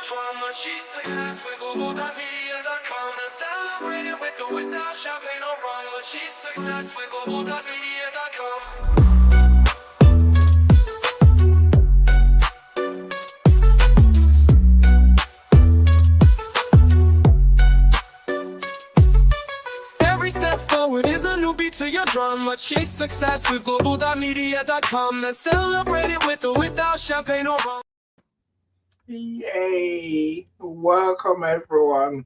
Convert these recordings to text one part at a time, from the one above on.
drama. She's success with Global.Media.com and celebrate it with or without champagne or rum. She's success with Global.Media.com. Every step forward is a new beat to your drum. Achieve success with Global.Media.com and celebrate it with or without champagne or rum. Yay! Welcome everyone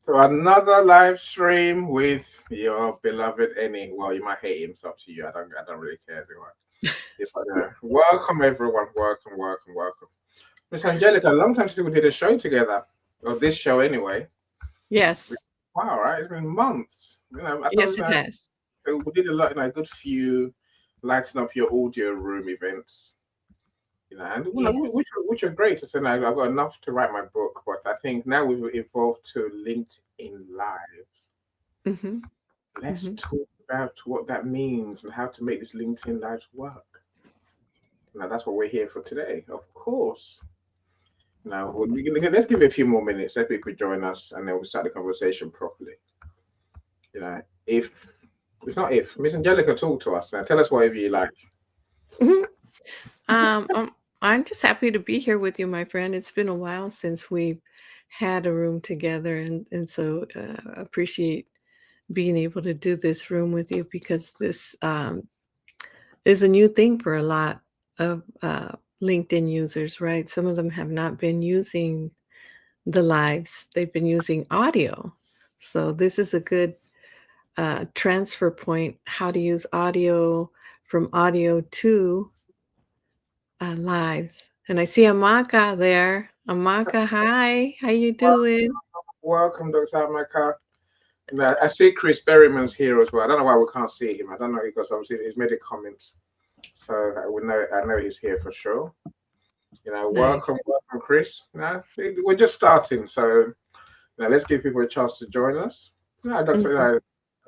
to another live stream with your beloved Annie. Well, you might hate him, it's up to you. I don't really care too much. Welcome everyone. Welcome. Miss Angelica, a long time since we did a show together. Or this show anyway. Yes. Wow, right? It's been months. Yes, it has. We did a good few lighting up your audio room events. And which are great. So now I've got enough to write my book, but I think now we've evolved to LinkedIn Lives. Mm-hmm. Let's talk about what that means and how to make this LinkedIn Lives work. Now that's what we're here for today, of course. Now let's give it a few more minutes. Let people join us, and then we'll start the conversation properly. If it's not if Miss Angelica, talk to us. Now tell us whatever you like. I'm just happy to be here with you, my friend. It's been a while since we've had a room together, and so appreciate being able to do this room with you, because this is a new thing for a lot of LinkedIn users, right? Some of them have not been using the lives. They've been using audio. So this is a good transfer point, how to use audio from audio to lives. And I see Amaka there. Amaka, hi. How you doing? Welcome, Dr. Amaka. I see Chris Berryman's here as well. I don't know why we can't see him. I don't know, because obviously he's made a comment. So I know he's here for sure. Welcome, Chris. We're just starting, so let's give people a chance to join us. I was going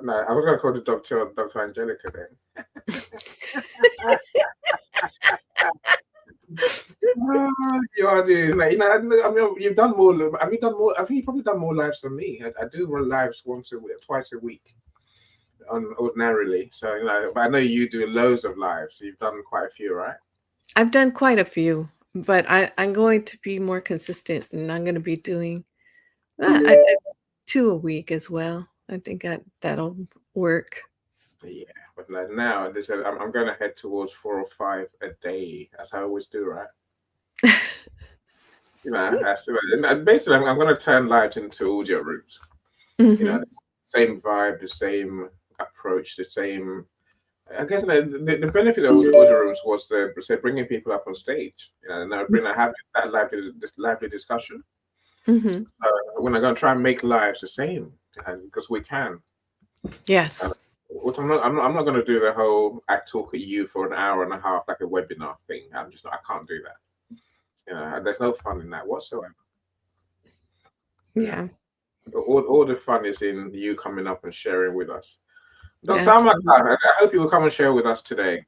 to call the Dr. Angelica then. You are doing. You've done more. Have you done more? I think you've probably done more lives than me. I do run lives twice a week, ordinarily. So but I know you do loads of lives. So you've done quite a few, right? I've done quite a few, but I'm going to be more consistent, and I'm going to be doing 2 a week as well. I think that'll work. Yeah, but now I'm going to head towards 4 or 5 a day, as I always do, right? Basically, I'm going to turn lives into audio rooms. Mm-hmm. The same vibe, the same approach, the same. I guess the benefit of audio rooms was bringing people up on stage, and having that lively discussion. Mm-hmm. We're going to try and make lives the same, because we can. Yes. I'm not going to do the whole I talk at you for an hour and a half like a webinar thing. I can't do that. There's no fun in that whatsoever. Yeah. All the fun is in you coming up and sharing with us. Dr. Amaka, I hope you will come and share with us today.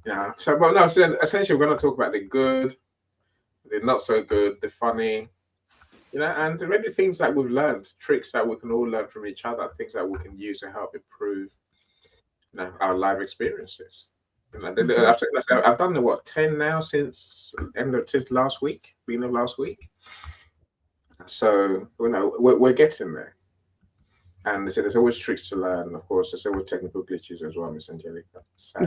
Yeah. So essentially we're going to talk about the good, the not so good, the funny, and maybe things that we've learned, tricks that we can all learn from each other, things that we can use to help improve our live experiences. I've done 10 now since last week, beginning of last week. So we're getting there. And there's always tricks to learn. Of course, there's always technical glitches as well, Miss Angelica. So.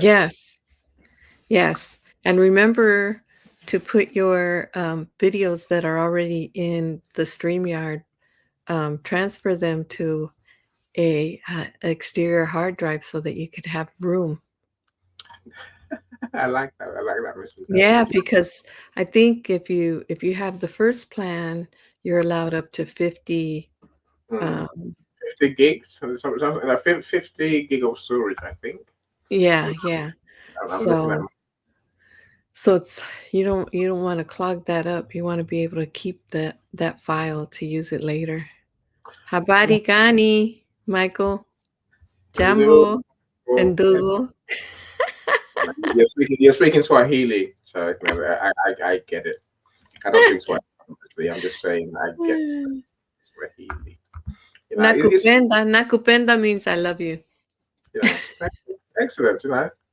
Yes. And remember to put your videos that are already in the StreamYard, transfer them to a exterior hard drive so that you could have room. I like that, Miss Angelica. Yeah, because I think if you have the first plan, you're allowed up to 50. 50 gigs, 50 gig of storage, I think. Yeah. I'm So it's you don't want to clog that up. You want to be able to keep that file to use it later. Habari gani, Michael, Jambo, and Dougal. You're speaking Swahili, so I get it. I don't think Swahili. See, I'm just saying I get Swahili. It's Nakupenda. Nakupenda means I love you. yeah, excellent.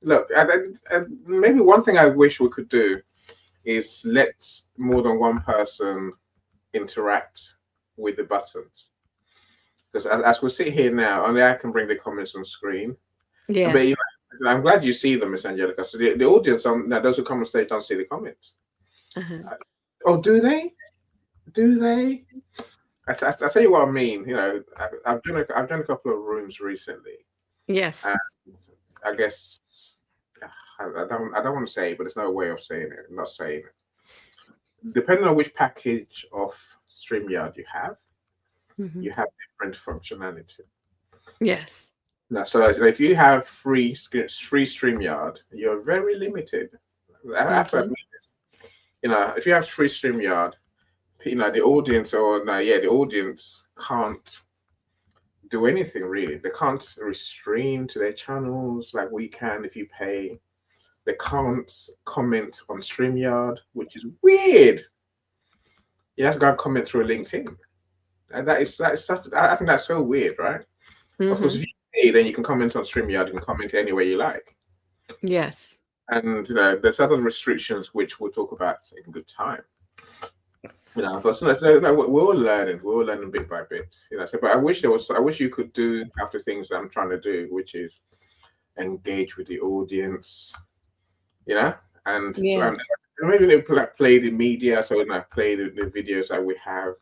Look, and maybe one thing I wish we could do is let more than one person interact with the buttons. Because as we sit here now, only I can bring the comments on screen. But Yes. I'm glad you see them, Miss Angelica. So the audience, now those who come on stage don't see the comments. Uh-huh. Oh, do they? Do they? I tell you what I mean. I've done a couple of rooms recently, Yes. and I guess I don't want to say it, but there's no way of saying it. I'm not saying it. Depending on which package of StreamYard you have Mhm. different functionality. Yes. Now, so if you have free StreamYard, you're very limited. I have to Mhm. admit this. If you have free StreamYard, the audience the audience can't do anything really. They can't restream to their channels like we can if you pay. They can't comment on StreamYard, which is weird. You have to go and comment through LinkedIn. And that is such. I think that's so weird, right? Of course, if Mhm. you pay, then you can comment on StreamYard. You can comment any way you like. Yes. And there's other restrictions which we'll talk about in good time. But we're all learning. We're all learning bit by bit. But I wish I wish you could do half the things I'm trying to do, which is engage with the audience. You know, and Yes. maybe they play the media, so play the videos that we have.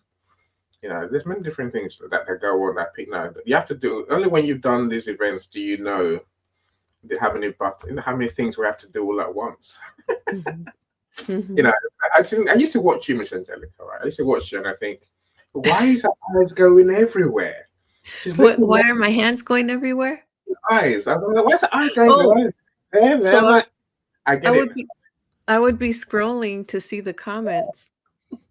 There's many different things that go on that pick. Now you have to do only when you've done these events do you know how many things we have to do all at once. Mhm. you Mhm. know, I used to watch you, Miss Angelica, right? I used to watch you and I think, why is her eyes going everywhere? She's What? looking Why at are my hands going everywhere? the eyes. I was like, why's her eyes going Oh, there? There. so I'm like, I I get it. would be I would be scrolling to see the comments,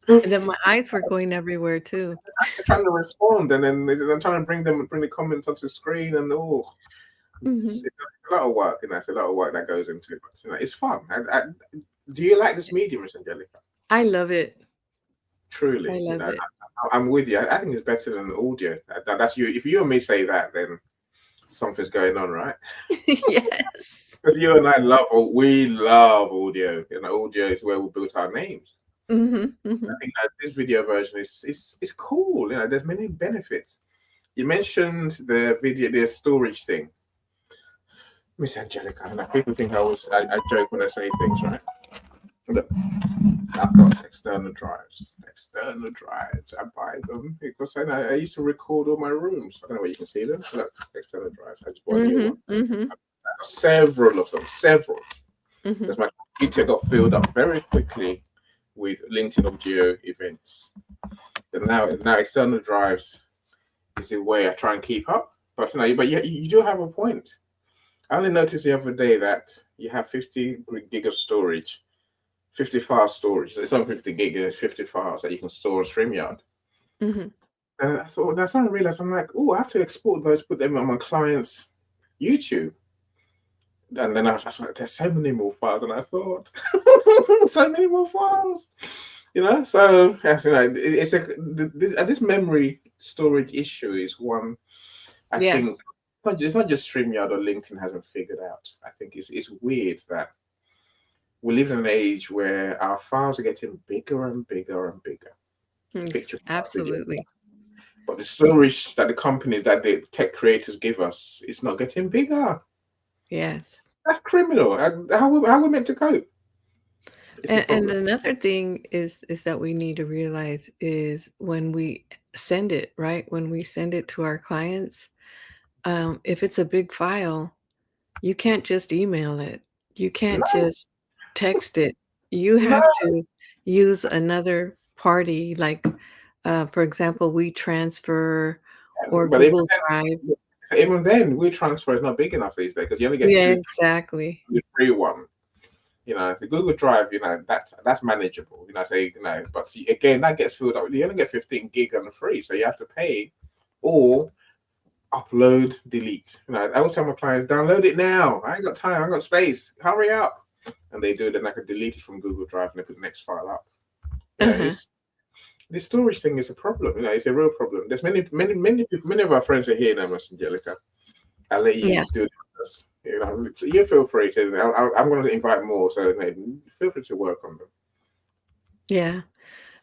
and then my eyes were going everywhere too. They're trying to respond, and then I'm trying to bring the comments onto the screen, and it's, Mhm. it's a lot of work. It's a lot of work that goes into it, but it's fun. Do you like this medium, Miss Angelica? I love it. I Truly, love it. I'm with you. I think it's better than audio. That's you. If you and me say that, then something's going on, right? Yes. Because you and I we love audio. Audio is where we built our names. Mhm. I Mhm. think that this video version is cool. There's many benefits. You mentioned the storage thing, Miss Angelica. And people think I joke when I say things, right? Look, I've got external drives. External drives. I buy them because I used to record all my rooms. I don't know where you can see them. Look, external drives. I just bought a new one. Mhm. Mhm. Several of them. Several. Mhm. Because my computer got filled up very quickly with LinkedIn audio events. And now external drives is a way I try and keep up. But you do have a point. I only noticed the other day that you have 50 gig of storage, 50 file storage. So it's not 50 gig, it's 50 files that you can store on StreamYard. Mhm. And I thought that's when I realized I'm like, oh, I have to export those, put them on my client's YouTube. And then I was like, there's so many more files. And I thought, so many more files. So it's this memory storage issue is one I think Yes. it's not just StreamYard or LinkedIn hasn't figured out. I think it's weird that we live in an age where our files are getting bigger and bigger and bigger. Mm, Picture files, video, absolutely. but the storage that the companies that the tech creators give us is not getting bigger. Yes. That's criminal. How are we meant to cope? It's the And problem. another thing is that we need to realize is when we send it, right? When we send it to our clients, if it's a big file, you can't just email it. You can't No, just text it. You no. have to use another party, like, for example, WeTransfer or But even Google Drive. then, WeTransfer is not big enough these days because you only get Yeah, two, exactly. the free one. The Google Drive, that's manageable. But see, again, that gets filled up. You only get 15 gig on the free, so you have to pay or upload, delete. I always tell my clients, download it now. I ain't got time. I ain't got space. Hurry up. And they do it, then I can delete it from Google Drive and they put the next file up. Uh-huh. this storage thing is a problem. It's a real problem. There's many of our friends are here now, Miss Angelica. I'll let you Yeah. do this. You feel free to. I'm going to invite more, so feel free to work on them. Yeah.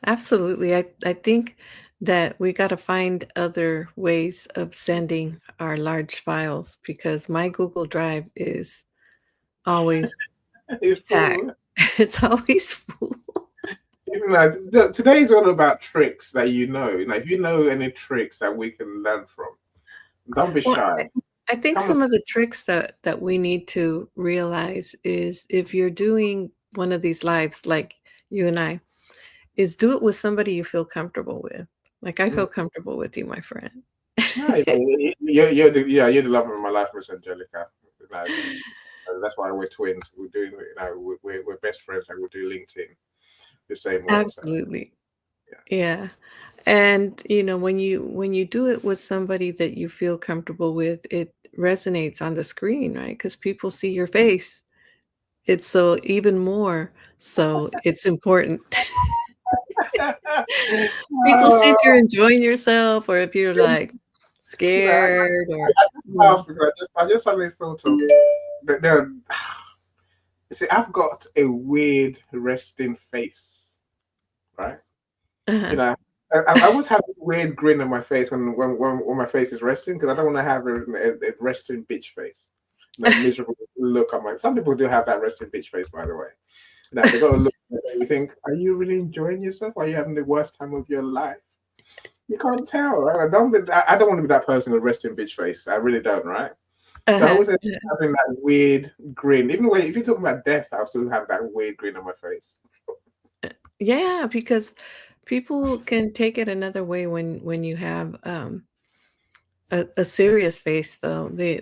Absolutely. I think that we got to find other ways of sending our large files because my Google Drive is always It's packed. full. It's always full. Today is all about tricks that if you know any tricks that we can learn from, don't be Well, shy. I think Come on. some of the tricks that we need to realize is if you're doing one of these lives like you and I, is do it with somebody you feel comfortable with. Like I feel comfortable with you, my friend. No, you're the love of my life, Miss Angelica. That's why we're twins. We're doing, we're best friends, and we do LinkedIn the same way. So Absolutely. yeah. Yeah. And when you do it with somebody that you feel comfortable with, it resonates on the screen, right? Because people see your face. It's so even more so it's important. People see if you're Oh, enjoying yourself or if you're like I scared or just laughed because I just suddenly thought of that. See, I've got a weird resting face, right? You uh-huh. know, I always have a weird grin on my face when my face is resting because I don't want to have a resting bitch face, miserable look on my. Some people do have that resting bitch face, by the way. They got to look. You think, are you really enjoying yourself? Or are you having the worst time of your life? You can't tell, right? I don't want to be that person with resting bitch face. I really don't, right? So I Uh-huh. always end up having that weird grin. Even when if you're talking about death, I'll still have that weird grin on my face. Yeah, because people can take it another way when you have a serious face though. They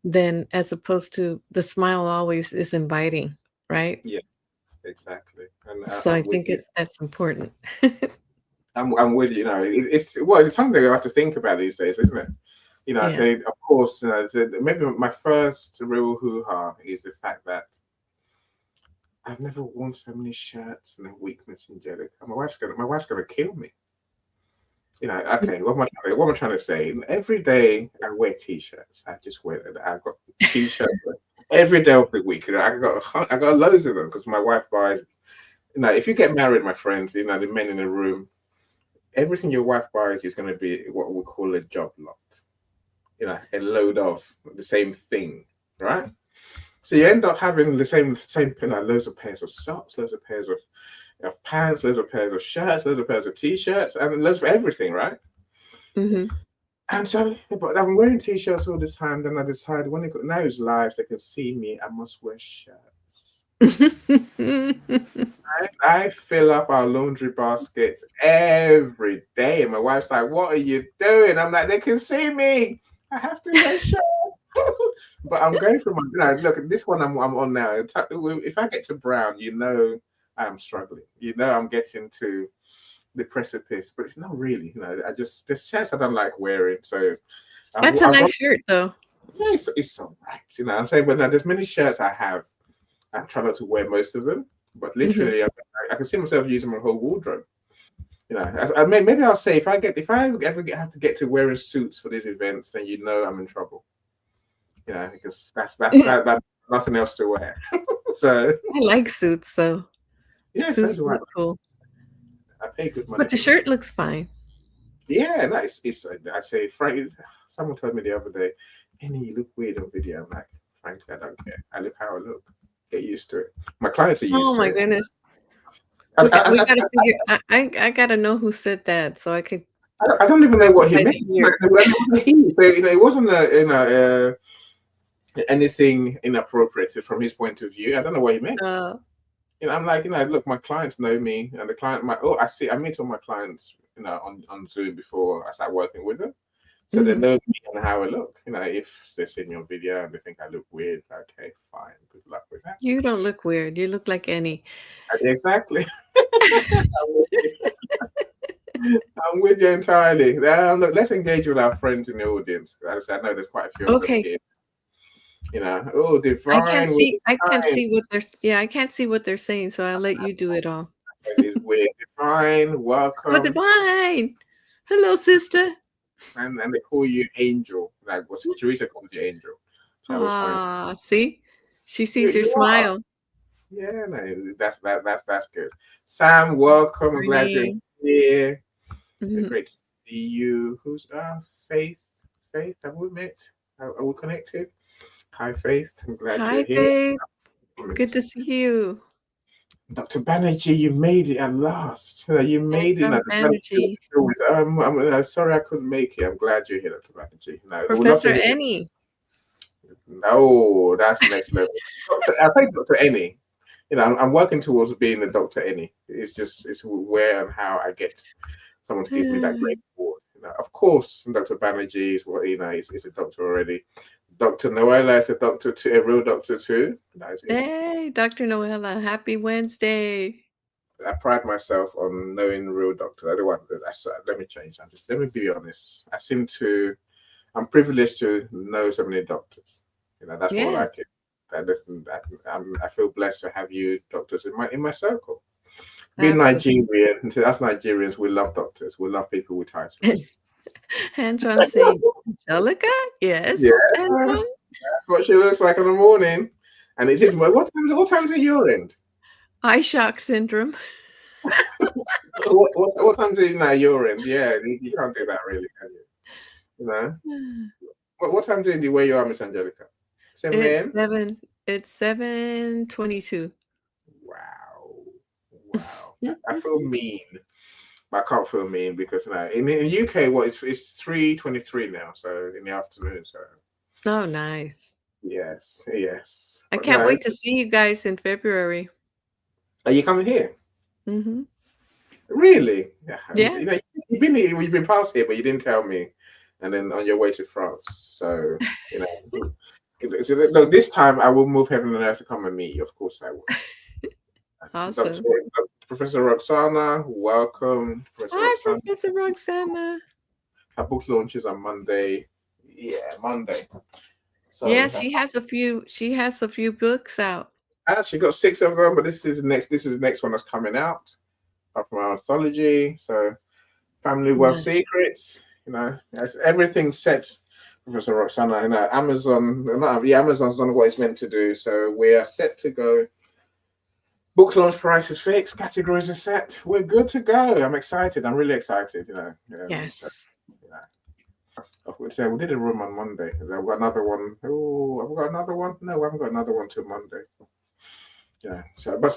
then as opposed to the smile always is inviting, right? Yeah, exactly. And So I I'm with think you. that's important. I'm with you. It's something I have to think about these days, isn't it? Yeah. So of course, maybe my first real hoo ha is the fact that I've never worn so many shirts in a week, Miss Angelica. My wife's gonna kill me. Okay, what am I trying to say? Every day I wear t-shirts. I just wear it. I've got t-shirts every day of the week. I got loads of them because my wife buys. If you get married, my friends, the men in the room, everything your wife buys is going to be what we call a job lot. A load of the same thing, right? So you end up having the same loads of pairs of socks, loads of pairs of pants, loads of pairs of shirts, loads of pairs of t-shirts, and loads of everything, right? Mhm. And so, but I'm wearing t-shirts all this time. Then I decided now it's live, they can see me. I must wear shirts. I fill up our laundry baskets every day. And my wife's like, "What are you doing?" I'm like, "They can see me. I have to wear shirts." But I'm going through look at this one I'm on now. If I get to brown, I'm struggling. I'm getting to the precipice, but it's not really. There's shirts I don't like wearing. So That's a I've nice got, shirt though. yeah, it's all right. What I'm saying, but now there's many shirts I have. I try not to wear most of them, but Mhm. literally, I can see myself using my whole wardrobe. Maybe I'll say if I ever have to get to wearing suits for these events, then I'm in trouble. Because that's nothing else to wear. So I like suits though. yeah, so Suits do I. look cool. I pay good money But the for them. shirt looks fine. Yeah, nice. I'd say, frankly, someone told me the other day, "Henny, you look weird on video." I'm like, frankly, I don't care. I look how I look. Get used to it. My clients are Oh used to my it. goodness. I, We I, gotta figure I gotta know who said that so I could I don't even know what he by meant. the ear. It wasn't he. So it wasn't anything inappropriate from his point of view. I don't know what he meant. Uh, I'm like, look, my clients know me, and the client, I meet all my clients, on Zoom before I start working with them, so they mhm. know me and how I look. If they see me on video and they think I look weird, okay, fine, good luck with that. You don't look weird. You look like Annie. Exactly. I'm with you entirely. Look, let's engage with our friends in the audience. As I know there's quite a few of them Okay. here. Oh, divine with his I can't time. see what they're yeah, I can't see what they're saying, so I'll let you do it all. It's weird. Divine, Oh, welcome. divine. Hello, sister. And they call you Angel. Like what Teresa calls you Angel. So I always find Ah, see? She you, sees your you are. smile. Yeah, no, that's good. Sam, welcome. I'm glad you're Morning. here. Mhm. Great to see you. Who's Faith? Faith, have we met? Are we connected? Hi, Faith. I'm glad you're Hi, here. Faith. Good to see you. Dr. Banerjee, you made it at last. You Hi, made it. Now, from the Banerjee Banerjee. was, I'm sorry I couldn't make it. I'm glad you're here, Dr. Banerjee. No, we'd love to Professor hear. Annie. No, that's next level. I think Dr. Any. I'm working towards being a Dr. Any. It's where and how I get someone to give me that great award. Of course, Dr. Banerjee is what is a doctor already. Dr. Noella is a doctor too, a real doctor too. Hey, Dr. Noella. Happy Wednesday. I pride myself on knowing real doctors. I don't want that's let me change. Let me be honest. I'm privileged to know so many doctors. That's more Yes. like it. I feel blessed to have you doctors in my circle. Being Absolutely. Nigerian, to us Nigerians, we love doctors. We love people with titles. And John saying, Angelica? Yeah, Yes, and John. that's what she looks like in the morning. And it is what time's at your end? Eye shock syndrome. What time's it now your end? Yeah, you can't do that really, can you? You know? What time do you where you are, Miss Angelica? 7 It's a.m. 7 it's 7:22. Wow, wow. I feel mean, but I can't feel mean because in UK, it's 3:23 now, so in the afternoon. So Oh, nice. yes, yes. I But can't no, wait to see you guys in February. are you coming here? Mhm. Really? Yeah. Yeah. You've been here, you've been past here, but you didn't tell me. And then on your way to France, so you know. So, look, this time I will move heaven and earth to come and meet you. Of course, I will. Dr. Awesome. Professor Roxana, welcome. Professor Hi, Roxana. Professor Roxana. Her book launches on Monday. Yeah, Monday. Yeah, So she has a few books out. I actually got 6 of them, but this is the next one that's coming out. Apart from our anthology. So Family Wealth Nice. Secrets, as everything set. Professor Roxana, Amazon, no, yeah, Amazon's done what it's meant to do. So we are set to go. Book launch price is fixed. Categories are set. We're good to go. I'm excited. I'm really excited. So, Yes. you know, of course, we did a room on Monday. I've got another one. Oh, have we got another one? No, we haven't got another one till Monday. Yeah. So, but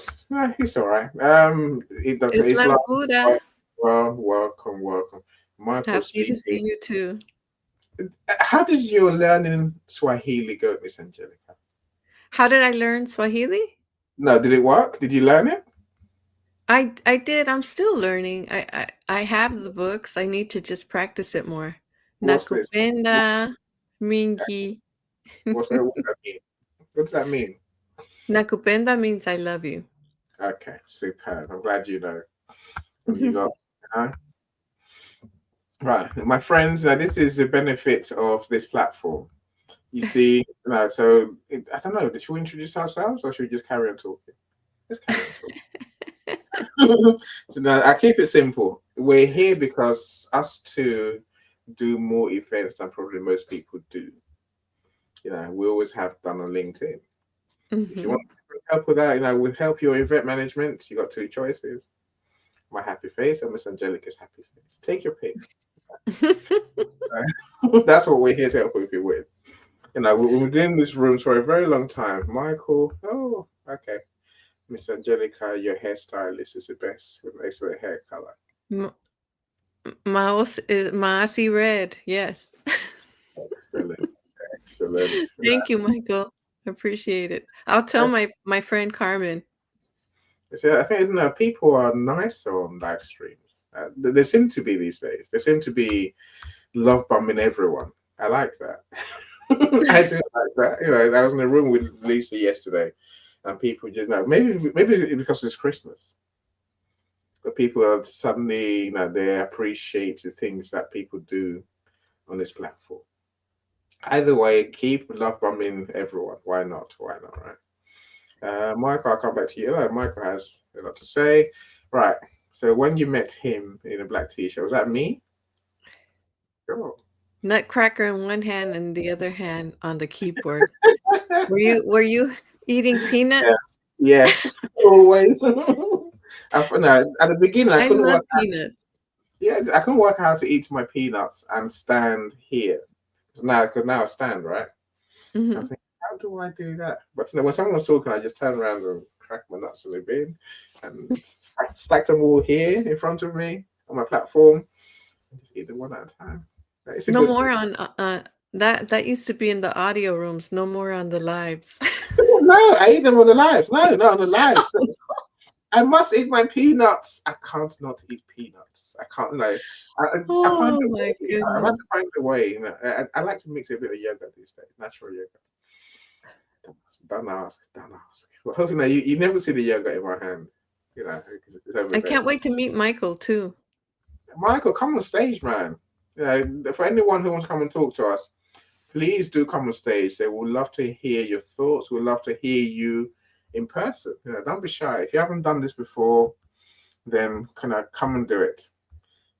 he's all right. It's Islam like, Buddha. well, welcome, welcome. Michael Happy to see speaking. you too. How did your learning Swahili go, Miss Angelica? How did I learn Swahili? No, did it work? Did you learn it? I did. I'm still learning. I have the books. I need to just practice it more. What's this? Nakupenda mingi. What does that mean? What does that mean? Nakupenda means I love you. Okay, superb. I'm glad you know. And you got, uh, right, my friends. This is the benefit of this platform. You see, I don't know. Should we introduce ourselves or should we just carry on talking? Let's carry on talking. So now, I keep it simple. We're here because us to do more events than probably most people do. We always have done on LinkedIn. If you Mhm. want help with that, we'll help your event management. You got two choices: my happy face and Miss Angelica's happy face. Take your pick. That's what we're here to help you with. We've been in these rooms for a very long time. Michael, oh, okay. Miss Angelica, your hairstylist is the best with an excellent hair color. M- Mouse is Mossy Red. Yes. Excellent, excellent. Thank you, Michael. Appreciate it. I'll tell my friend Carmen. I think people are nicer on live streams. They seem to be these days. They seem to be love bombing everyone. I like that. I do like that. I was in a room with Lisa yesterday, and people just maybe because it's Christmas, but people are suddenly they appreciate the things that people do on this platform. Either way, keep love bombing everyone. Why not? Why not? Right? Michael, I'll come back to you. Michael has a lot to say. Right. So when you met him in a black t-shirt, was that me? Sure. Nutcracker in one hand and the other hand on the keyboard. Were you eating peanuts? Yes, yes, always. No, at the beginning, I I couldn't love work out. peanuts. Yeah, I couldn't work out how to eat my peanuts and stand here. Because now I stand, right? I was Hmm. thinking, how do I do that? But when someone was talking, I just turned around and cracked my nuts in the bin and stacked them all here in front of me on my platform and just eat them one at a time. It's a No good thing. more on that used to be in the audio rooms. No more on the lives. No, I eat them on the lives. No, not on the lives. I must eat my peanuts. I can't not eat peanuts. I can't. No, I find Oh a my way. I've had to goodness. find a way. I like to mix a bit of yogurt these days, natural yogurt. Don't ask. Don't ask. Well, hopefully, no, you never see the yogurt in my hand. It's over I there. can't wait to meet Michael too. Michael, come on stage, man. For anyone who wants to come and talk to us, please do come on stage. They would love to hear your thoughts. We'd love to hear you in person. Don't be shy. If you haven't done this before, then kind of come and do it.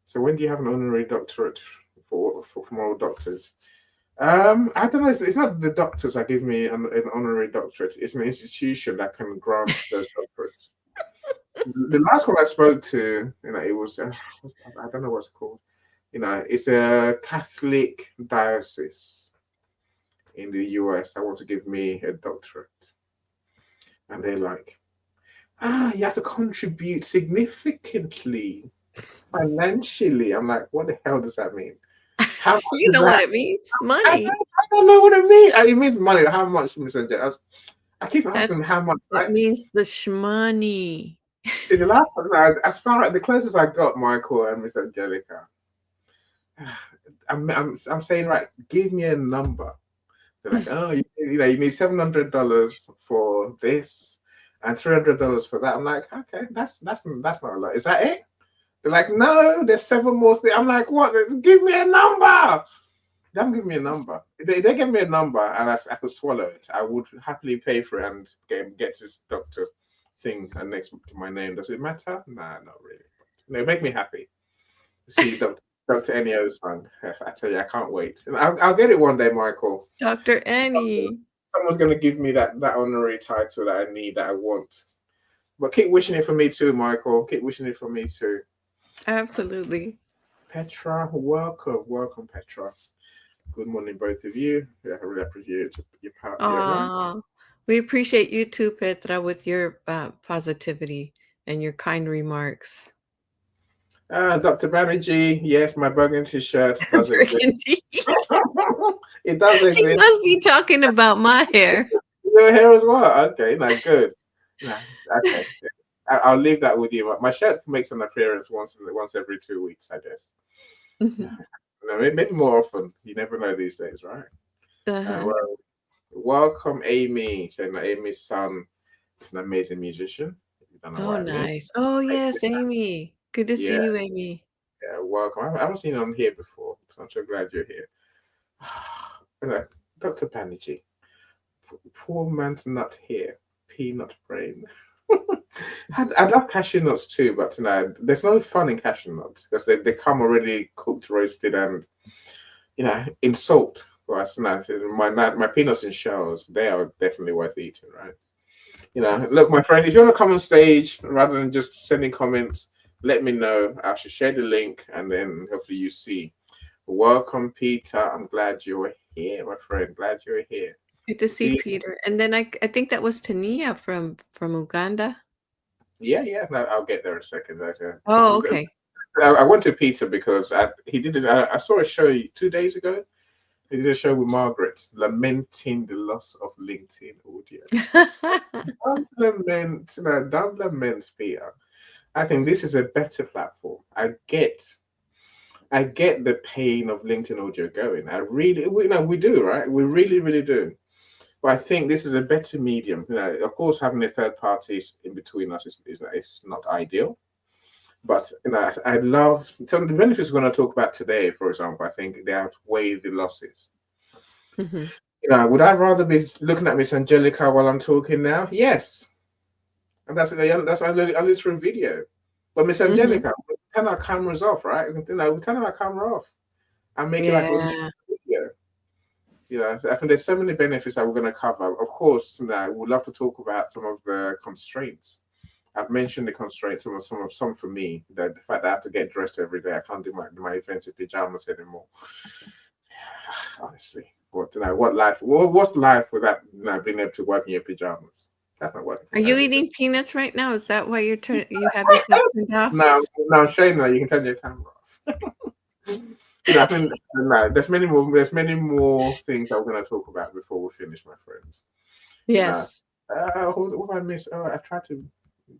So when do you have an honorary doctorate for from all doctors? I don't know. It's not the doctors that give me an honorary doctorate. It's an institution that can grant those doctorates. The last one I spoke to, it was I don't know what's it called. It's a Catholic diocese in the US. I want to give me a doctorate, and they're like, you have to contribute significantly financially. I'm like, what the hell does that mean? How much You is know what that? it means. I Money. don't, I don't know what it means. It means money. How much, Mr. J? I keep asking That's how much, It right? means the shmoney. See, the last time, as far as the closest I got, Michael and Miss Angelica, I'm saying, right, give me a number. They're like, oh, you need $700 for this and $300 for that. I'm like, okay, that's not a lot. Is that it? They're like, no, there's seven more things. I'm like, what? Give me a number. They haven't given me a number. If they give me a number and I could swallow it, I would happily pay for it and get this doctor thing next to my name. Does it matter? Nah, not really. But, make me happy. See Dr. Enio's son. I tell you, I can't wait. And I'll get it one day, Michael. Dr. Annie. Someone's going to give me that honorary title that I need, that I want. But keep wishing it for me too, Michael. Keep wishing it for me too. Absolutely. Petra, welcome, Petra. Good morning, both of you. Yeah, I really appreciate your help. We appreciate you too, Petra, with your positivity and your kind remarks. Dr. Banerjee, yes, my burgundy shirt does exist. Burgundy. It does He exist. must be talking about my hair. Your hair as well. Okay, no, good. No, okay. I'll leave that with you. My shirt makes an appearance once every 2 weeks, I guess. Mhm. No, maybe more often. You never know these days, right? Uh-huh. Well, welcome, Amy. Saying that Amy's son is an amazing musician. You don't know Oh, what I mean. nice. Oh, yes, Amy. Good to see Yeah, you, Amy. yeah. Welcome. I haven't seen you on here before, so I'm so glad you're here. Dr. Banerjee, poor man's nut here, peanut brain. I love cashew nuts too, but there's no fun in cashew nuts because they come already cooked, roasted, and in salt. Right, so my peanuts in shells, they are definitely worth eating, right? Look, my friend, if you want to come on stage rather than just sending comments, let me know. I should share the link, and then hopefully you see. Welcome, Peter. I'm glad you're here, my friend. Glad you're here. Good to see See, Peter. And then I think that was Tania from Uganda. yeah. No, I'll get there in a second. Oh, okay. I went to Peter because he did it. I saw a show 2 days ago. He did a show with Margaret, lamenting the loss of LinkedIn audio. Don't lament, don't lament, Peter. I think this is a better platform. I get the pain of LinkedIn audio going. We do, right? We really, really do. But I think this is a better medium. Of course, having a third party in between us is not ideal. But I love some of the benefits we're going to talk about today. For example, I think they outweigh the losses. Mhm. Would I rather be looking at Miss Angelica while I'm talking now? Yes, and that's only through video. But Miss Mhm. Angelica, we turn our cameras off, right? We turn our camera off and make it like a Yeah. video. So I think there's so many benefits that we're going to cover. Of course, we'd love to talk about some of the constraints. I've mentioned the constraints, some for me. The fact that I have to get dressed every day, I can't do my events in pajamas anymore. Honestly, what life? What's life without being able to work in your pajamas? That's not working for Are me. you eating peanuts right now? Is that why you have yourself turned off? Now, Shayna, you can turn your camera off. I think there's many more things I'm going to talk about before we finish, my friends. You know, Yes. what I miss? Oh, I tried to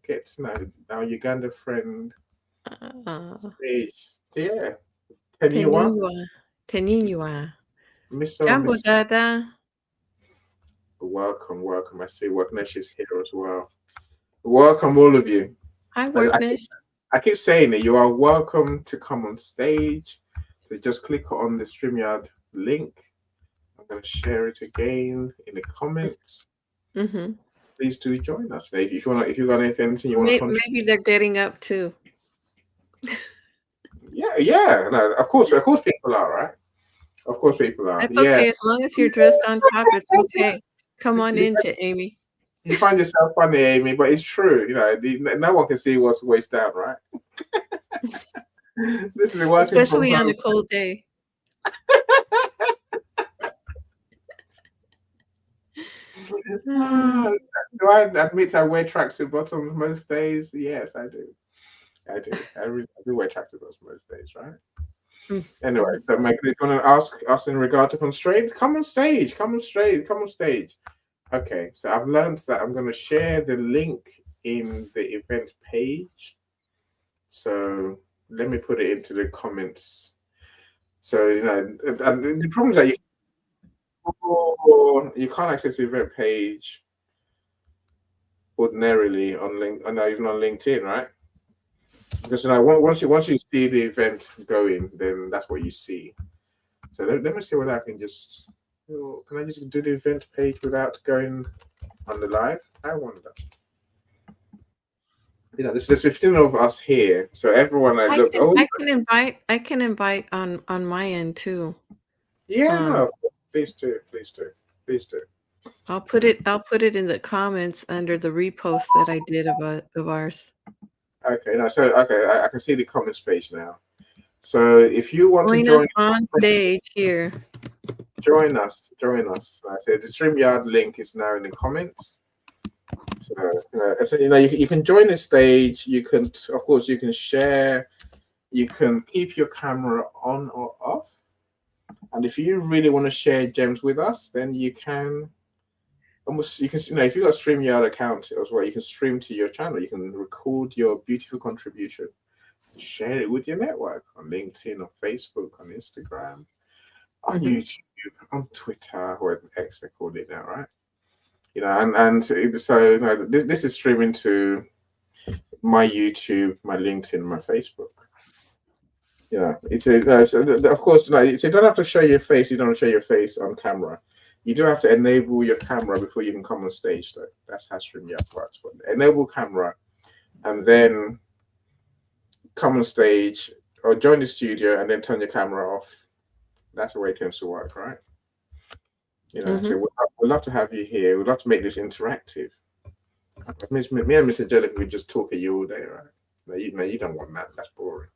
get our Uganda friend Uh, stage. Yeah, Teniwa, Teniwa. Teniwa. Mr. and Jambo Miss. dada. Welcome, welcome. I see Worknesh is here as well. Welcome, all of you. Hi, I, I, Worknish. I keep saying it. You are welcome to come on stage. So just click on the StreamYard link. I'm going to share it again in the comments. Mm-hmm. Please do join us. If you want, if you got anything you want to contribute, Maybe they're getting up too. yeah. No, of course, people are right. Of course, people are. That's Yeah, okay. As long as you're dressed on top, it's okay. Come on you, in, Amy. you find yourself funny, Amy, but it's true. No one can see what's waist down, right? This is working from Especially on home. a cold day. Ah, do I admit I wear tracksuit bottoms most days? Yes, I do. I do wear tracksuit bottoms most days, right? Anyway, Mhm. so Mike is going to ask us in regard to constraints. Come on stage. Come on stage. Come on stage. Okay, so I've learned that I'm going to share the link in the event page. So let me put it into the comments. So and the problem is that you can't access the event page ordinarily even on LinkedIn, right? Because once you see the event going, then that's what you see. So let me see whether I can just can I just do the event page without going on the live? I wonder. There's 15 of us here, so everyone I look. Oh, I can invite on my end too. yeah, Um, no, please do, please do, please do. I'll put it in the comments under the repost that I did of ours. Okay, no, so okay, I can see the comments page now. So if you want to Join us join, on stage here. join us, join us. I said the StreamYard link is now in the comments. So you can join the stage. You can, of course, you can share. You can keep your camera on or off. And if you really want to share gems with us, then you can almost if you've got a StreamYard account as well, you can stream to your channel. You can record your beautiful contribution, share it with your network on LinkedIn, on Facebook, on Instagram, on Mhm. YouTube, on Twitter, or X they call it now, right? And this is streaming to my YouTube, my LinkedIn, my Facebook. Of course, you don't have to show your face. You don't show your face on camera. You do have to enable your camera before you can come on stage, though. That's how StreamYard works. But enable camera, and then come on stage or join the studio, and then turn your camera off. That's the way it tends to work, right? So Mhm. we'd love to have you here. We'd love to make this interactive. Me and Mr. Jellic would just talk at you all day, right? No, you don't want that. That's boring.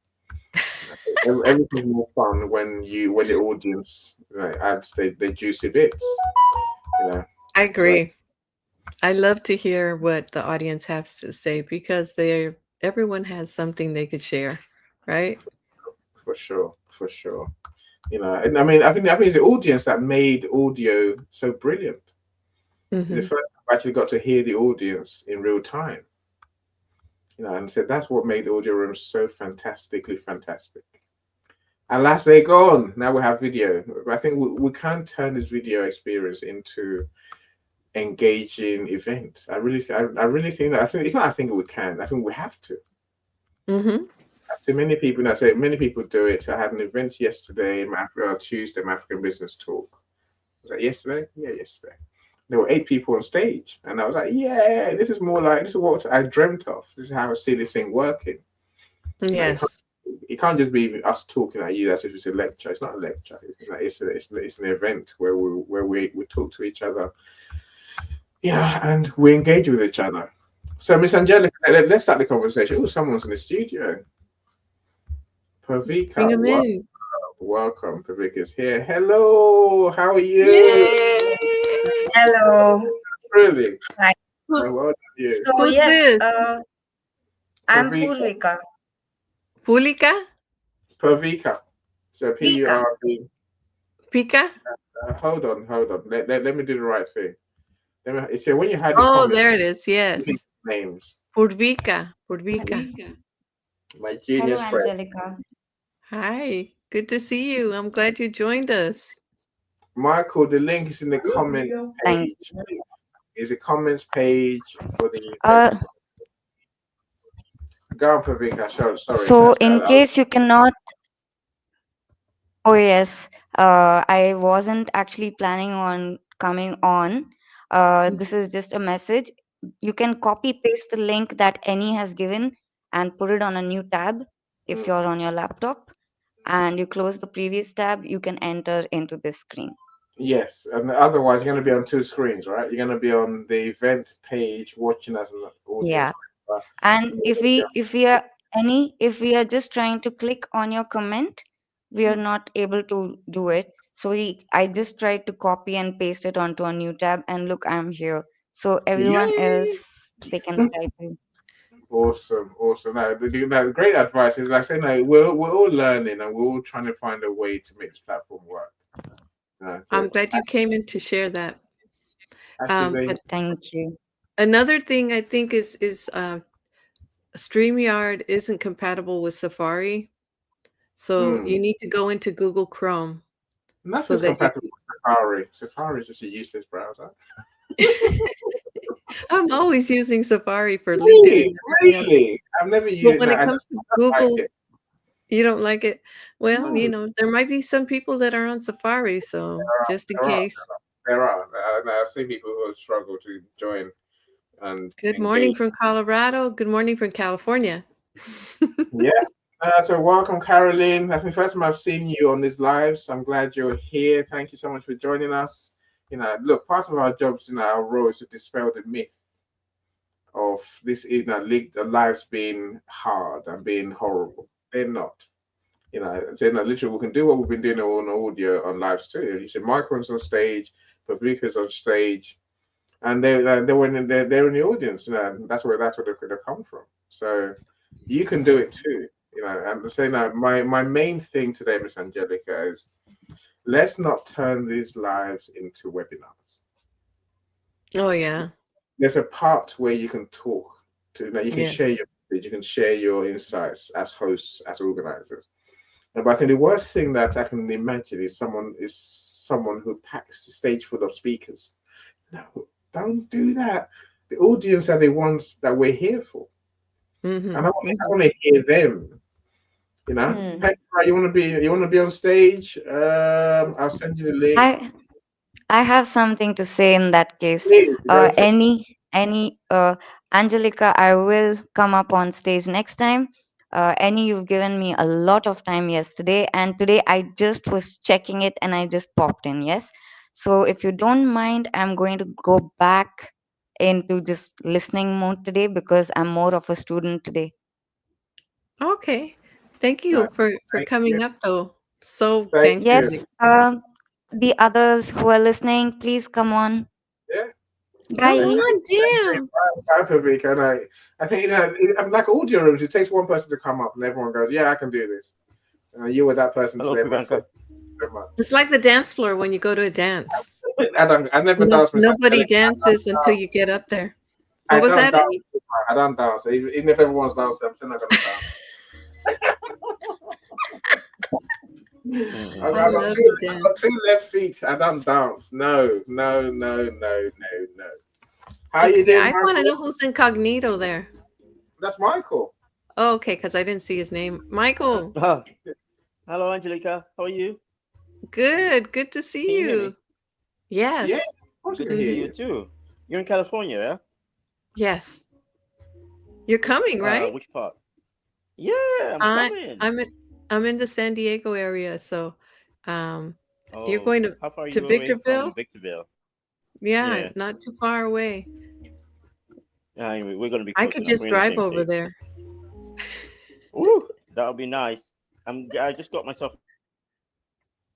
Everything's more fun when the audience adds the juicy bits. You know, I so agree. I love to hear what the audience has to say because everyone has something they could share, right? for sure, for sure. And I think it's the audience that made audio so brilliant. The Mhm. first time I actually got to hear the audience in real time. And so that's what made audio rooms so fantastically fantastic. Alas, they're gone. Now we have video. I think we can turn this video experience into engaging event. I really think that. I think it's not. I think we can. I think we have to. Mhm. So many people. I say many people do it. I had an event yesterday, Tuesday, my African business talk. Was that yesterday? Yeah, yesterday. There were 8 people on stage, and I was like, "Yeah, this is what I dreamt of. This is how I see this thing working." You know, Yes. it can't just be us talking at you as if it's a lecture. It's not a lecture. It's an event where we talk to each other, and we engage with each other. So, Miss Angelica, let's start the conversation. Oh, someone's in the studio. Bring Pavika, them in. welcome. Pavika's here. Hello, how are you? Yay! Hello. Really? Hi. Who, Well done, you. So who's yes, this? I'm Pavika. Purvika. Pulika? Pavika. So Pika. Purv. Pika? Hold on. Let me do the right thing. So when you had the Oh, comments, there it is. you Yes. need names. Purvika. Purvika. My Hello, genius friend. Angelica. Hi. Good to see you. I'm glad you joined us. Michael, the link is in the comment Thank page. Is a comments page for the event. uh Go on, Pavika. Sorry. so in case you cannot, oh yes, I wasn't actually planning on coming on. This is just a message. You can copy paste the link that Annie has given and put it on a new tab if you're on your laptop, and you close the previous tab, you can enter into this screen. Yes, and otherwise you're going to be on two screens, right? You're going to be on the event page watching as an audience Yeah. member, And and you're going to be on if we are just trying to click on your comment, we are not able to do it. So I just tried to copy and paste it onto a new tab, and look, I'm here. So everyone else, Yay! they can Yeah. type in. Awesome. No, great advice. Is like I say, no, we're all learning and we're all trying to find a way to make this platform work. I'm To glad you came in to share that. Ashley's a But Thank you. another thing I think is StreamYard isn't compatible with Safari, so hmm, you need to go into Google Chrome so nothing's that you compatible with Safari. Safari is just a useless browser. can. I'm always using Safari for LinkedIn Really, and everything else. really, I've never But used. when No, it I don't comes to like Google, it. you don't like it. Well, No, there might be some people that are on Safari, so just in there are. case. There are. I've seen people who have struggled to join and Good morning engage. from Colorado. Good morning from California. Yeah. So welcome, Caroline. That's the first time I've seen you on these lives. I'm glad you're here. Thank you so much for joining us. Look, part of our jobs, our role is to dispel the myth of this, the lives being hard and being horrible. They're not. Literally, we can do what we've been doing on audio on lives too. You see, Michael's on stage, Paprika's on stage, and they're in the audience. That's where they come from. So you can do it too. And saying that my main thing today, Miss Angelica, is let's not turn these lives into webinars. Oh yeah. There's a part where you can talk you can Yes. share your message, you can share your insights as hosts, as organizers. But I think the worst thing that I can imagine is someone who packs the stage full of speakers. No, don't do that. The audience are the ones that we're here for, and Hmm. I want to hear them. Hmm. Petra, you want to be on stage? I'll send you the link. I I have something to say in that case. Please go for it. Any Angelica, I will come up on stage next time. Any, you've given me a lot of time yesterday, and today I just was checking it and I just popped in. Yes. So if you don't mind, I'm going to go back into just listening mode today because I'm more of a student today. Okay. Thank No, you for thank you. coming up though. So Thank Yes. you. thankfully. The others who are listening, please come on. Yeah. Come Thank Bye. on, you. damn. Bye, Pavika. And I think like audio rooms, it takes one person to come up, and everyone goes, "Yeah, I can do this." You were that person Hello, today, my friend. Priyanka. So much. It's like the dance floor when you go to a dance. I never No, dance Miss nobody Angelica. dances until you get up there. I What was don't that, dance. Eddie? I don't dance. Even if everyone's dancing, I'm still not gonna dance. Mm. I've I got love two, to I've dance. got two left feet. I don't dance. No, no, no, no, no, no. How you Okay, doing, I want to Michael? know who's incognito there. That's Michael. Oh, okay, because I didn't see his name. Michael, Ah, hello, Angelica. How are you? good. Good to see Can you hear you. me? Yeah, Yes. of course I Good can to Hmm. hear see you you. too. You're in California, yeah? Yes. You're coming, right? Which part? Yeah, I'm I coming. I'm in I'm in the San Diego area, so um you're Oh, going how far are to you away from Victorville? Victorville? Yeah, Yeah. not too far away. Anyway, we're gonna be I close could enough. just We're in the drive same over state. there. Woo, that'll be nice. I just got myself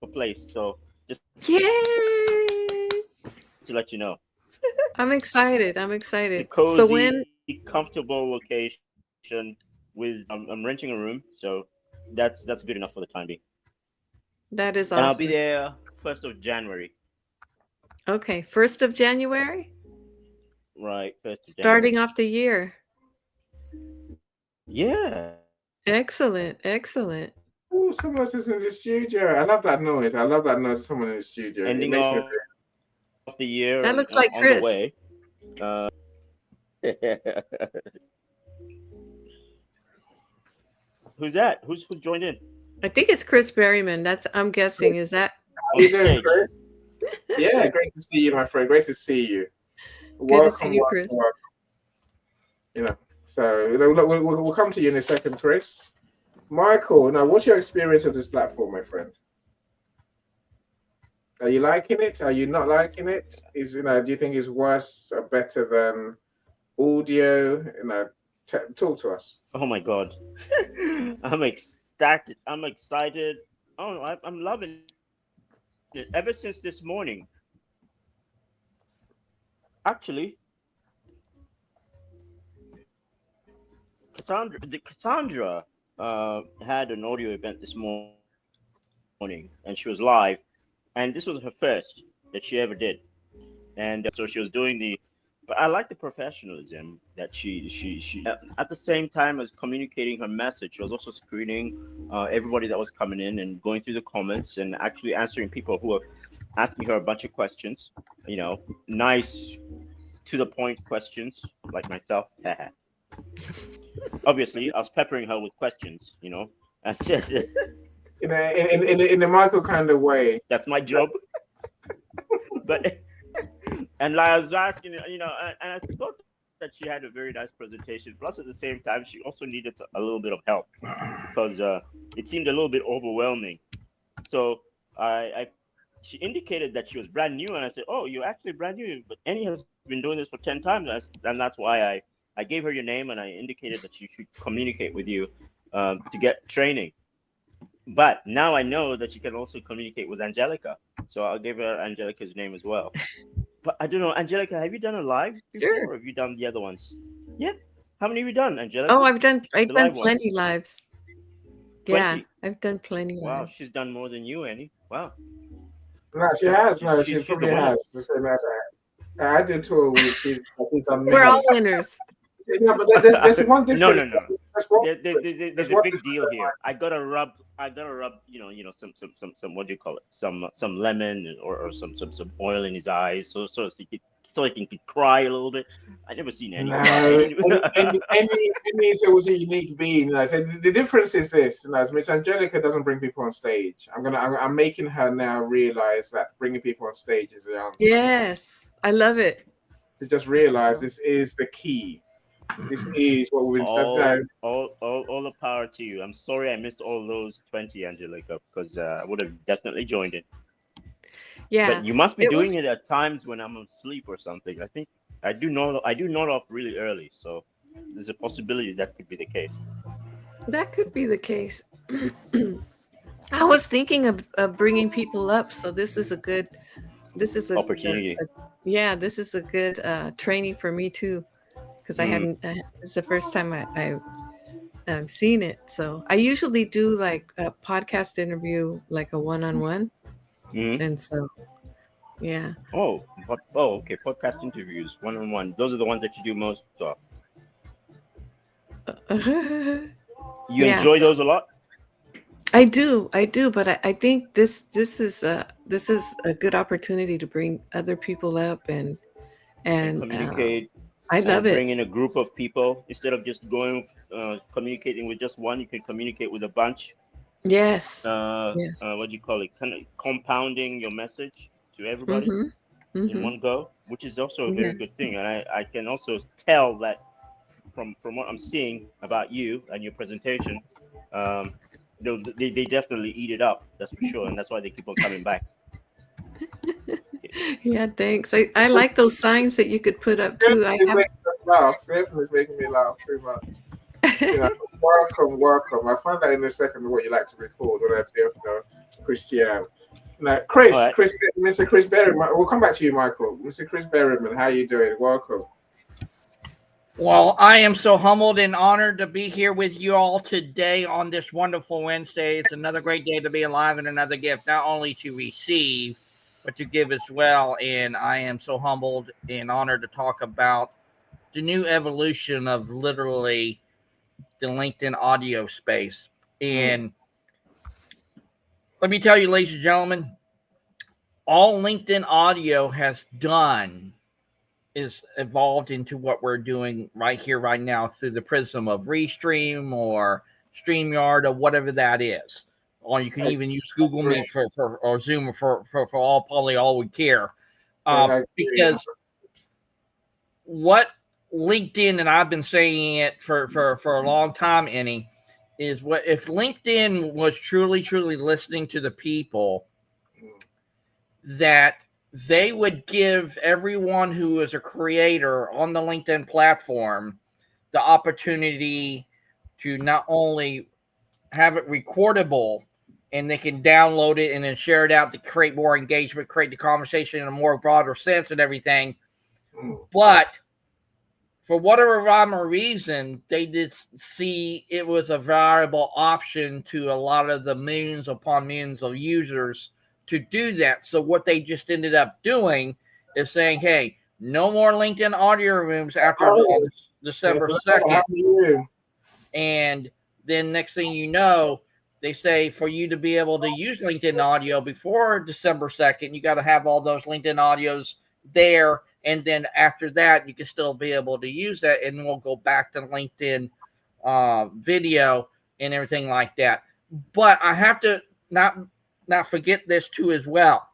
a place, so just to let you know. Yay! I'm excited. I'm It's a excited. So cozy, when comfortable location with I'm renting a room, so that's good enough for the time being. that is And I'll be awesome. there 1st of January. Okay, 1st of January, Right, 1st of January. starting off the year. Yeah. Excellent, excellent. Oh, someone's just in the studio. I love that noise. I love that noise of someone in the studio. It Ending makes me off the year That on looks the like way. Chris. Uh, who's that? Who's joined in I think it's Chris Berryman. That's I'm guessing. Chris, Is that how on you doing, stage? Chris? Yeah, great to see you, my friend. Great to see you. good to see Welcome, you, welcome, Chris? welcome. You know, so we'll come to you in a second, Chris. Michael, now what's your experience of this platform, my friend? Are you liking it? Are you not liking it? Do you think it's worse or better than audio? Talk to us. Oh my god, I'm ecstatic. I'm excited. Oh, I'm loving it. Ever since this morning, actually, Cassandra had an audio event this morning, and she was live, and this was her first that she ever did. And so she was doing but I like the professionalism that she at the same time as communicating her message, she was also screening everybody that was coming in and going through the comments and actually answering people who were asking her a bunch of questions. Nice to the point questions like myself. Obviously, I was peppering her with questions. That's just In a Michael kind of way. that's my job. But and like I was asking, and I thought that she had a very nice presentation. Plus, at the same time, she also needed a little bit of help because it seemed a little bit overwhelming. So I she indicated that she was brand new, and I said, "Oh, you're actually brand new, but Annie has been doing this for 10 times," and that's why I gave her your name and I indicated that she should communicate with you to get training. But now I know that you can also communicate with Angelica, so I'll give her Angelica's name as well. But I don't know, Angelica, have you done a live before, Sure. or have you done the other ones? Yeah. How many have you done, Oh, Angelica? I've The done live ones. plenty lives. Yeah, 20. I've done plenty Wow, lives. she's done more than you, Annie. Wow. No, she has. She's No, she's she she's the probably winner. has. The same as I did tour with. She's done We're all many. winners. Yeah, but there's one No, difference. no, no. There's one difference. There's There's a one big difference. deal here. I gotta rub, some what do you call it? Some lemon or some oil in his eyes, so he can cry a little bit. I never seen Annie cry. No, any is always a unique being. So the difference is this. Miss Angelica doesn't bring people on stage. I'm making her now realize that bringing people on stage is the answer. Yes, I love it. To just realize this is the key. This is what we've All the power to you. I'm sorry I missed all those 20, Angelica, because I would have definitely joined it. Yeah, But you must be it doing was. it at times when I'm asleep or something. I think I do nod off really early, so there's a possibility that could be the case. That could be the case. I was thinking of bringing people up, so this is a good. This is Opportunity. yeah. This is a good training for me too, because I Mm, hadn't. It's the first time I've seen it. So I usually do like a podcast interview, like a one-on-one, mm. and so yeah. Okay. Podcast interviews, one-on-one. Those are the ones that you do most of. You Yeah, enjoy those a lot. I do, but I think this is a good opportunity to bring other people up And and communicate I love and it. bring in a group of people instead of just going communicating with just one. You can communicate with a bunch. Yes, yes. What do you call it? Kind of compounding your message to everybody Mm-hmm. in Mm-hmm. one go, which is also a Yeah. very good thing. And I can also tell that from what I'm seeing about you and your presentation, they definitely eat it up. That's for sure, and that's why they keep on coming back. Yeah, thanks. I like those signs that you could put up too. I It's have. making us laugh. Stephen is making me laugh too much. You know, welcome. I'll find out in a second what you like to record when I say, Christian. Now, All right. Mr. Chris Berryman. We'll come back to you, Michael. Mr. Chris Berryman, how you doing? Welcome. Well, I am so humbled and honored to be here with you all today on this wonderful Wednesday. It's another great day to be alive and another gift, not only to receive, but to give as well. And I am so humbled and honored to talk about the new evolution of literally the LinkedIn audio space. And let me tell you, ladies and gentlemen, all LinkedIn audio has done is evolved into what we're doing right here, right now, through the prism of Restream or StreamYard or whatever that is. Or you can even use Google Meet for or Zoom for all, probably all we care. Because what LinkedIn, and I've been saying it for a long time, Annie, is what if LinkedIn was truly listening to the people, that they would give everyone who is a creator on the LinkedIn platform the opportunity to not only have it recordable and they can download it and then share it out to create more engagement, create the conversation in a more broader sense and everything. But for whatever rhyme or reason, they did see it was a viable option to a lot of the millions upon millions of users to do that. So what they just ended up doing is saying, hey, no more LinkedIn audio rooms after December 2nd. And then next thing you know, they say for you to be able to use LinkedIn audio before December 2nd, you got to have all those LinkedIn audios there. And then after that, you can still be able to use that. And we'll go back to LinkedIn video and everything like that. But I have to not forget this too as well.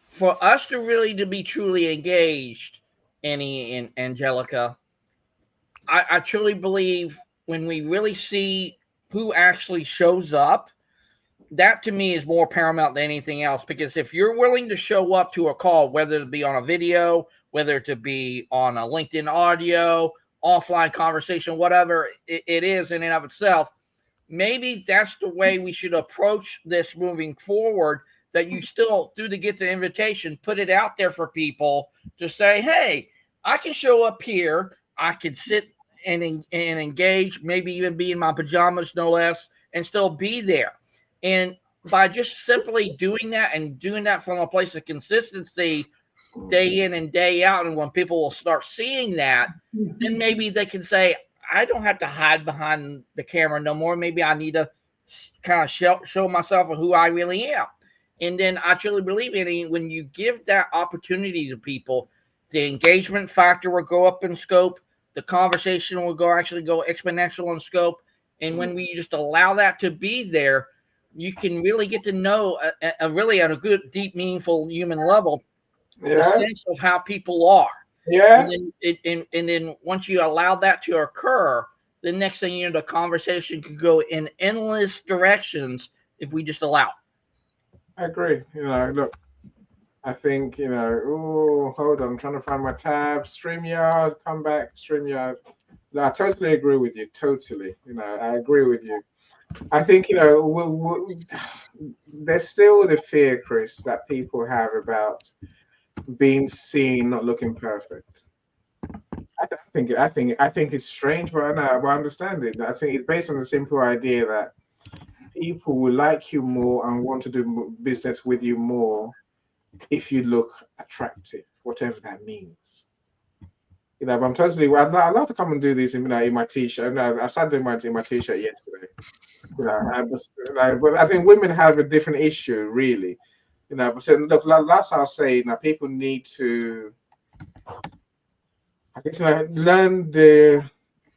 For us to really to be truly engaged, Annie and Angelica, I truly believe when we really see who actually shows up, that to me is more paramount than anything else. Because if you're willing to show up to a call, whether it be on a video, whether it be on a LinkedIn audio, offline conversation, whatever it is in and of itself, maybe that's the way we should approach this moving forward, that you still, through the Get the Invitation, put it out there for people to say, hey, I can show up here. I can sit and engage, maybe even be in my pajamas, no less, and still be there. And by just simply doing that and doing that from a place of consistency, day in and day out, and when people will start seeing that, then maybe they can say, I don't have to hide behind the camera no more. Maybe I need to kind of show myself who I really am. And then I truly believe when you give that opportunity to people, the engagement factor will go up in scope. The conversation will go exponential in scope. And when we just allow that to be there, you can really get to know really at a good, deep, meaningful human level, the sense of how people are. Yeah. And then once you allow that to occur, the next thing you know, the conversation could go in endless directions if we just allow it. I agree. Look, I think, oh, hold on, I'm trying to find my tab. StreamYard, come back, StreamYard. No, I totally agree with you. Totally. I agree with you. I think, there's still the fear, Chris, that people have about being seen not looking perfect. I think it's strange, but I understand it. I think it's based on the simple idea that people will like you more and want to do business with you more if you look attractive, whatever that means. But I'm totally. I'd love to come and do this in my t-shirt. I started doing in my t-shirt yesterday. But I think women have a different issue, really. But so, look, last I'll say, people need to, I guess, learn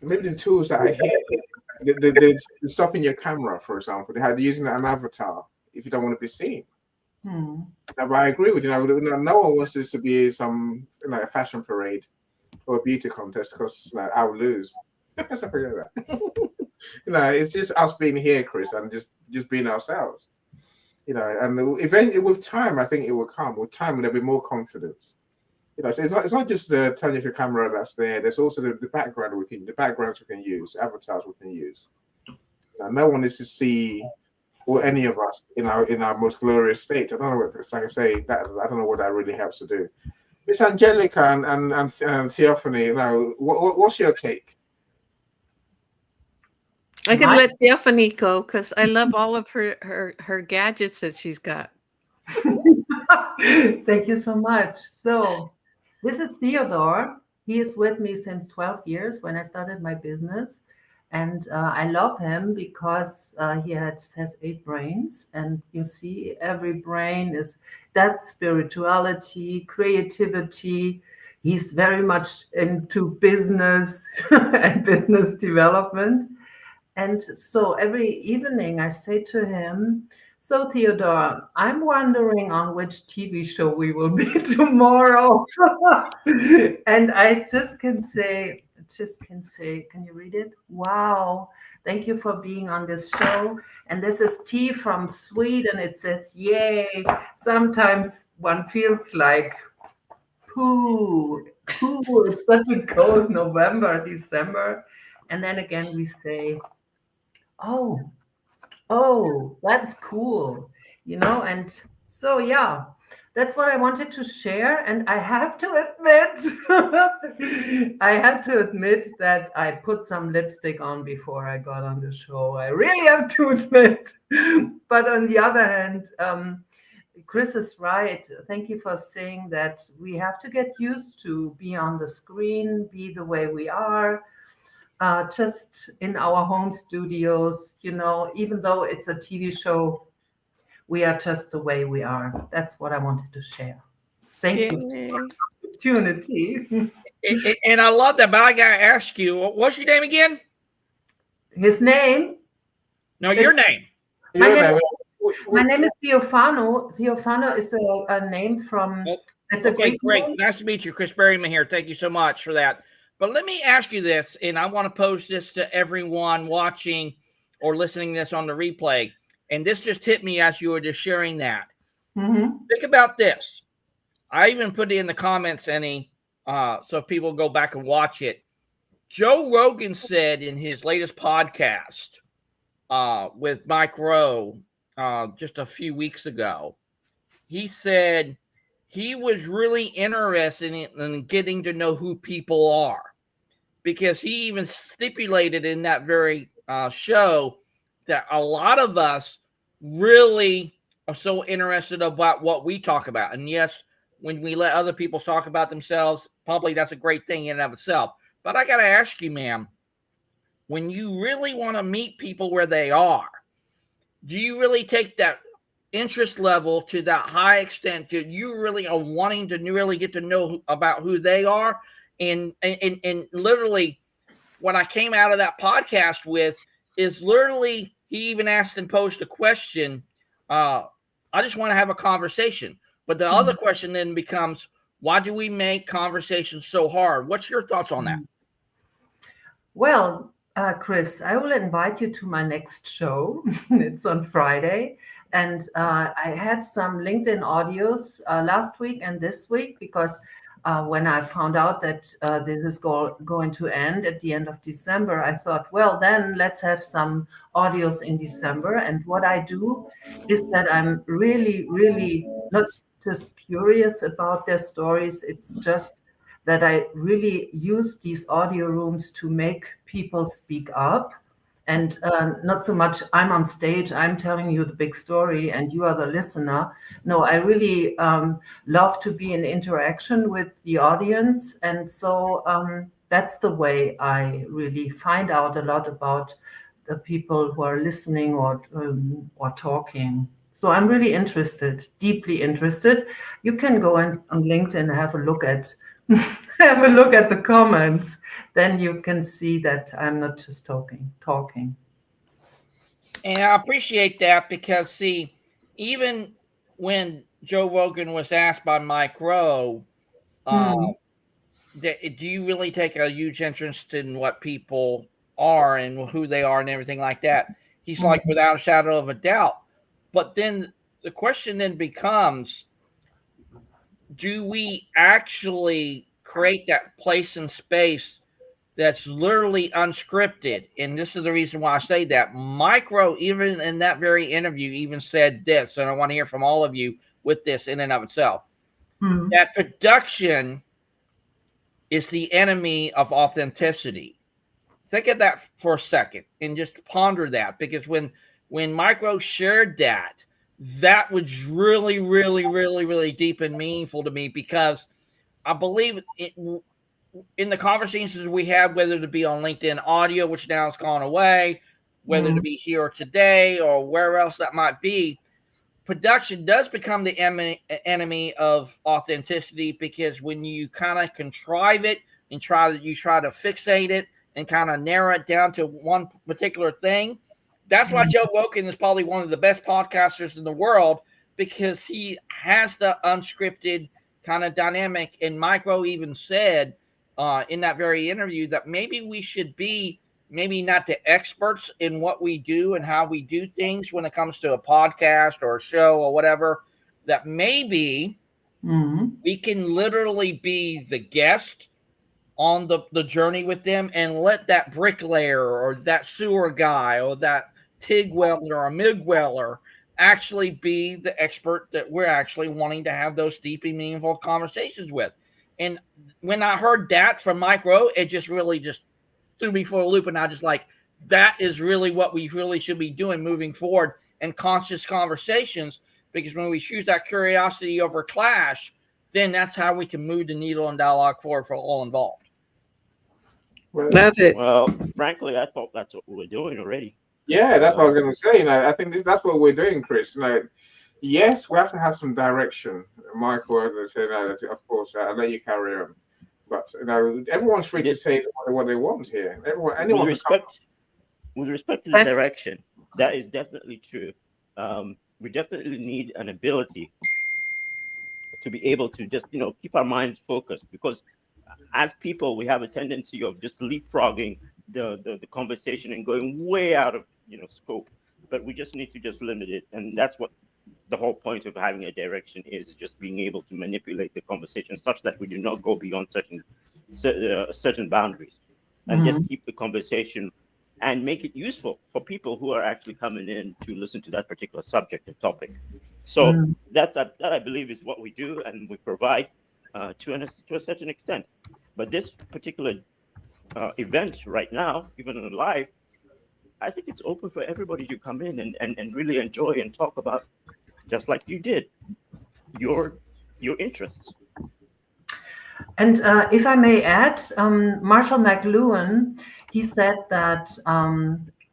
maybe the tools that I hate. The stopping your camera, for example, they had using an avatar if you don't want to be seen. But I agree with you. No one wants this to be some fashion parade or a beauty contest because I will lose. Let's not forget that. It's just us being here, Chris, and just being ourselves. And eventually with time, I think it will come. With time, there'll be more confidence. So it's not just the turn off your camera that's there. There's also the background the backgrounds we can use, avatars we can use. No one is to see or any of us in our most glorious state. I don't know what it's like I say that I don't know what that really helps to do. Miss Angelica and Theophany, what's your take? I can My let Stephanie go because I love all of her gadgets that she's got. Thank you so much. So, this is Theodore. He is with me since 12 years when I started my business. And I love him because has 8 brains. And you see, every brain is that spirituality, creativity. He's very much into business and business development. And so every evening I say to him, "So Theodore, I'm wondering on which TV show we will be tomorrow." And I just can say, can you read it? Wow. Thank you for being on this show. And this is T from Sweden. It says, yay. Sometimes one feels like poo, poo. It's such a cold November, December. And then again, we say, oh, oh, that's cool, and so yeah, that's what I wanted to share. And I have to admit, that I put some lipstick on before I got on the show. I really have to admit. But on the other hand, Chris is right. Thank you for saying that we have to get used to be on the screen, be the way we are, just in our home studios, even though it's a TV show, we are just the way we are. That's what I wanted to share. Thank you for Yay. the opportunity. And I love that, but I gotta ask you, what's your name again? His name? No, your name. My You name, know, my name is Theophano. Theophano is a name from, it's a Okay, Greek great. name. Nice to meet you. Chris Berryman here. Thank you so much for that. But let me ask you this, and I want to pose this to everyone watching or listening to this on the replay. And this just hit me as you were just sharing that. Mm-hmm. Think about this. I even put it in the comments, so people go back and watch it. Joe Rogan said in his latest podcast with Mike Rowe just a few weeks ago, he said he was really interested in getting to know who people are, because he even stipulated in that very show that a lot of us really are so interested about what we talk about. And yes, when we let other people talk about themselves publicly, that's a great thing in and of itself. But I got to ask you, ma'am, when you really want to meet people where they are, do you really take that interest level to that high extent that you really are wanting to really get to know about who they are? And literally, what I came out of that podcast with is literally, he even asked and posed a question. I just want to have a conversation. But the other question then becomes, why do we make conversations so hard? What's your thoughts on that? Well, Chris, I will invite you to my next show. It's on Friday. And I had some LinkedIn audios last week and this week because when I found out that this is going to end at the end of December, I thought, well, then let's have some audios in December. And what I do is that I'm really, really not just curious about their stories. It's just that I really use these audio rooms to make people speak up. And not so much I'm on stage, I'm telling you the big story and you are the listener. No, I really love to be in interaction with the audience. And so that's the way I really find out a lot about the people who are listening or talking. So I'm really interested, deeply interested. You can go on LinkedIn and have a look at have a look at the comments. Then you can see that I'm not just talking. And I appreciate that because, see, even when Joe Rogan was asked by Mike Rowe, Hmm. do you really take a huge interest in what people are and who they are and everything like that? He's like, Mhm. without a shadow of a doubt. But then the question then becomes, do we actually create that place and space that's literally unscripted? And this is the reason why I say that. Micro, even in that very interview, even said this, and I want to hear from all of you with this in and of itself, Mhm. that production is the enemy of authenticity. Think of that for a second and just ponder that, because when Micro shared that, that was really, really, really, really deep and meaningful to me, because I believe it, in the conversations we have, whether to be on LinkedIn audio, which now has gone away, whether to Mhm. be here today or where else that might be, production does become the enemy of authenticity, because when you kind of contrive it and you try to fixate it and kind of narrow it down to one particular thing. That's why Mhm. Joe Rogan is probably one of the best podcasters in the world, because he has the unscripted kind of dynamic. And Micro even said in that very interview that maybe we should be, maybe not the experts in what we do and how we do things when it comes to a podcast or a show or whatever, that maybe Mhm. we can literally be the guest on the journey with them, and let that bricklayer or that sewer guy or that TIG welder or MIG welder actually be the expert that we're actually wanting to have those deep and meaningful conversations with. And when I heard that from Mike Rowe, it just really just threw me for a loop. And I just like, that is really what we really should be doing moving forward, and conscious conversations, because when we choose that curiosity over clash, then that's how we can move the needle and dialogue forward for all involved. Well, Love it. Well, frankly, I thought that's what we were doing already. yeah, that's what I Uh, was going to say. I think that's what we're doing, Chris. Yes, we have to have some direction. Michael would say that, of course. I'll let you carry on. But everyone's free to the, say what they want here. with Anyone can come. respect, with respect to the That's direction, that is definitely true. We definitely need an ability to be able to just keep our minds focused, because as people we have a tendency of just leapfrogging the conversation and going way out of scope, but we just need to just limit it, and that's what the whole point of having a direction is, just being able to manipulate the conversation such that we do not go beyond certain boundaries, and just Mhm. keep the conversation and make it useful for people who are actually coming in to listen to that particular subject and topic. So Mhm. that I believe is what we do and we provide to a certain extent. But this particular event right now, even in live, I think it's open for everybody to come in and really enjoy and talk about, just like you did, your interests. And if I may add, Marshall McLuhan, he said that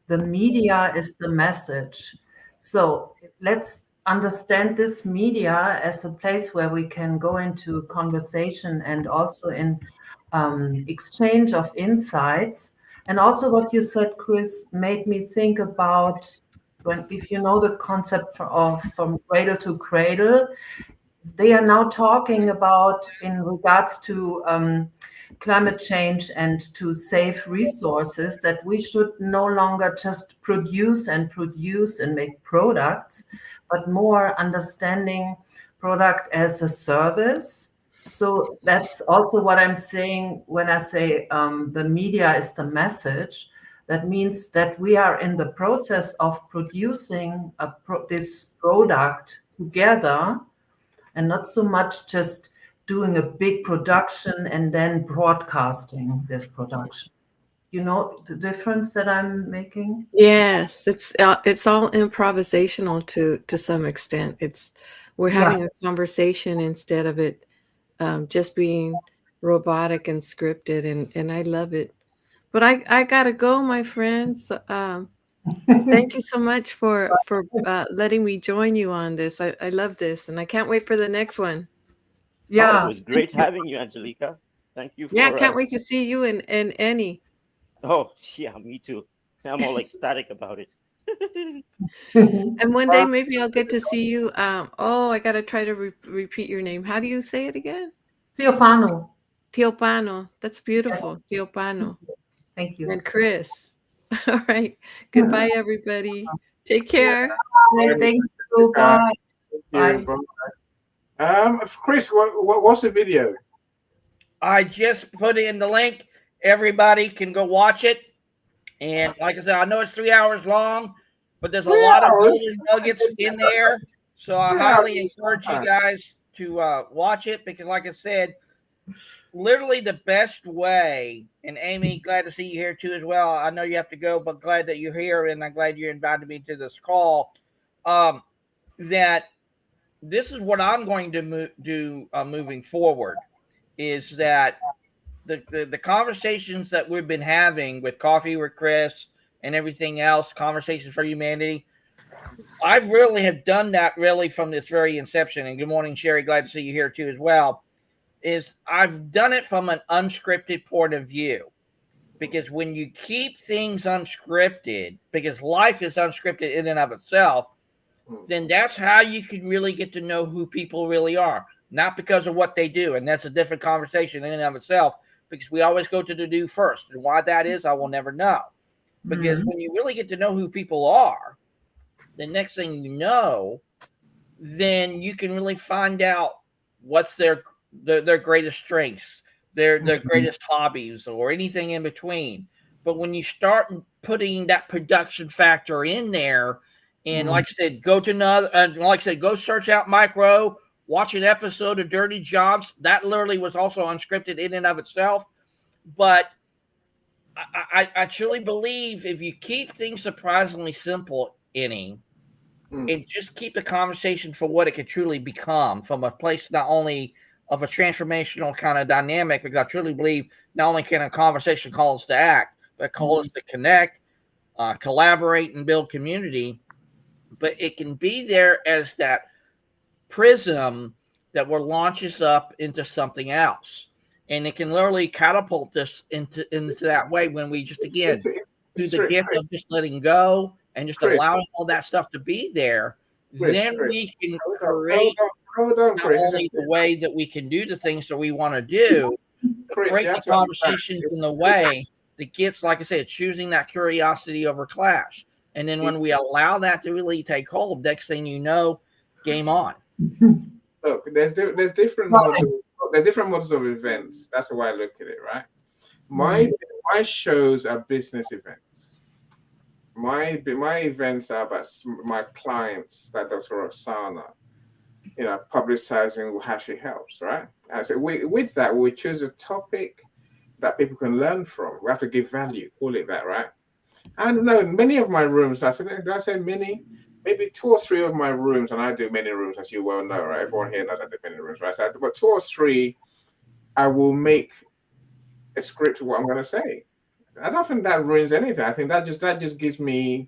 the media is the message. So let's understand this media as a place where we can go into conversation and also in exchange of insights. And also what you said, Chris, made me think about if you know the concept of from cradle to cradle, they are now talking about in regards to climate change and to save resources, that we should no longer just produce and make products, but more understanding product as a service. So that's also what I'm saying when I say the media is the message. That means that we are in the process of producing this product together, and not so much just doing a big production and then broadcasting this production. You know the difference that I'm making? yes. It's all improvisational to some extent. We're Yeah. having a conversation instead of it just being robotic and scripted, and I love it. But I gotta go, my friends. Thank you so much for letting me join you on this. I love this, and I can't wait for the next one. Oh, it Yeah. was Thank great you. having you, Angelica. Thank you Yeah, I for can't wait to see you and Annie. oh yeah, me too. I'm all ecstatic about it. And one day maybe I'll get to see you. Oh, I gotta try to repeat your name. How do you say it again? Theophano. Tio Pano. That's beautiful. Tio Pano. Thank you. And Chris. All right. Goodbye, everybody. Take care. Thank you. Bye. Thank you. Bye. Chris, what's the video? I just put in the link. Everybody can go watch it. And like I said, I know it's 3 hours long, but there's a lot of golden nuggets in there. So I highly encourage you guys to watch it because, like I said, literally the best way. And Amy, glad to see you here too as well. I know you have to go, but glad that you're here, and I'm glad you invited me to this call. That this is what I'm going to do moving forward. Is that the conversations that we've been having with Coffee with Chris and everything else, Conversations for Humanity, I really have done that really from this very inception. And good morning, Sherry. Glad to see you here too as well. Is I've done it from an unscripted point of view. Because when you keep things unscripted, because life is unscripted in and of itself, then that's how you can really get to know who people really are. Not because of what they do. And that's a different conversation in and of itself, because we always go to the do first. And why that is, I will never know. Because when you really get to know who people are, the next thing you know, then you can really find out what's their greatest strengths, their greatest hobbies, or anything in between. But when you start putting that production factor in there, and like I said, go search out Micro, watch an episode of Dirty Jobs. That literally was also unscripted in and of itself. But I truly believe if you keep things surprisingly simple, and just keep the conversation for what it could truly become, from a place not only of a transformational kind of dynamic, because I truly believe not only can a conversation call us to act, but call us to connect, collaborate, and build community. But it can be there as that prism that will launch us up into something else. And it can literally catapult us into that way when we just, again, do the gift of just letting go and just allowing all that stuff to be there. Then we can create not only the way that we can do the things that we want to do, but create the conversations in the way that gets, like I said, choosing that curiosity over clash. And then when we allow that to really take hold, next thing you know, game on. Look, there's different models. There's different models of events. That's the way I look at it, right? My shows are business events. My events are about my clients, like Dr. Roxana, publicizing how she helps, right? And so with that, we choose a topic that people can learn from. We have to give value, call it that, right? And no, many of my rooms, did I say many? Maybe 2 or 3 of my rooms, and I do many rooms, as you well know, right? Everyone here knows I do many rooms, right? So, but 2 or 3, I will make a script of what I'm going to say. I don't think that ruins anything. I think that just gives me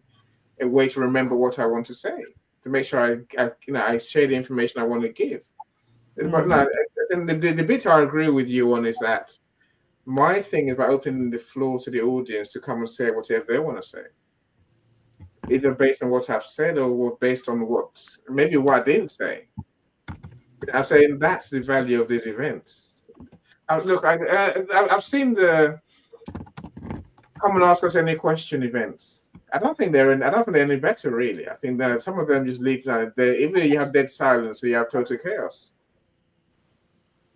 a way to remember what I want to say, to make sure I share the information I want to give. But no, the bit I agree with you on is that my thing is about opening the floor to the audience to come and say whatever they want to say, either based on what I've said or based on what I didn't say. I'm saying that's the value of these events. Look, I've seen the come and ask us any question events. I don't think they're any better, really. I think that some of them just leave either you have dead silence or you have total chaos.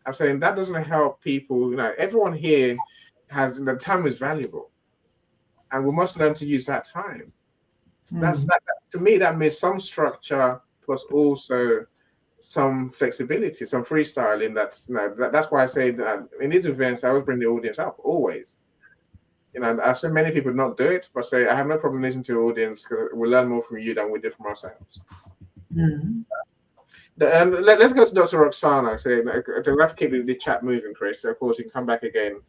I'm saying that doesn't help people. Everyone here has the time is valuable, and we must learn to use that time. That to me, that means some structure plus also some flexibility, some freestyling. That's why I say that in these events, I always bring the audience up. Always, I've seen many people not do it, but say I have no problem listening to the audience because we learn more from you than we did from ourselves. Let's go to Dr. Roxana. So we have to keep the chat moving, Chris. So of course you can come back again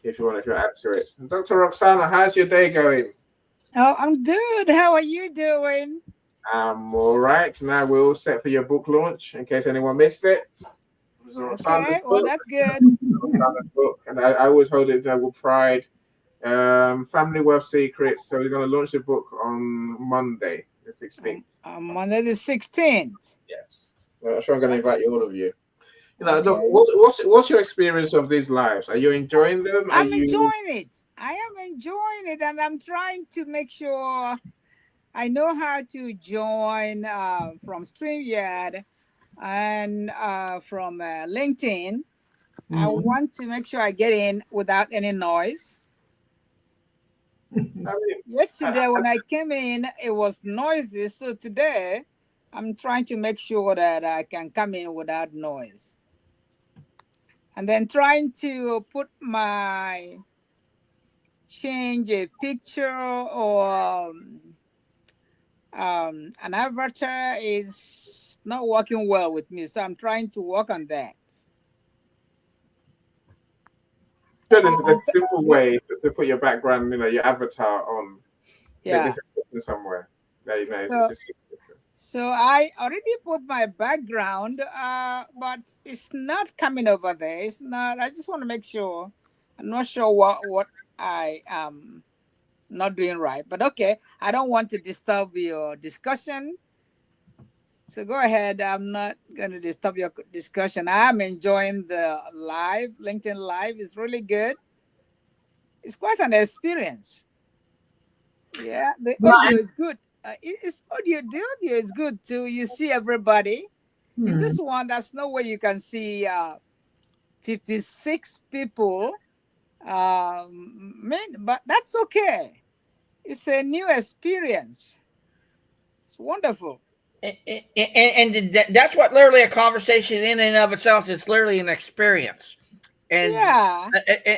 if you want to add to it. Dr. Roxana, how's your day going? Oh, I'm good. How are you doing? I'm all right. Now we're all set for your book launch, in case anyone missed it. Okay, well, that's good. Book. And I always hold it with pride. Family Wealth Secrets. So we're going to launch the book on Monday, the 16th. Monday the 16th. Yes. Well, I'm sure I'm going to invite all of you. Okay. what's your experience of these lives? Are you enjoying them? Are I'm you? enjoying it. I am enjoying it, and I'm trying to make sure I know how to join from StreamYard and from LinkedIn. I Mhm. want to make sure I get in without any noise. I mean, Yesterday, when I came in, it was noisy. So today, I'm trying to make sure that I can come in without noise. And then trying to put my change a picture or an avatar is not working well with me. So I'm trying to work on that. the This- simple the- way to put your background, your avatar on. yeah. There's a setting somewhere. That, it's So a secret. So I already put my background, but it's not coming over there. It's not. I just want to make sure. I'm not sure what I am not doing right, but okay. I don't want to disturb your discussion. So go ahead. I'm not going to disturb your discussion. I'm enjoying the live. LinkedIn Live is really good. It's quite an experience. Yeah, the audio is good. It's audio. The audio is good too. You see everybody. In this Hmm. one, there's no way you can see 56 people. But that's okay. It's a new experience. It's wonderful. That's what literally a conversation in and of itself is literally an experience. And Yeah,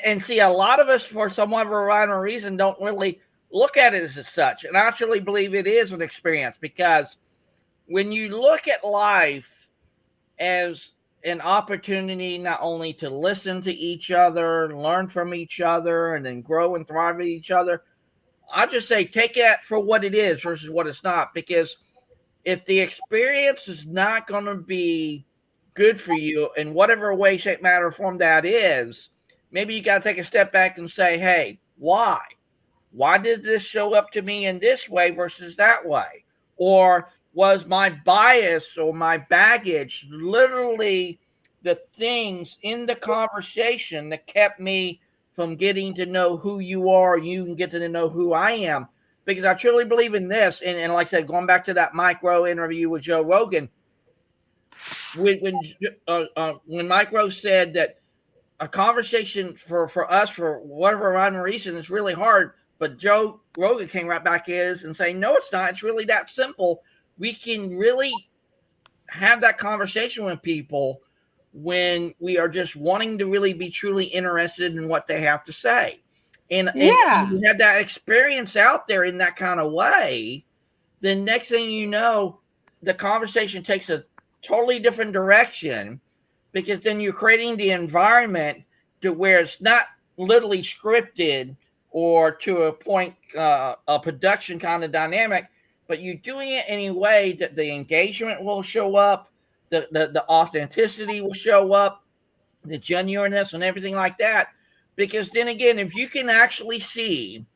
and see, a lot of us, for some whatever rhyme or reason, don't really look at it as such. And I actually believe it is an experience because when you look at life as an opportunity not only to listen to each other, learn from each other, and then grow and thrive with each other, I just say take it for what it is versus what it's not. Because if the experience is not going to be good for you in whatever way, shape, matter, or form that is, maybe you got to take a step back and say, hey, why? Why did this show up to me in this way versus that way? Or was my bias or my baggage literally the things in the conversation that kept me from getting to know who you are, you can get to know who I am? Because I truly believe in this. And like I said, going back to that Micro interview with Joe Rogan, when Micro said that a conversation for us for whatever rhyme or reason is really hard. But Joe Rogan came right back is and saying, no, it's not. It's really that simple. We can really have that conversation with people when we are just wanting to really be truly interested in what they have to say. And yeah, you have that experience out there in that kind of way, then next thing you know, the conversation takes a totally different direction because then you're creating the environment to where it's not literally scripted or to a point a production kind of dynamic, but you're doing it in a way that the engagement will show up, the authenticity will show up, the genuineness and everything like that. Because then again, if you can actually see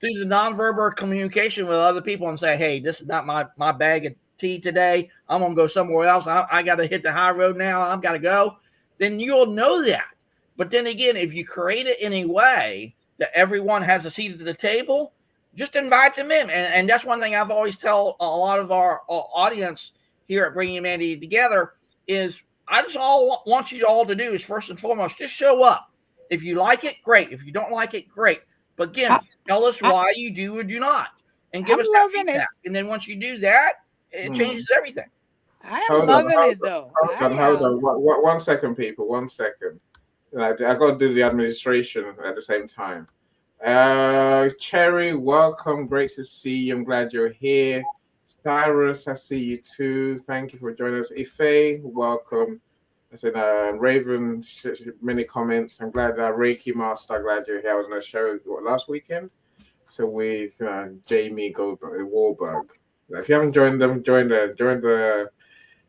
through the nonverbal communication with other people and say, hey, this is not my bag of tea today. I'm going to go somewhere else. I got to hit the high road now. I've got to go. Then you'll know that. But then again, if you create it in a way that everyone has a seat at the table, just invite them in. And that's one thing I've always tell a lot of our audience here at Bringing Humanity Together is I just all want you all to do is first and foremost, just show up. If you like it, great. If you don't like it, great. But again, I, tell us I, why you do or do not, and give I'm us that loving it. feedback. And then once you do that, it Hmm. changes everything. I am Hold on, loving hold it on, though. hold I on, hold am. on. 1 second, people. 1 second. I got to do the administration at the same time. Cherry, welcome. Great to see you. I'm glad you're here. Cyrus, I see you too. Thank you for joining us. Ife, welcome. I said, Raven, many comments. I'm glad that Reiki Master, glad you're here. I was on a show last weekend. So with Jamie Goldberg, Warburg. If you haven't joined them, join the.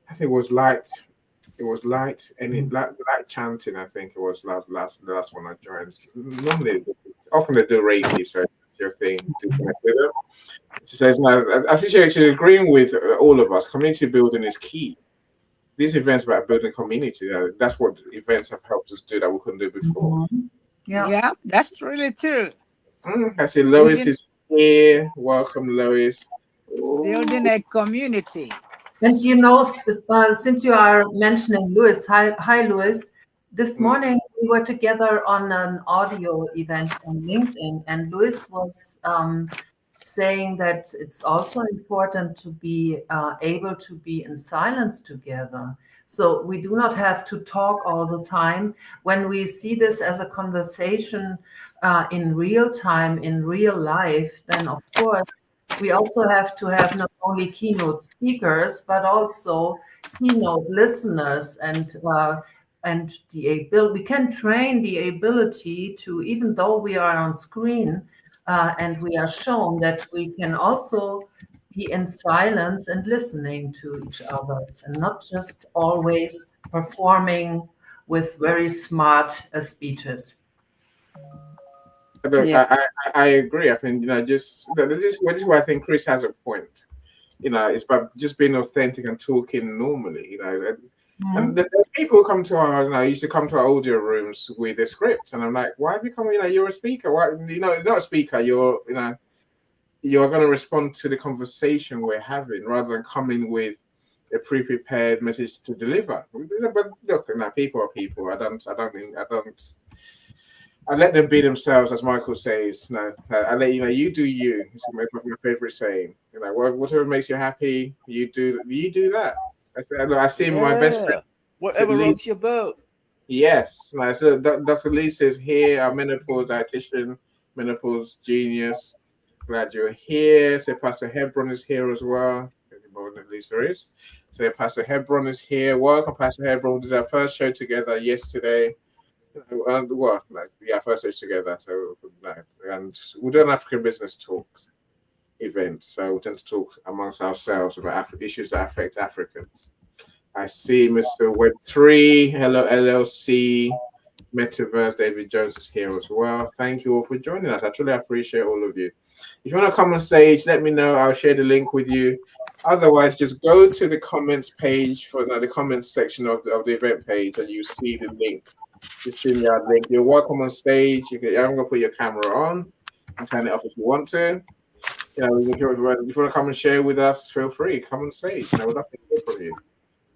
I think it was light. It was light and it light chanting. I think it was the last one I joined. Normally, often they do Reiki, so it's your thing. Do connect with them. She says, "No, I think she's agreeing with all of us. Community building is key. these events about building community. That's what events have helped us do that we couldn't do before. Mhm. Yeah. Yeah, that's really true. I see Lois Building is here. Welcome, Lois. building Ooh. a community. And since you are mentioning Louis, hi, Louis. This Mm. morning we were together on an audio event on LinkedIn, and Louis was saying that it's also important to be able to be in silence together. So we do not have to talk all the time. When we see this as a conversation in real time, in real life, then of course we also have to have not only keynote speakers, but also keynote listeners and the ability, we can train the ability to, even though we are on screen, and we are shown that we can also be in silence and listening to each other and not just always performing with very smart speeches. Look, Yeah. I agree. I think just this is why I think Chris has a point. It's about just being authentic and talking normally. And Mhm. the people who come to our, used to come to our audio rooms with a script, and I'm like, why have you come? You're a speaker. Why, you're not a speaker. You're going to respond to the conversation we're having rather than coming with a pre-prepared message to deliver. But look, people are people. I let them be themselves, as Michael says. I let you do you. It's my favorite saying. Whatever makes you happy, you do that. I said, look, I see my best friend Yeah. said Whatever Liz. rocks your boat. Yes, so Dr. Lee says here, our menopause dietitian, menopause genius. Glad you're here. So Pastor Hebron is here as well. More than Lisa is. So Pastor Hebron is here. Welcome, Pastor Hebron. We did our first show together yesterday. And what? Yeah, first show together. So and we do an African business talks event. So we tend to talk amongst ourselves about issues that affect Africans. I see Mr. Web3, hello LLC, Metaverse, David Jones is here as well. Thank you all for joining us. I truly appreciate all of you. If you want to come on stage, let me know. I'll share the link with you. Otherwise, just go to the comments page for the comments section of the event page and you see the link. The StreamYard link. You're welcome on stage. I'm gonna put your camera on and turn it off if you want to. If you want to come and share with us, feel free. Come on stage. We'd love to hear from you.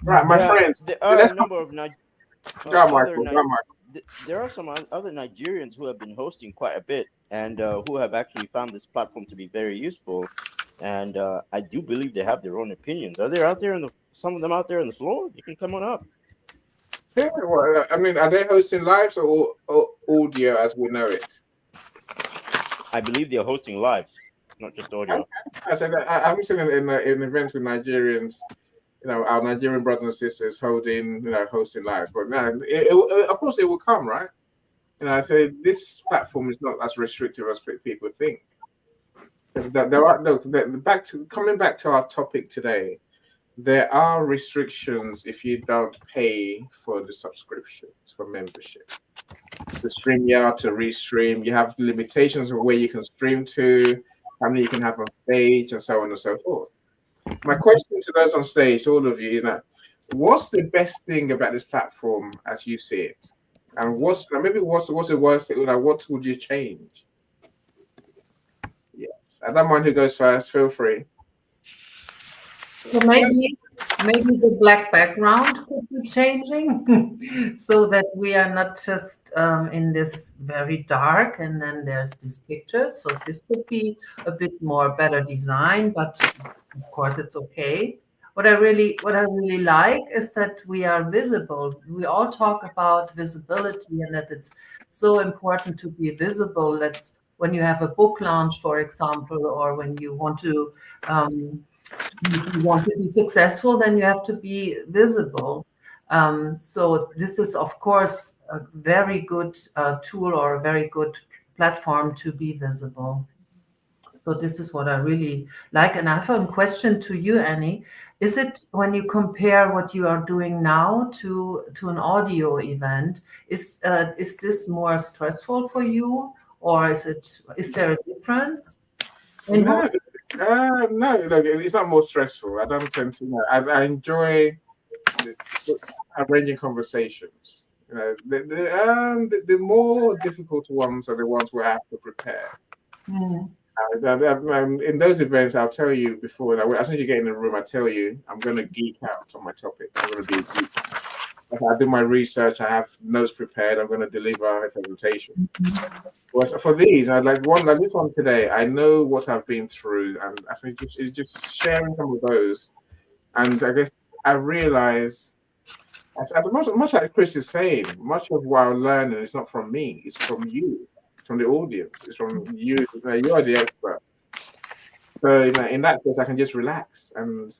Right, my Yeah, friends. there are a Let's number of go, other Michael. Go, Michael. there are some other Nigerians who have been hosting quite a bit and who have actually found this platform to be very useful. And I do believe they have their own opinions. Are there out there some of them out there on the floor? You can come on up. Yeah, well, I mean, are they hosting lives or audio as we know it? I believe they're hosting lives, not just audio. I said I'm sitting in events with Nigerians, our Nigerian brothers and sisters holding, hosting lives. But now, of course, it will come, right? I say this platform is not as restrictive as people think. So there are no coming back to our topic today. There are restrictions if you don't pay for the subscriptions for membership. To StreamYard, to restream, you have limitations of where you can stream to, how many you can have on stage, and so on and so forth. My question to those on stage, all of you, what's the best thing about this platform as you see it? And what's the worst thing? What would you change? Yes, I don't mind who goes first. Feel free. So maybe the black background could be changing so that we are not just in this very dark and then there's these pictures. So this could be a bit more better design, but of course it's okay. What I really like is that we are visible. We all talk about visibility and that it's so important to be visible. That's when you have a book launch, for example, or when you want to if you want to be successful, then you have to be visible. So this is, of course, a very good tool or a very good platform to be visible. So this is what I really like. And I have a question to you, Annie. Is it when you compare what you are doing now to an audio event, is this more stressful for you, or is there a difference in No, both? no, look, it's not more stressful. I don't tend to. I enjoy. the, arranging conversations. You know, the more difficult ones are the ones where I have to prepare. Mm. In those events, I'll tell you before. As soon as you get in the room, I tell you I'm going to geek out on my topic. I'm going to be a geek. I do my research. I have notes prepared. I'm going to deliver a presentation. But for these, I'd like this one today. I know what I've been through, and I think it's just sharing some of those. And I guess I realize, as much like Chris is saying, much of what I'm learning is not from me. It's from you, from the audience. It's from you. You are the expert. So in that case, I can just relax and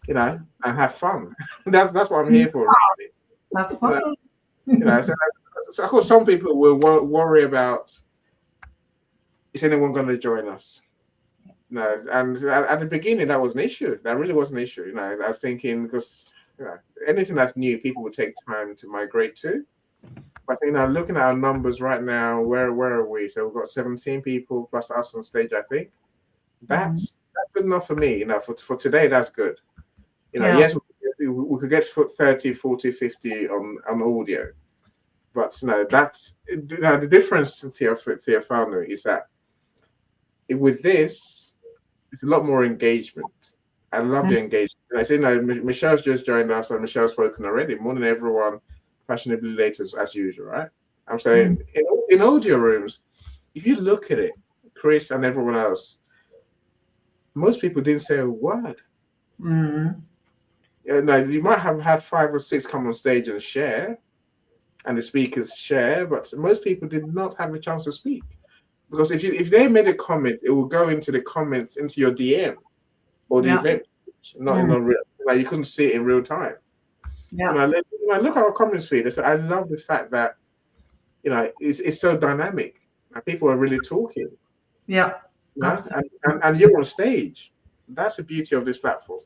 and have fun. That's what I'm here for. Really. Have fun. So of course, some people will worry about, is anyone going to join us? No, and at the beginning, that was an issue. That really was an issue. I was thinking, because anything that's new, people would take time to migrate to. But looking at our numbers right now, where are we? So we've got 17 people plus us on stage. I think that's good enough for me. For today, that's good. Yes, we could get 30, 40, 50 on audio, but that's the difference to your family is that with this, it's a lot more engagement. I love the engagement. I say, Michelle's just joined us, and Michelle's spoken already, more than everyone, fashionably late as usual, right? I'm saying in audio rooms, if you look at it, Chris and everyone else, most people didn't say a word. You might have had 5 or 6 come on stage and share, and the speakers share, but most people did not have a chance to speak. Because if they made a comment, it will go into the comments, into your DM or the event, not in real. You couldn't see it in real time. Yeah. So I look at our comments feed. I love the fact that it's so dynamic. And people are really talking. Yeah. And you're on stage. That's the beauty of this platform.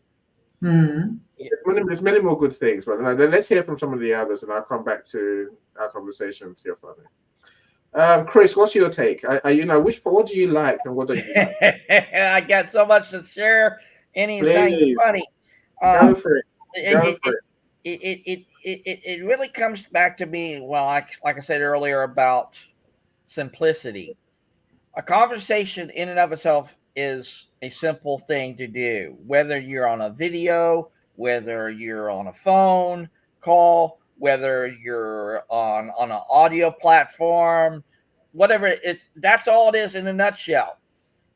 There's many more good things, but let's hear from some of the others, and I'll come back to our conversation to your father. Chris, what's your take? What do you like and what don't you like? I got so much to share. Anything funny? Go for it. It really comes back to me. Well, like I said earlier about simplicity. A conversation in and of itself is a simple thing to do. Whether you're on a video, whether you're on a phone call, whether you're on an audio platform, whatever that's all it is in a nutshell.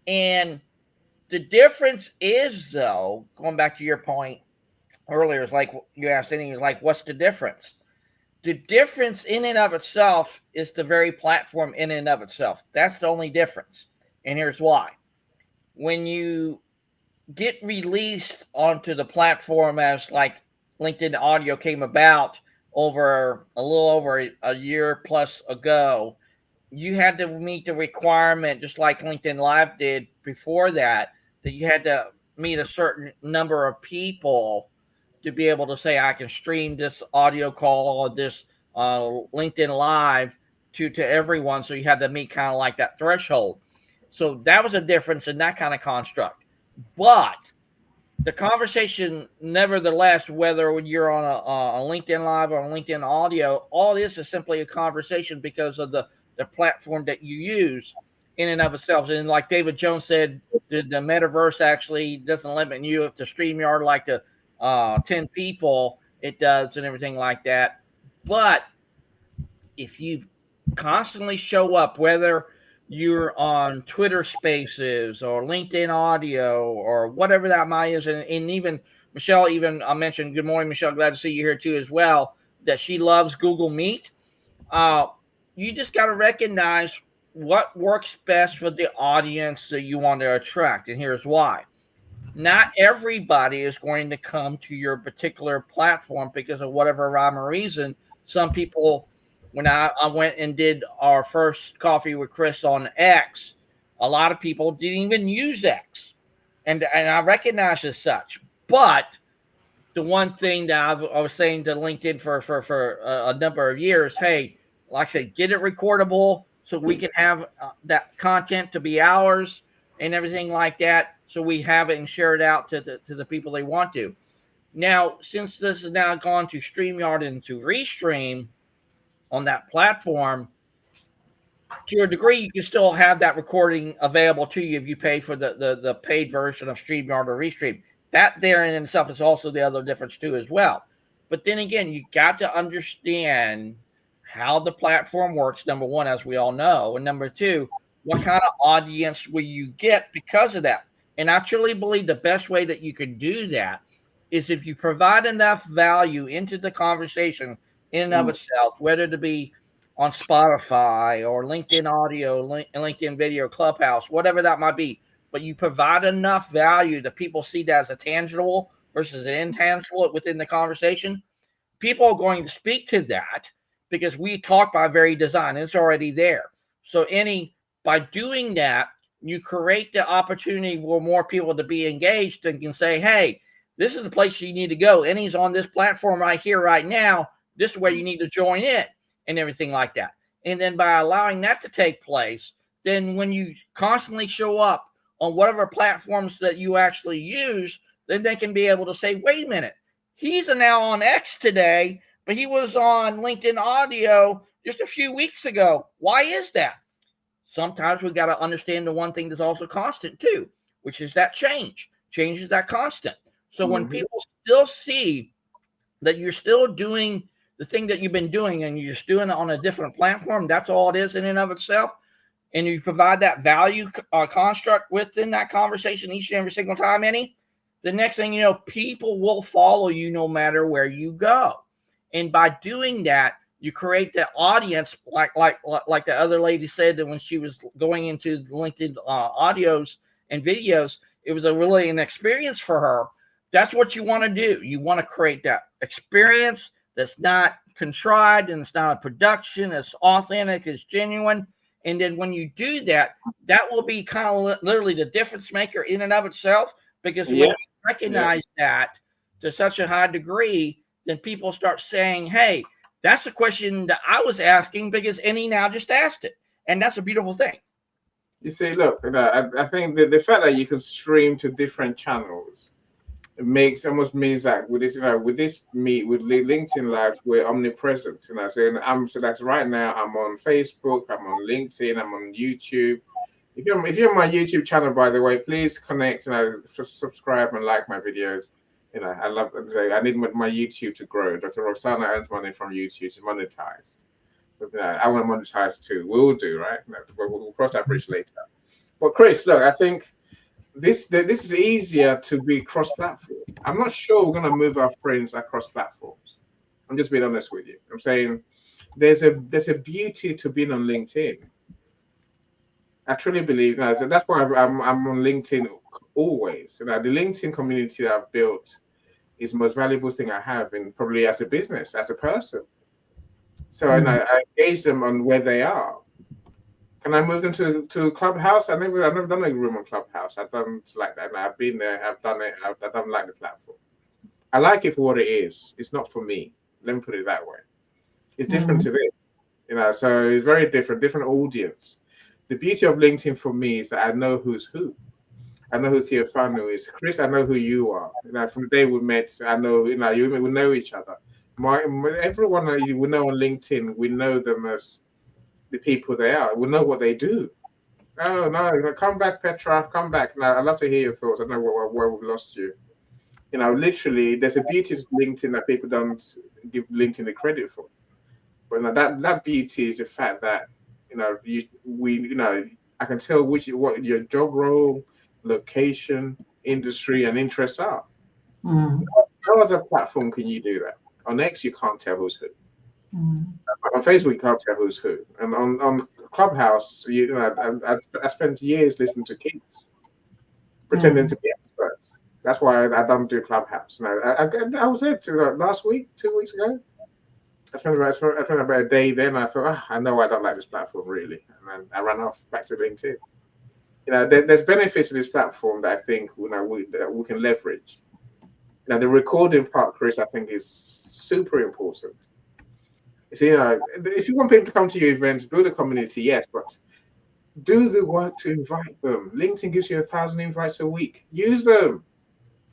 And the difference is, though, going back to your point earlier, is like you asked any, like, what's the difference? The difference in and of itself is the very platform in and of itself. That's the only difference. And here's why. When you get released onto the platform as like LinkedIn Audio came about over a little over a year plus ago, you had to meet the requirement, just like LinkedIn Live did before that you had to meet a certain number of people to be able to say, I can stream this audio call or this LinkedIn Live to everyone. So you had to meet kind of like that threshold. So that was a difference in that kind of construct. But the conversation, nevertheless, whether you're on a LinkedIn Live or a LinkedIn Audio, all this is simply a conversation because of the platform that you use in and of itself. And like David Jones said, the metaverse actually doesn't limit you to StreamYard like to 10 people. It does and everything like that. But if you constantly show up, whether you're on Twitter Spaces or LinkedIn Audio or whatever that might is, and even Michelle, I mentioned, good morning, Michelle, glad to see you here too as well, that she loves Google Meet. You just got to recognize what works best for the audience that you want to attract, and here's why. Not everybody is going to come to your particular platform because of whatever rhyme or reason. Some people, when I went and did our first Coffee with Chris on X, a lot of people didn't even use X. And I recognize as such. But the one thing that I was saying to LinkedIn for a number of years, hey, like I said, get it recordable so we can have that content to be ours and everything like that. So we have it and share it out to the people they want to. Now, since this has now gone to StreamYard and to Restream on that platform, to a degree, you can still have that recording available to you if you pay for the paid version of StreamYard or Restream. That there in itself is also the other difference too as well. But then again, you got to understand how the platform works, number one, as we all know. And number two, what kind of audience will you get because of that? And I truly believe the best way that you can do that is if you provide enough value into the conversation in and of itself, whether to be on Spotify or LinkedIn Audio, LinkedIn Video, Clubhouse, whatever that might be. But you provide enough value that people see that as a tangible versus an intangible within the conversation. People are going to speak to that because we talk by very design. It's already there. So by doing that, you create the opportunity for more people to be engaged and can say, hey, this is the place you need to go. And he's on this platform right here, right now. This is where you need to join in and everything like that. And then by allowing that to take place, then when you constantly show up on whatever platforms that you actually use, then they can be able to say, wait a minute, he's now on X today, but he was on LinkedIn Audio just a few weeks ago. Why is that? Sometimes we got to understand the one thing that's also constant too, which is that change. Change is that constant. So when people still see that you're still doing the thing that you've been doing and you're just doing it on a different platform, that's all it is in and of itself. And you provide that value construct within that conversation each and every single time, the next thing you know, people will follow you no matter where you go. And by doing that, you create the audience, like the other lady said that when she was going into LinkedIn audios and videos, it was really an experience for her. That's what you want to do. You want to create that experience that's not contrived and it's not a production. It's authentic. It's genuine. And then when you do that, that will be kind of literally the difference maker in and of itself. Because when you recognize that to such a high degree, then people start saying, hey, that's the question that I was asking because Annie now just asked it. And that's a beautiful thing. You see, look, I think the fact that you can stream to different channels, it almost means that with this, with LinkedIn Live, we're omnipresent. So that's right now. I'm on Facebook, I'm on LinkedIn, I'm on YouTube. If you're on my YouTube channel, by the way, please connect and subscribe and like my videos. I love. I need my YouTube to grow. Dr. Roxana earns money from YouTube. She's monetized. But, I want to monetize too. We'll do, right? We'll cross that bridge later. But Chris, look, I think this is easier to be cross-platform. I'm not sure we're going to move our friends across platforms. I'm just being honest with you. I'm saying there's a beauty to being on LinkedIn. I truly believe so that's why I'm on LinkedIn always. The LinkedIn community that I've built is the most valuable thing I have, in probably as a business, as a person. So I engage them on where they are. Can I move them to Clubhouse? I've never done a room on Clubhouse. I've done like that. I've been there. I've done it. I don't like the platform. I like it for what it is. It's not for me. Let me put it that way. It's different to this. So it's very different audience. The beauty of LinkedIn for me is that I know who's who. I know who Theophano is. Chris, I know who you are. From the day we met, I know, we know each other. Everyone that we know on LinkedIn, we know them as the people they are. We know what they do. Oh, no, come back, Petra, come back. Now, I'd love to hear your thoughts. I know where we've lost you. Literally, there's a beauty to LinkedIn that people don't give LinkedIn the credit for. But that beauty is the fact that, I can tell what your job role, location, industry, and interests are. How other platform can you do that? On X, you can't tell who's who. On Facebook, you can't tell who's who. And on Clubhouse, I spent years listening to kids, pretending to be experts. That's why I don't do Clubhouse. I was there last week, 2 weeks ago. I spent about a day there, and I thought, I know I don't like this platform really, and then I ran off back to LinkedIn. There's benefits to this platform that I think we can leverage. The recording part, Chris, I think is super important. See, if you want people to come to your events, build a community, yes, but do the work to invite them. LinkedIn gives you 1,000 invites a week. Use them.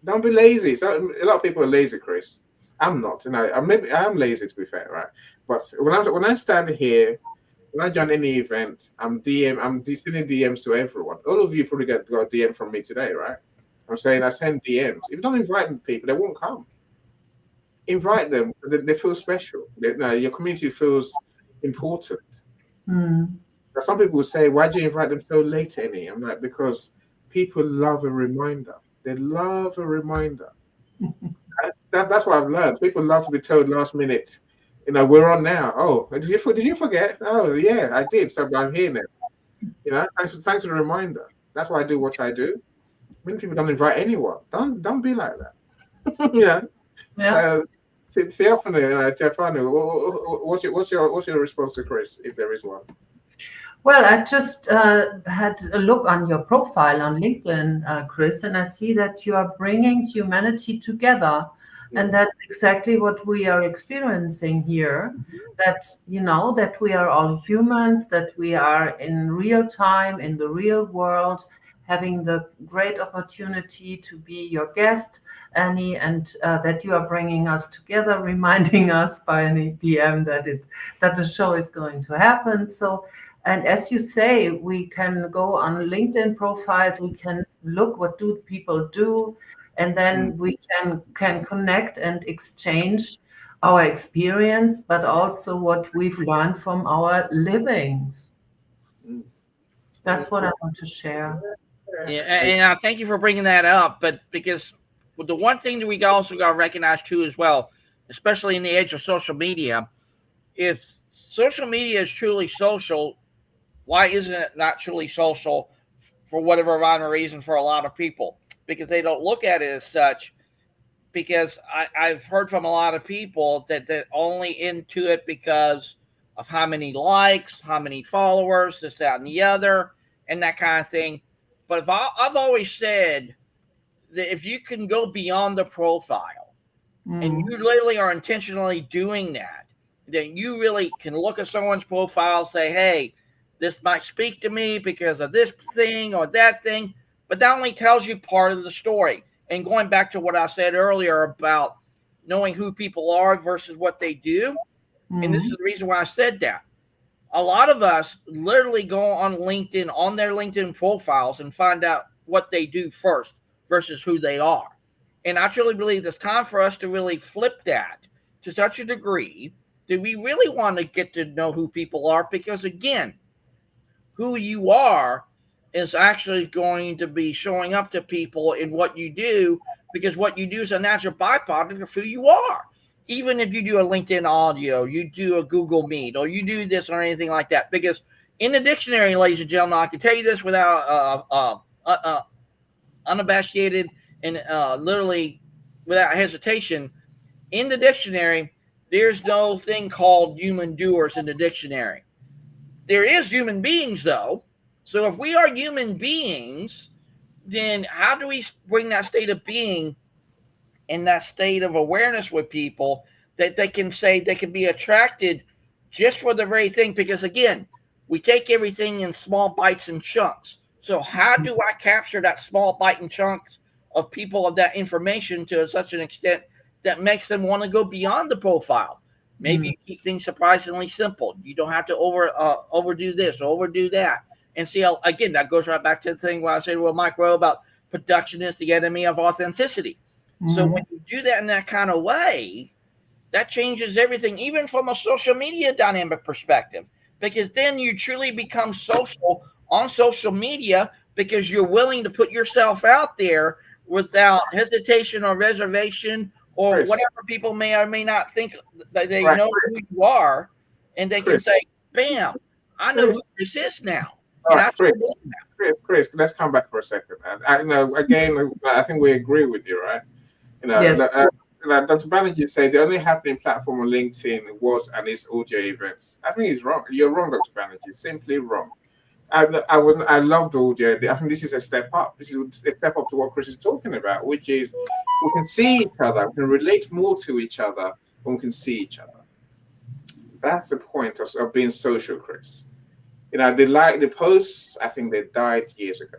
Don't be lazy. So a lot of people are lazy, Chris. I'm not, and maybe I'm lazy to be fair, right? But when I stand here, when I join any event, I'm sending DMs to everyone. All of you probably got a DM from me today, right? I'm saying I send DMs. If you don't invite people, they won't come. Invite them. They feel special. No, your community feels important. Mm. Now, some people will say, "Why do you invite them so late, Annie?" I'm like, because people love a reminder. They love a reminder. That's what I've learned. People love to be told last minute, we're on now. Oh, did you forget? Oh, yeah, I did. So I'm here now. Thanks for the reminder. That's why I do what I do. Many people don't invite anyone. Don't be like that. yeah. Yeah. Uh, Stefano, what's your response to Chris, if there is one? Well, I just had a look on your profile on LinkedIn, Chris, and I see that you are bringing humanity together. And that's exactly what we are experiencing here. That, that we are all humans, that we are in real time, in the real world, having the great opportunity to be your guest, Annie, and that you are bringing us together, reminding us by any DM that the show is going to happen. So, and as you say, we can go on LinkedIn profiles, we can look what do people do, and Mm, then we can connect and exchange our experience, but also what we've learned from our livings. mm, That's what I want to share. Yeah, and thank you for bringing that up. But because the one thing that we also got to recognize too, as well, especially in the age of social media, if social media is truly social, why isn't it not truly social for whatever rhyme or reason for a lot of people? Because they don't look at it as such. Because I've heard from a lot of people that they're only into it because of how many likes, how many followers, this, that, and the other, and that kind of thing. But I've always said that if you can go beyond the profile and Mm, you literally are intentionally doing that, then you really can look at someone's profile, say, hey, this might speak to me because of this thing or that thing, but that only tells you part of the story. And going back to what I said earlier about knowing who people are versus what they do, and this is mm, the reason why I said that. A lot of us literally go on LinkedIn, on their LinkedIn profiles, and find out what they do first versus who they are. And I truly believe it's time for us to really flip that to such a degree that we really want to get to know who people are, because again, who you are is actually going to be showing up to people in what you do, because what you do is a natural byproduct of who you are. Even if you do a LinkedIn audio, you do a Google Meet, or you do this or anything like that, because in the dictionary, ladies and gentlemen, I can tell you this without unabashed and literally without hesitation. In the dictionary, there's no thing called human doers in the dictionary. There is human beings, though. So if we are human beings, then how do we bring that state of being and that state of awareness with people that they can say they can be attracted just for the very thing? Because again, we take everything in small bites and chunks. So how do I capture that small bite and chunks of people of that information to such an extent that makes them want to go beyond the profile? Maybe mm, you keep things surprisingly simple. You don't have to overdo this or overdo that. And see, again, that goes right back to the thing where I said, well, Mike Rowe, about production is the enemy of authenticity. So when mm, you do that in that kind of way, that changes everything, even from a social media dynamic perspective, because then you truly become social on social media because you're willing to put yourself out there without hesitation or reservation or Chris, whatever people may or may not think that they right, know who you are, and they can Chris, say, bam, I know Chris, who this is now. all And right, I Chris, truly believe that. Chris. Let's come back for a second. Again, I think we agree with you, right? You know, yes. the, uh, Dr. Banerjee said the only happening platform on LinkedIn was and is audio events. I think he's wrong. You're wrong, Dr. Banerjee. Simply wrong. I love the audio. I think this is a step up. This is a step up to what Chris is talking about, which is we can see each other, we can relate more to each other when we can see each other. That's the point of being social, Chris. They like the posts. I think they died years ago.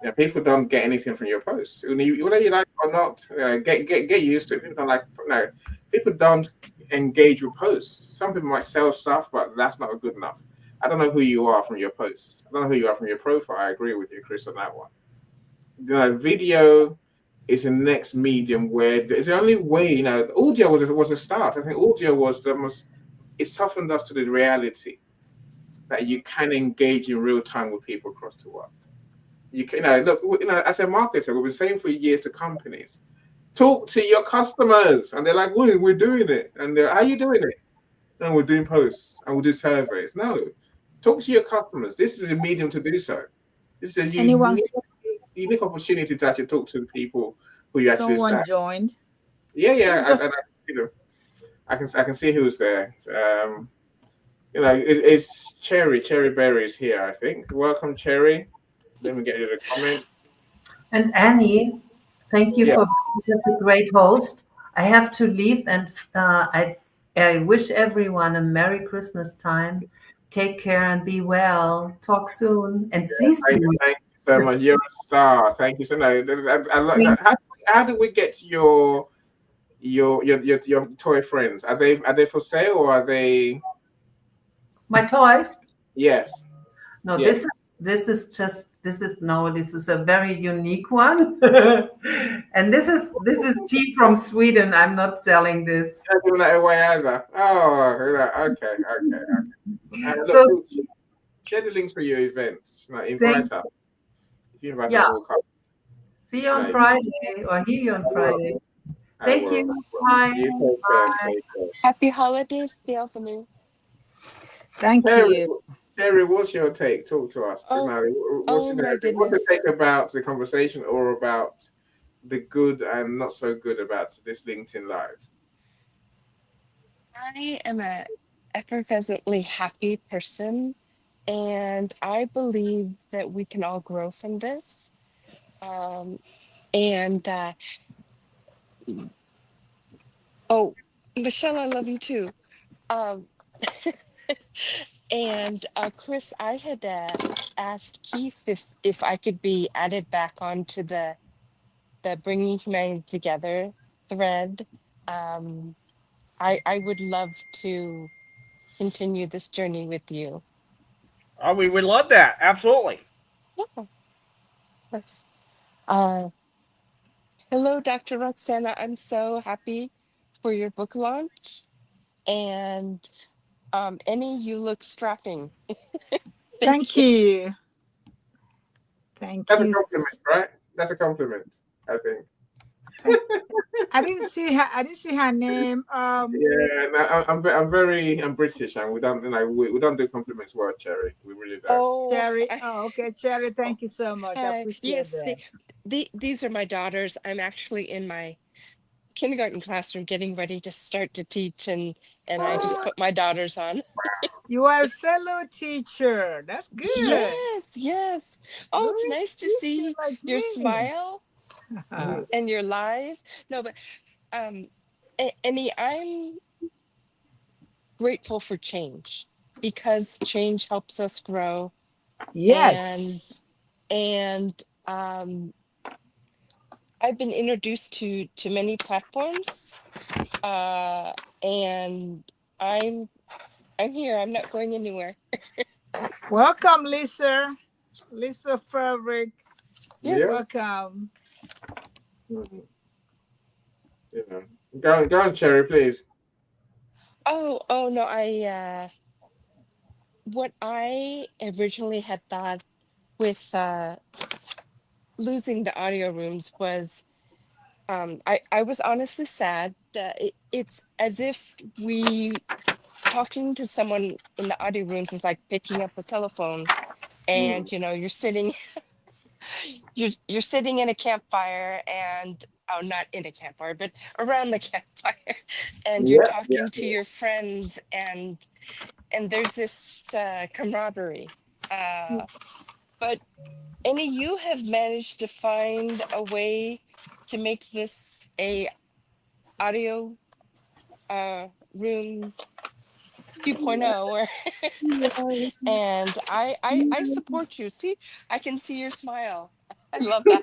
Yeah, people don't get anything from your posts. Whether you like it or not, get used to it. People don't like no. People don't engage with posts. Some people might sell stuff, but that's not good enough. I don't know who you are from your posts. I don't know who you are from your profile. I agree with you, Chris, on that one. Video is the next medium where it's the only way. Audio was a start. I think audio was the most. It softened us to the reality that you can engage in real time with people across the world. You can, look, as a marketer, we've been saying for years to companies, talk to your customers, and they're like, "Well, we're doing it," and how are you doing it? And we're doing posts and we'll do surveys. No, talk to your customers. This is a medium to do so. This is a Anyone? unique opportunity to actually talk to people who you actually Someone say. joined. Yeah, Let me yeah, just I can see who's there. It's Cherry Berry is here. I think. Welcome, Cherry. Let me get you the comment. And Annie, thank you Yeah. for being such a great host. I have to leave, and I wish everyone a Merry Christmas time. Take care and be well. Talk soon and see soon. Thank you so much. You're a star. Thank you so much. I like that. How did we get to your toy friends? Are they for sale or are they? My toys. Yes. No, Yes. this is a very unique one. And this is tea from Sweden. I'm not selling this. You're not giving that away either. Oh, okay. So Look, share the links for your events. thank Invite her. If you invite her, yeah. we'll come. See you on Like, Friday or hear you on I will. Friday. I Thank will. you. Bye. You take care. Take care. Happy holidays, Theophany. thank Terry, you. Terry, what's your take? Talk to us. Oh, What's oh my what's your goodness. take about the conversation or about the good and not so good about this LinkedIn Live? I am a effervescently happy person, and I believe that we can all grow from this. Um, and oh, Michelle, I love you too. Um, and Chris, I had asked Keith if I could be added back onto the Bringing Humanity Together thread. Um, I would love to continue this journey with you. Oh, we would love that. Absolutely. Yeah, that's uh hello, Dr. Roxana. I'm so happy for your book launch. And Annie, you look strapping. Thank Thank you. you. Thank That's a you. compliment, right? That's a compliment, I think. Thank, I didn't see her. I didn't see her name. Yeah, no, I'm British, and we don't we don't do compliments word, Cherry. We really don't. Oh, Cherry. Oh, okay, Cherry. oh, Thank you so much. I appreciate yes, that. these are my daughters. I'm actually in my kindergarten classroom getting ready to start to teach, and I just Oh, put my daughters on. you are a fellow teacher. That's good. Yes, yes. Oh, You're it's a nice to teacher see like your me. smile Mhm. and your live. No, but um, Annie, I'm grateful for change because change helps us grow, and Yes. and I've been introduced to many platforms, uh, and I'm I'm here. I'm not going anywhere. Welcome, Lisa. Lisa Fabric. Yes. Yeah. Welcome. Mhm. You know. Go on, Cherry, please. Oh no. What I originally had thought with losing the audio rooms was I was honestly sad that it's as if we talking to someone in the audio rooms is like picking up the telephone, Mm. and you're sitting you're sitting in a campfire, and oh, not in a campfire but around the campfire, and you're Yeah, talking yeah. to your friends, and there's this camaraderie, but Annie, you have managed to find a way to make this a audio room 2.0, or and I support you. See, I can see your smile. I love that.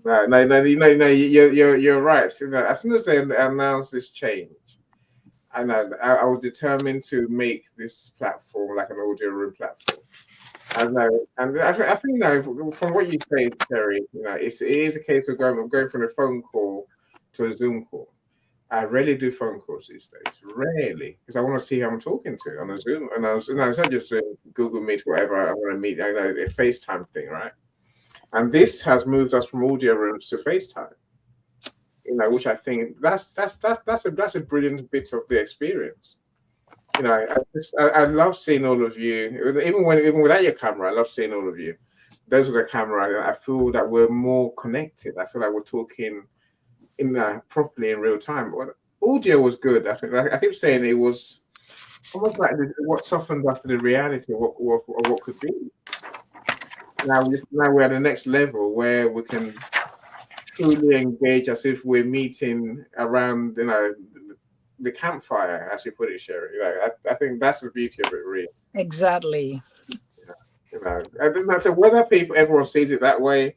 No, you're right. So, as soon as they announced this change, I was determined to make this platform like an audio room platform. I know, and I think from what you say, Terry, it is a case of going from a phone call to a Zoom call. I rarely do phone calls these days, rarely, because I want to see who I'm talking to on a Zoom, and it's not just Zoom, Google Meet, whatever I want to meet. I know a FaceTime thing, right? And this has moved us from audio rooms to FaceTime. Which I think that's a brilliant bit of the experience. I love seeing all of you, even without your camera. I love seeing all of you. Those with the camera, I feel that we're more connected. I feel like we're talking properly in real time. But audio was good. I keep saying it was almost like what softened up to the reality of what could be. Now we're at the next level where we can truly engage as if we're meeting around, the campfire, as you put it, Sherry. I think that's the beauty of it, really. Exactly. I don't know. So whether everyone sees it that way,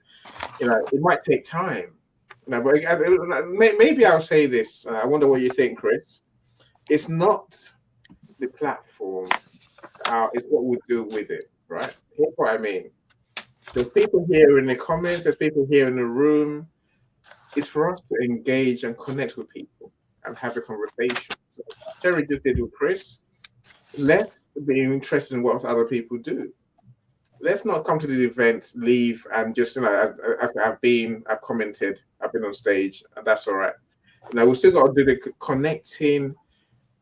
it might take time. But maybe I'll say this. I wonder what you think, Chris. It's not the platform; it's what we do with it, right? Here's what I mean. There's people here in the comments. There's people here in the room. It's for us to engage and connect with people and have a conversation. So Terry just did with Chris. Let's be interested in what other people do. Let's not come to the event, leave, and just I've commented, I've been on stage, and that's all right. We've still got to do the connecting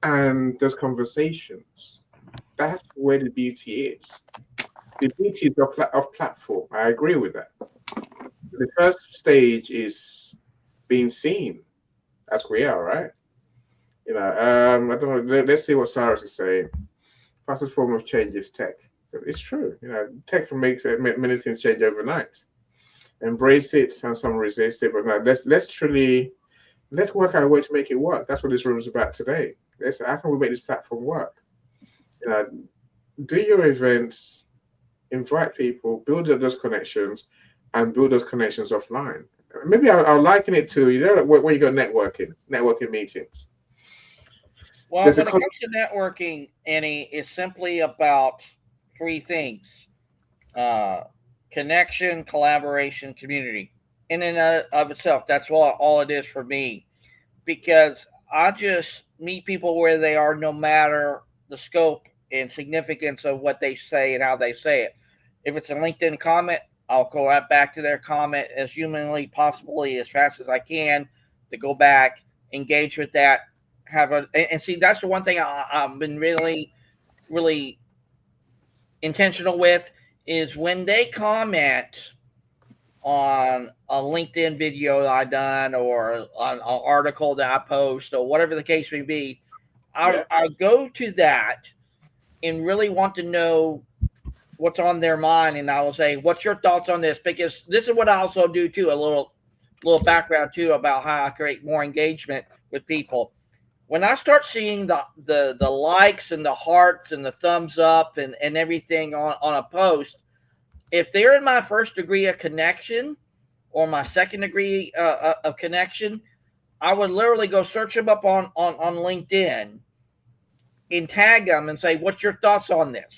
and those conversations. That's where the beauty is. The beauty is of platform. I agree with that. The first stage is being seen as we are, right? I don't know. Let's see what Cyrus is saying. Fastest form of change is tech. It's true. Tech makes many things change overnight. Embrace it, and some resist it. But now let's work out a way to make it work. That's what this room is about today. How can we make this platform work? Do your events, invite people, build up those connections, and build those connections offline. Maybe I'll liken it to when you go networking meetings. Well, when it comes to networking, Annie, it's simply about three things: connection, collaboration, community. In and of itself, that's all it is for me. Because I just meet people where they are, no matter the scope and significance of what they say and how they say it. If it's a LinkedIn comment, I'll go right back to their comment as humanly possibly as fast as I can to go back, engage with that, and see, that's the one thing I've been really, really intentional with is when they comment on a LinkedIn video that I done or on an article that I post or whatever the case may be, I go to that and really want to know what's on their mind, and I will say, "What's your thoughts on this?" Because this is what I also do too. A little background too about how I create more engagement with people. When I start seeing the likes and the hearts and the thumbs up and everything on a post, if they're in my first degree of connection or my second degree of connection, I would literally go search them up on LinkedIn and tag them and say, "What's your thoughts on this?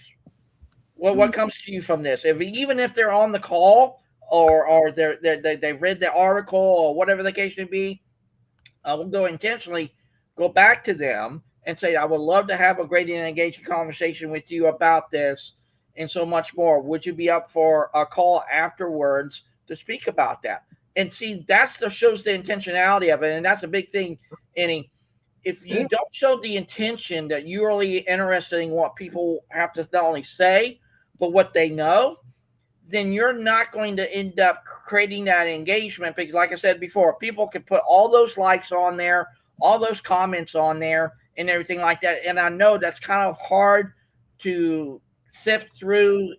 Well, what comes to you from this?" Even if they're on the call or they read the article or whatever the case may be, I will intentionally go back to them and say, "I would love to have a great and engaging conversation with you about this and so much more. Would you be up for a call afterwards to speak about that?" And see, shows the intentionality of it, and that's a big thing. If you don't show the intention that you're really interested in what people have to not only say, but what they know, then you're not going to end up creating that engagement. Because like I said before, people can put all those likes on there, all those comments on there and everything like that. And I know that's kind of hard to sift through,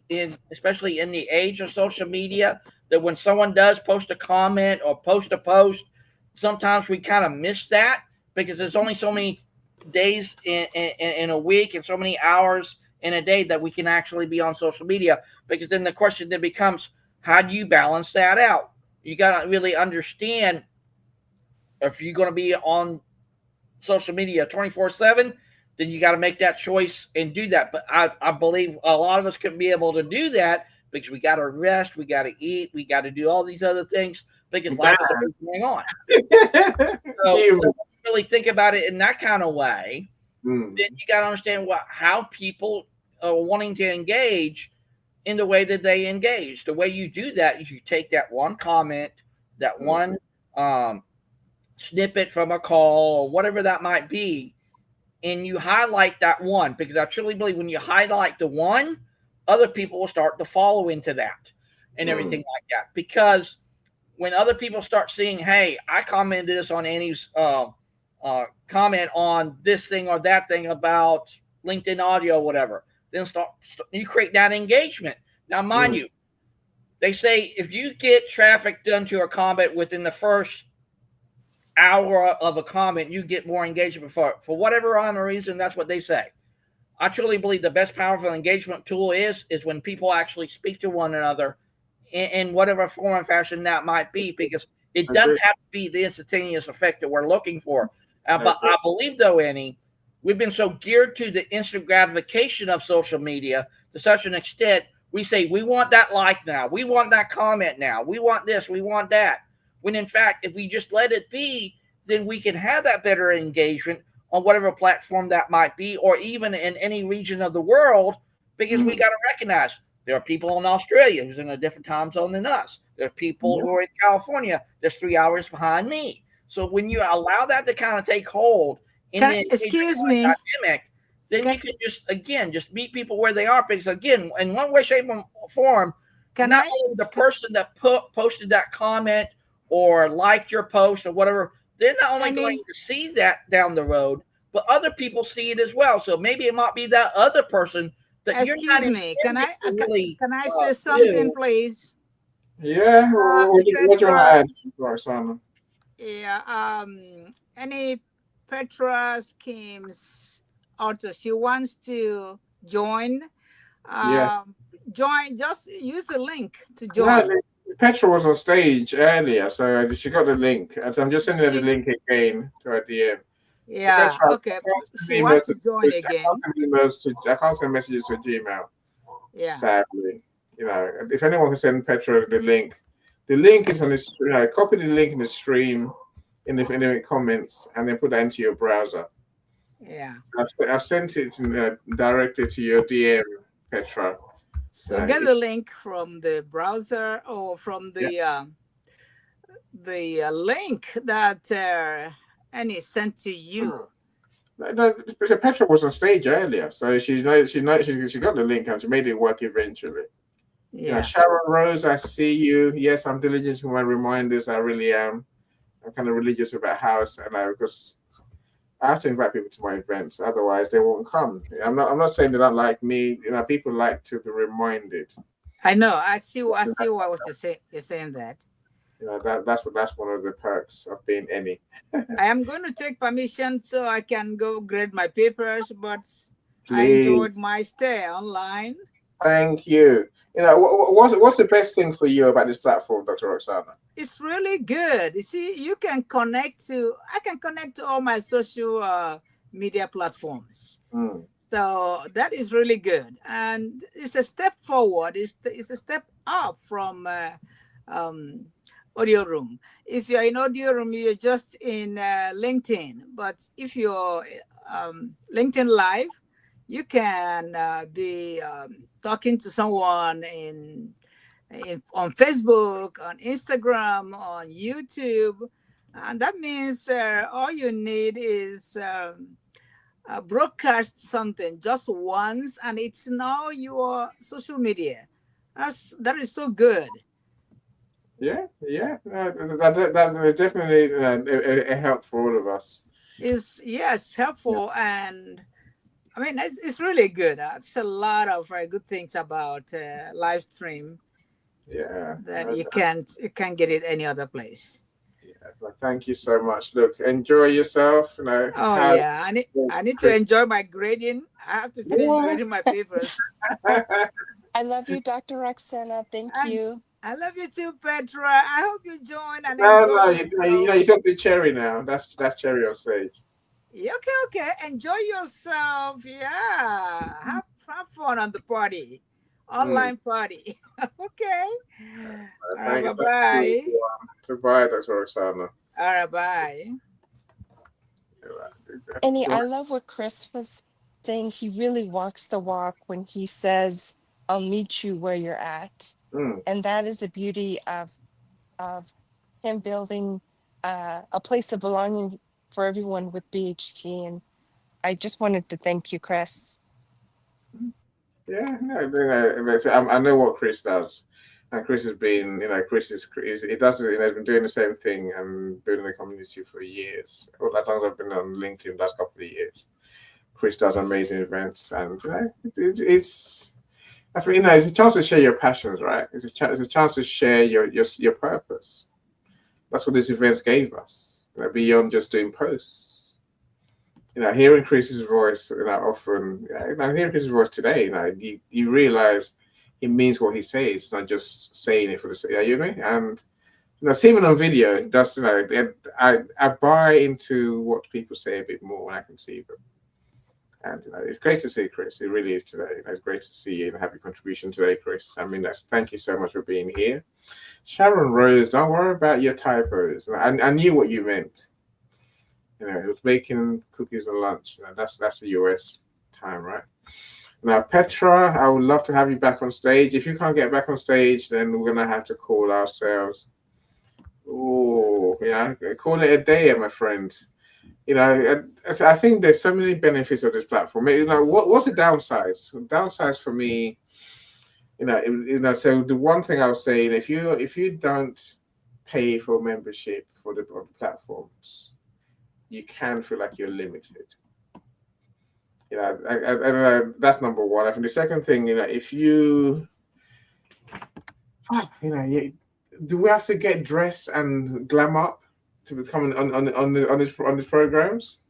especially in the age of social media, that when someone does post a comment or post a post, sometimes we kind of miss that because there's only so many days in a week and so many hours in a day that we can actually be on social media. Because then the question then becomes, How do you balance that out? You got to really understand if you're going to be on social media 24/7, then you got to make that choice and do that. But I believe a lot of us couldn't be able to do that because we got to rest, we got to eat, we got to do all these other things because life is always going on. So really think about it in that kind of way. Then you got to understand how people are wanting to engage in the way that they engage. The way you do that is you take that one comment, that one snippet from a call or whatever that might be, and you highlight that one, because I truly believe when you highlight the one, other people will start to follow into that and everything like that. Because when other people start seeing, hey, I commented this on Annie's comment on this thing or that thing about LinkedIn audio, or whatever, then you create that engagement. Now, mind you, they say if you get traffic done to a comment within the first hour of a comment, you get more engagement for whatever other reason. That's what they say. I truly believe the best powerful engagement tool is when people actually speak to one another in whatever form and fashion that might be, because it doesn't have to be the instantaneous effect that we're looking for. But I believe, though, Annie, we've been so geared to the instant gratification of social media to such an extent, we say, we want that like now, we want that comment now, we want this, we want that. When in fact, if we just let it be, then we can have that better engagement on whatever platform that might be, or even in any region of the world, because we got to recognize there are people in Australia who's in a different time zone than us. There are people who are in California that's 3 hours behind me. So when you allow that to kind of take hold in the excuse me, dynamic, then you can just meet people where they are. Because again, in one way, shape, or form, not only the person that posted that comment or liked your post or whatever, they're not only going to see that down the road, but other people see it as well. So maybe it might be that other person that you're not. Excuse me, can I say do. something, please? Yeah, what do you want to add, Roxana? Yeah, any Petra schemes author, she wants to join. Yes. Join, just use the link to join. No, Petra was on stage earlier, so she got the link. And so I'm just sending her the link again to her DM. Yeah, Petra, okay. She wants to join again. I can't send messages to Gmail. Yeah. Sadly. You know, if anyone can send Petra the link is on this, copy the link in the stream in the comments and then put that into your browser. Yeah. I've sent it directly to your DM, Petra. So get the link from the browser or from the link that Annie sent to you. No, Petra was on stage earlier, so she got the link and she made it work eventually. Yeah. Sharon Rose, I see you. Yes, I'm diligent with my reminders. I really am. I'm kind of religious about house, and because I have to invite people to my events, otherwise they won't come. I'm not saying they don't like me. People like to be reminded. I know. I see what you're saying. You're saying that. That's one of the perks of being Annie. I am going to take permission so I can go grade my papers, but Please. I enjoyed my stay online. Thank you. What's the best thing for you about this platform, Dr. Roxana? It's really good. You see, I can connect to all my social media platforms. So that is really good. And it's a step forward. It's a step up from Audio Room. If you're in Audio Room, you're just in LinkedIn. But if you're LinkedIn Live, you can be talking to someone on Facebook, on Instagram, on YouTube. And that means all you need is broadcast something just once, and it's now your social media. That is so good. Yeah. That is definitely a help for all of us. Yes, helpful, and I mean it's really good. It's a lot of good things about live stream. Yeah, that you can't get it any other place. Yeah, well, thank you so much. Look, enjoy yourself. Yeah, I need to enjoy my grading. I have to finish grading my papers. I love you, Dr. Roxana. Thank you. I love you too, Petra. I hope you join and No, enjoy no, yourself. you talk to Cherry now. That's Cherry on stage. Yeah, okay, okay. Enjoy yourself. Yeah. Have fun on the party. Mm. Online party. Okay. All right, Thank you. bye-bye. To buy Dr. Roxana. All right, bye. Annie, Go I love what Chris was saying. He really walks the walk when he says, "I'll meet you where you're at," ahead. and that is the beauty of him building a place of belonging for everyone with BHT. And I just wanted to thank you, Chris. Yeah, I know what Chris does, and Chris has been, he does it. He's been doing the same thing and building the community for years. All as long as I've been on LinkedIn, last couple of years, Chris does amazing events, and it's. I think it's a chance to share your passions, right? It's a chance to share your purpose. That's what these events gave us. Beyond just doing posts. Hearing Chris's voice, often, hearing Chris's voice today, you realize he means what he says. It's not just saying it for the sake. You know what I mean? And seeing it on video does. I buy into what people say a bit more when I can see them. And it's great to see Chris. It really is today. It's great to see you and have your contribution today, Chris. I mean, thank you so much for being here. Sharon Rose, don't worry about your typos. I knew what you meant. It was making cookies and lunch. That's the US time, right? Now, Petra, I would love to have you back on stage. If you can't get back on stage, then we're gonna have to call ourselves. Oh, yeah, call it a day, my friend. I think there's so many benefits of this platform. What's the downsides? Downsides for me, So the one thing I was saying, if you don't pay for membership for the platforms, you can feel like you're limited. That's number one. I think the second thing, if you, do we have to get dressed and glam up to become on these programs?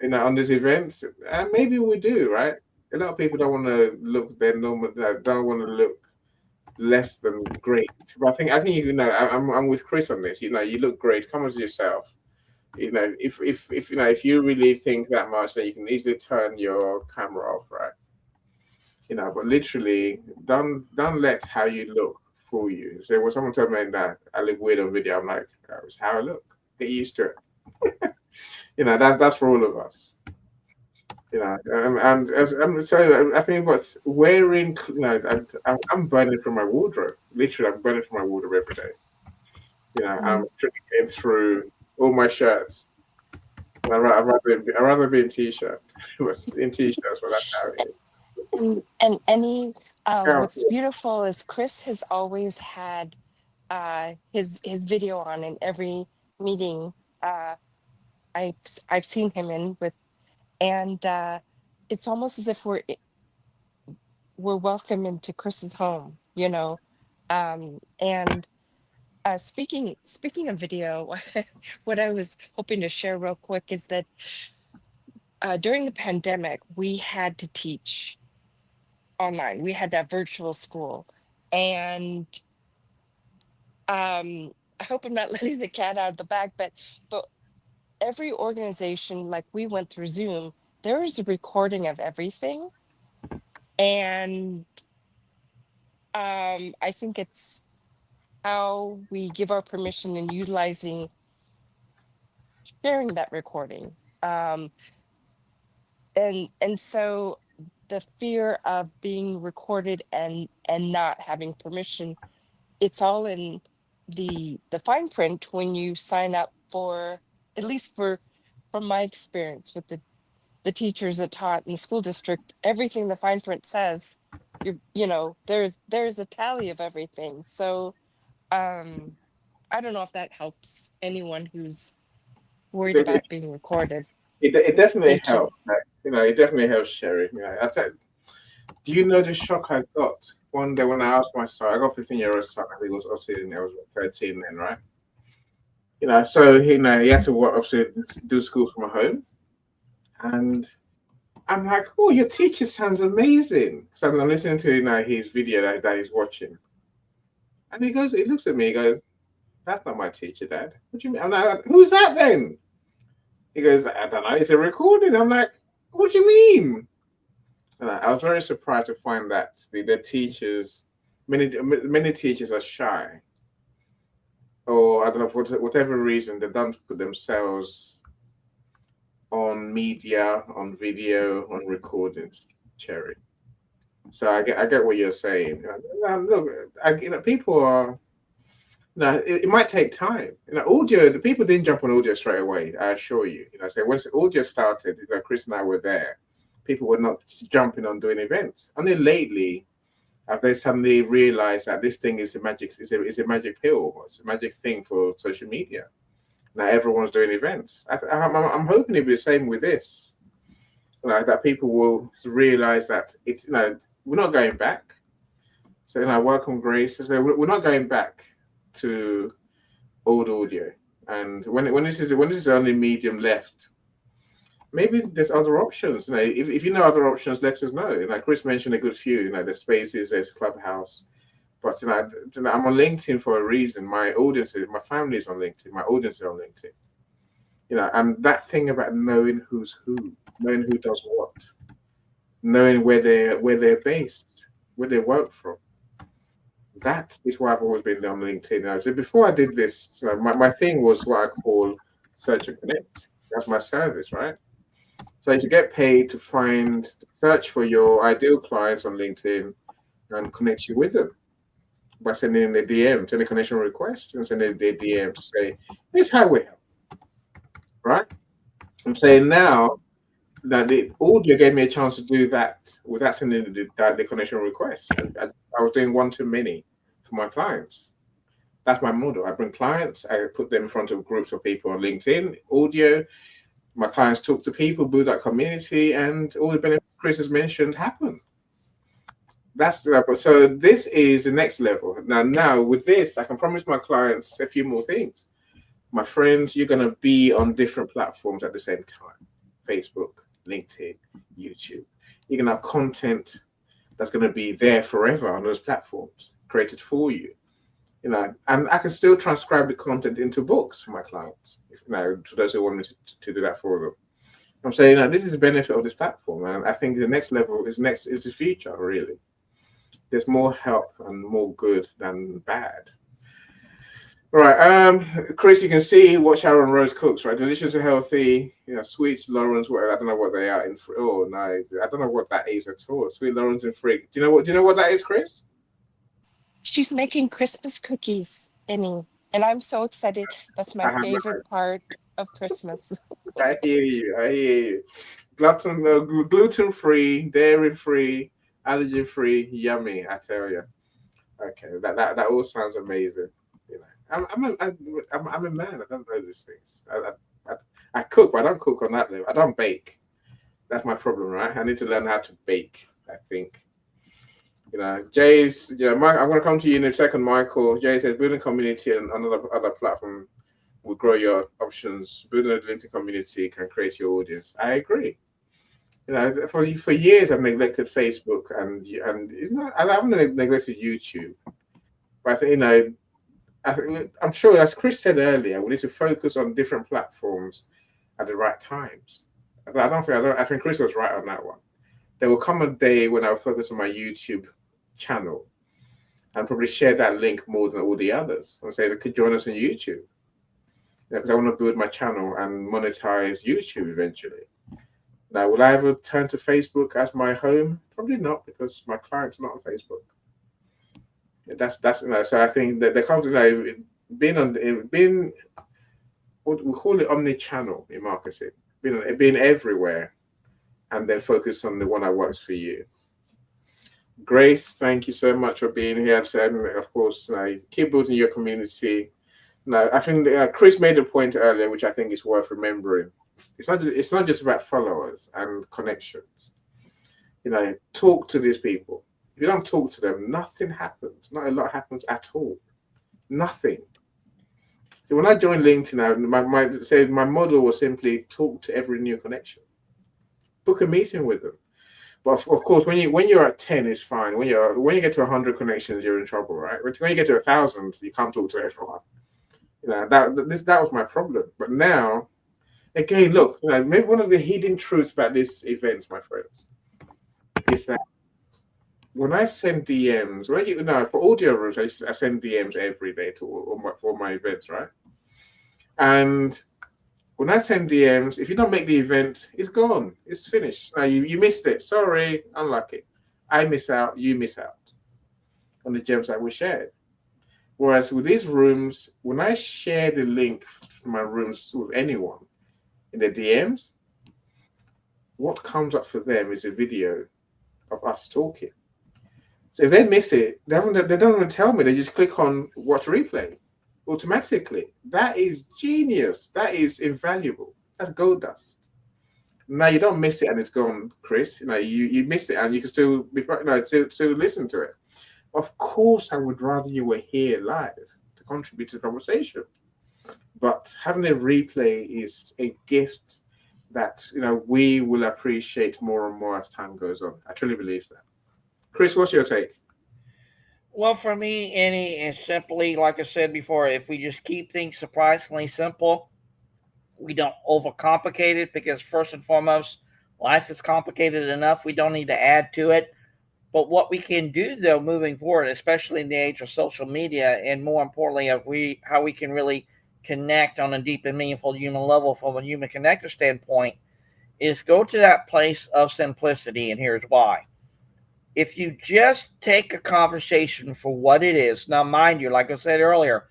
On these events, and maybe we do, right? A lot of people don't want to look their normal, don't want to look less than great. But I think I'm with Chris on this. You look great. Come as yourself. If you really think that much, then you can easily turn your camera off, right? But literally, don't let how you look fool you. So when someone told me that I look weird on video, I'm like, that's how I look. Get used to it. That's for all of us. So I think what's wearing, I'm burning from my wardrobe. Literally, I'm burning from my wardrobe every day. I'm trying to get through all my shirts. I'd rather be in t-shirt, in t-shirts, but that's how it is. And any Yeah, what's beautiful is Chris has always had his video on in every meeting I've seen him in with, and it's almost as if we're welcome into Chris's home, and speaking of video, what I was hoping to share real quick is that during the pandemic we had to teach online. We had that virtual school, and I hope I'm not letting the cat out of the bag, but every organization, like we went through Zoom, there is a recording of everything, and I think it's how we give our permission and utilizing sharing that recording. And so the fear of being recorded and not having permission, it's all in the fine print when you sign up for, at least from my experience with the teachers that taught in the school district, everything the fine print says, there's a tally of everything. So I don't know if that helps anyone who's worried it, about being recorded. it definitely Thank you. helps. It definitely helps sharing. Do you know the shock I got one day when I asked my son? I got a 15-year-old son. I think it was obviously I was 13 then, right? So he had to work, obviously do school from home, and I'm like, oh, your teacher sounds amazing. So I'm listening to his video that he's watching, And he looks at me, he goes, "That's not my teacher, Dad. What do you mean?" I'm like, "Who's that then?" He goes, "I don't know. It's a recording." I'm like, "What do you mean?" And I was very surprised to find that the teachers, many teachers are shy, or I don't know for whatever reason they don't put themselves on media, on video, on recordings. Cherry. So I get what you're saying. Look, people are. No, it might take time. Audio. The people didn't jump on audio straight away. I assure you. So once audio started, Chris and I were there. People were not jumping on doing events. Only lately have they suddenly realized that this thing is a magic. Is a magic pill. It's a magic thing for social media. Now everyone's doing events. I'm hoping it'll be the same with this. That people will realize that it's we're not going back. So welcome Grace. So we're not going back to old audio. And when this is the only medium left, maybe there's other options. If you know other options, let us know. Chris mentioned a good few. There's Spaces, there's Clubhouse, but I'm on LinkedIn for a reason. My audience, my family is on LinkedIn. My audience is on LinkedIn. And that thing about knowing who's who, knowing who does what, knowing where they're based, where they work from. That is why I've always been on LinkedIn. So before I did this, my thing was what I call search and connect. That's my service, right? So to get paid to search for your ideal clients on LinkedIn and connect you with them by sending in a DM, send a connection request, and sending a DM to say, "Here's how we help." Right? I'm saying now that the audio gave me a chance to do that without sending the connection request. I was doing one to many for my clients. That's my model. I bring clients, I put them in front of groups of people on LinkedIn, audio. My clients talk to people, build that community, and all the benefits Chris has mentioned happen. That's the level. So this is the next level. Now with this, I can promise my clients a few more things. My friends, you're going to be on different platforms at the same time. Facebook, LinkedIn, YouTube. You're going to have content that's going to be there forever on those platforms, created for you. And I can still transcribe the content into books for my clients, to those who want me to do that for them. I'm saying this is the benefit of this platform, and I think the next level is the future. Really, there's more help and more good than bad. All right, Chris, you can see what Sharon Rose cooks, right? Delicious and healthy, sweets, Lawrence, whatever. I don't know what they are in. Oh no, I don't know what that is at all. Sweet Lawrence and frig. Do you know what that is, Chris? She's making Christmas cookies, Benny, and I'm so excited. That's my I have favorite part of Christmas. I hear you. I hear you. Gluten free, dairy free, allergen free. Yummy, I tell you. Okay, that all sounds amazing. I'm a man. I don't know these things. I cook, but I don't cook on that level. I don't bake. That's my problem, right? I need to learn how to bake. I think. Jay's. Mike, I'm going to come to you in a second, Michael. Jay says building community and other platform will grow your options. Building a LinkedIn community can create your audience. I agree. For years I've neglected Facebook and I haven't neglected YouTube. But I think I'm sure, as Chris said earlier, we need to focus on different platforms at the right times. I think Chris was right on that one. There will come a day when I'll focus on my YouTube channel and probably share that link more than all the others. I'll say they could join us on YouTube. Because I want to build my channel and monetize YouTube eventually. Now, will I ever turn to Facebook as my home? Probably not, because my clients are not on Facebook. That's so I think that the company being what we call it omni-channel in marketing, being everywhere, and then focus on the one that works for you. Grace, thank you so much for being here. And of course, keep building your community. Now, I think Chris made a point earlier, which I think is worth remembering. It's not just about followers and connections. Talk to these people. If you don't talk to them, nothing happens. Not a lot happens at all. Nothing. So when I joined LinkedIn, my model was simply talk to every new connection. Book a meeting with them. But of course, when you're at 10, it's fine. When you get to 100 connections, you're in trouble, right? When you get to 1,000, you can't talk to everyone. That was my problem. But now, again, look, maybe one of the hidden truths about this event, my friends, is that when I send DMs, for audio rooms, I send DMs every day to for my events, right? And when I send DMs, if you don't make the event, it's gone. It's finished. Now you missed it. Sorry, unlucky. I miss out. You miss out on the gems that we shared. Whereas with these rooms, when I share the link to my rooms with anyone in the DMs, what comes up for them is a video of us talking. So if they miss it, they don't even tell me. They just click on watch replay automatically. That is genius. That is invaluable. That's gold dust. Now you don't miss it and it's gone, Chris. You miss it and you can still still listen to it. Of course, I would rather you were here live to contribute to the conversation. But having a replay is a gift that we will appreciate more and more as time goes on. I truly believe that. Chris, what's your take? Well, for me, Annie, it's simply, like I said before, if we just keep things surprisingly simple, we don't overcomplicate it, because first and foremost, life is complicated enough. We don't need to add to it. But what we can do, though, moving forward, especially in the age of social media, and more importantly, how we can really connect on a deep and meaningful human level from a human connector standpoint, is go to that place of simplicity. And here's why. If you just take a conversation for what it is, now mind you, like I said earlier,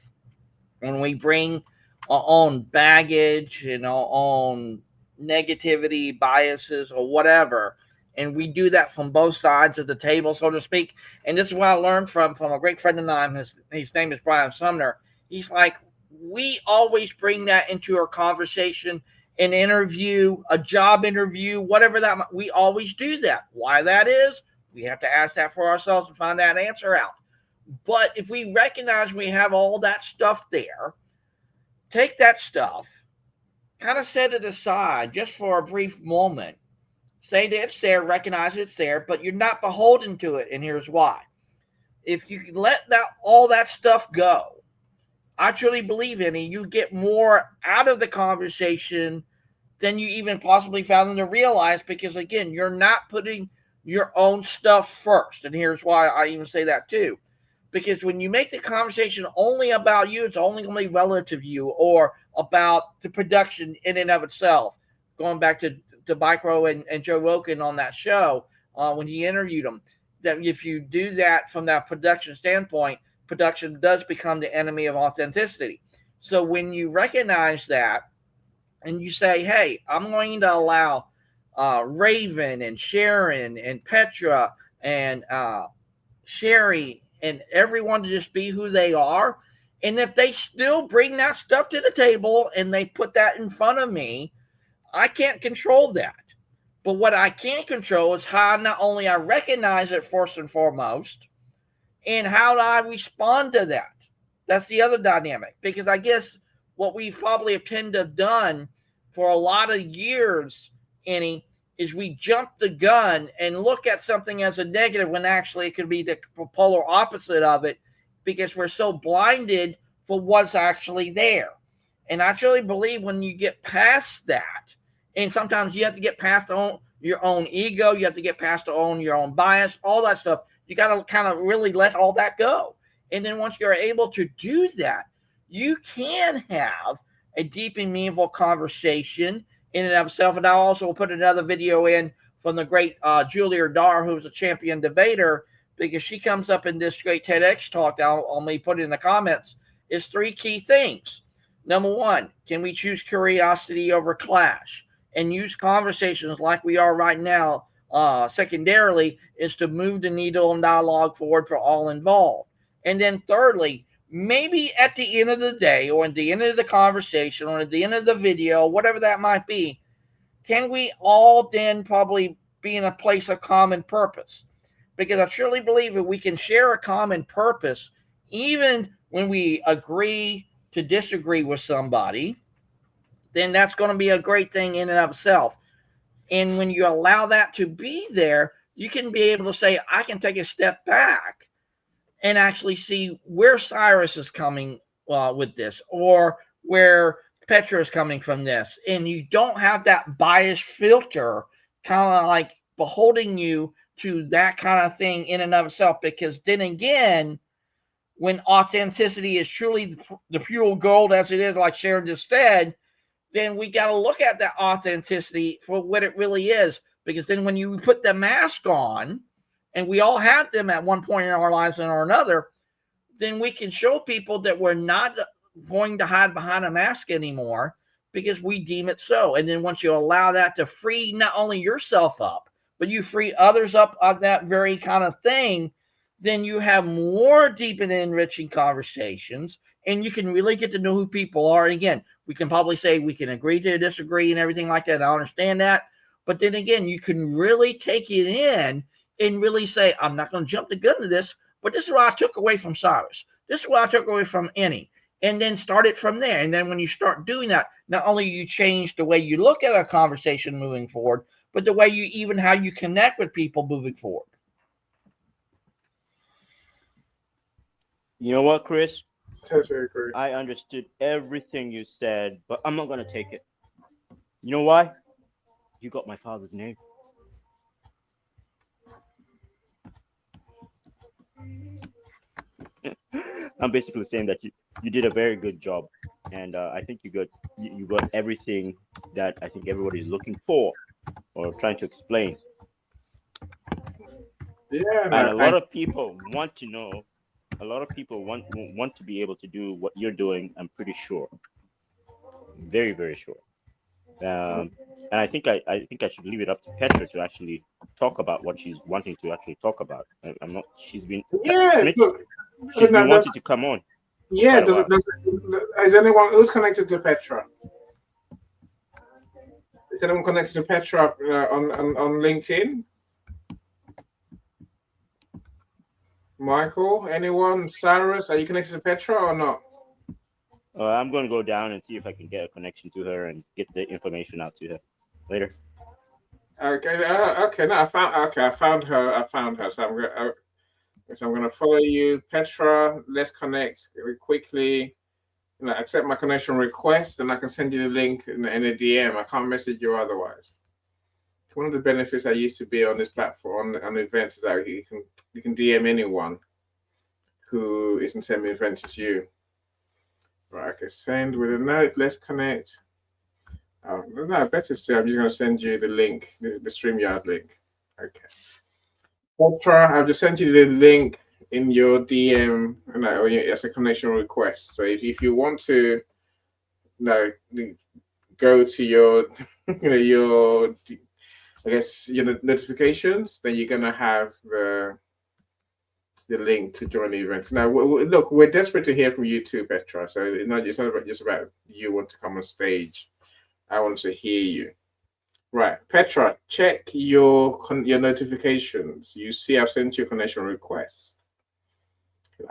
when we bring our own baggage and our own negativity, biases, or whatever, and we do that from both sides of the table, so to speak. And this is what I learned from a great friend of mine. His name is Brian Sumner. He's like, we always bring that into our conversation, an interview, a job interview, whatever that, we always do that. Why that is, we have to ask that for ourselves and find that answer out. But if we recognize we have all that stuff there, take that stuff, kind of set it aside just for a brief moment. Say that it's there, recognize it's there, but you're not beholden to it. And here's why. If you let all that stuff go, I truly believe in it, you get more out of the conversation than you even possibly found them to realize, because, again, you're not putting your own stuff first. And here's why I even say that too. Because when you make the conversation only about you, it's only going to be relative to you, or about the production in and of itself. Going back to Micro and Joe Rogan on that show, when he interviewed him, that if you do that from that production standpoint, production does become the enemy of authenticity. So when you recognize that and you say, hey, I'm going to allow Raven and Sharon and Petra and Sherry and everyone to just be who they are. And if they still bring that stuff to the table and they put that in front of me, I can't control that. But what I can control is how not only I recognize it first and foremost, and how do I respond to that. That's the other dynamic. Because I guess what we probably have tended to have done for a lot of years, Annie, is we jump the gun and look at something as a negative when actually it could be the polar opposite of it, because we're so blinded for what's actually there. And I truly believe when you get past that, and sometimes you have to get past your own ego, you have to get past your own bias, all that stuff. You got to kind of really let all that go. And then once you're able to do that, you can have a deep and meaningful conversation in and of itself. And I'll also put another video in from the great Julia Dar, who's a champion debater, because she comes up in this great TEDx talk that I'll only put in the comments, is 3 key things. Number 1, can we choose curiosity over clash and use conversations like we are right now? Secondarily, is to move the needle and dialogue forward for all involved. And then thirdly, maybe at the end of the day, or at the end of the conversation, or at the end of the video, whatever that might be, can we all then probably be in a place of common purpose? Because I truly believe that we can share a common purpose even when we agree to disagree with somebody, then that's going to be a great thing in and of itself. And when you allow that to be there, you can be able to say, I can take a step back and actually see where Cyrus is coming with this, or where Petra is coming from this. And you don't have that bias filter kind of like beholding you to that kind of thing in and of itself. Because then again, when authenticity is truly the pure gold, as it is, like Sharon just said, then we got to look at that authenticity for what it really is. Because then when you put the mask on, and we all have them at one point in our lives or another, then we can show people that we're not going to hide behind a mask anymore because we deem it so. And then once you allow that to free not only yourself up, but you free others up on that very kind of thing, then you have more deep and enriching conversations, and you can really get to know who people are. And again, we can probably say we can agree to disagree and everything like that. I understand that. But then again, you can really take it in and really say, I'm not going to jump the gun to this, but this is what I took away from Cyrus. This is what I took away from Annie. And then start it from there. And then when you start doing that, not only you change the way you look at a conversation moving forward, but the way you even how you connect with people moving forward. You know what, Chris? Totally agree. I understood everything you said, but I'm not gonna take it. You know why? You got my father's name. I'm basically saying that you did a very good job, and I think you got everything that I think everybody's looking for or trying to explain. Yeah, And a lot of people want to know. A lot of people want to be able to do what you're doing. I'm pretty sure, very very sure. And I think I should leave it up to Petra to actually talk about what she's wanting to actually talk about. I'm not. She's been. Yeah, Smith, look. she's been Does, wanting to come on. yeah, Quite a while. is anyone who's connected to Petra? Is anyone connected to Petra on LinkedIn? Michael, anyone? Cyrus, are you connected to Petra or not? I'm going to go down and see if I can get a connection to her and get the information out to her later. Okay, okay. No, I found her. So I'm gonna follow you, Petra. Let's connect very quickly. Accept my connection request, and I can send you the link in a DM. I can't message you otherwise. One of the benefits I used to be on this platform on events is that you can DM anyone who isn't sending event to you. Right, okay, send with a note. Let's connect. Oh, no, better still. I'm just going to send you the link, the StreamYard link. Okay. Petra, I've just sent you the link in your DM as a connection request. So if you want to go to your your I guess your notifications, then you're gonna have the link to join the event. Now, look, we're desperate to hear from you too, Petra. So it's not just about you want to come on stage. I want to hear you. Right, Petra, check your notifications. You see, I've sent you a connection request.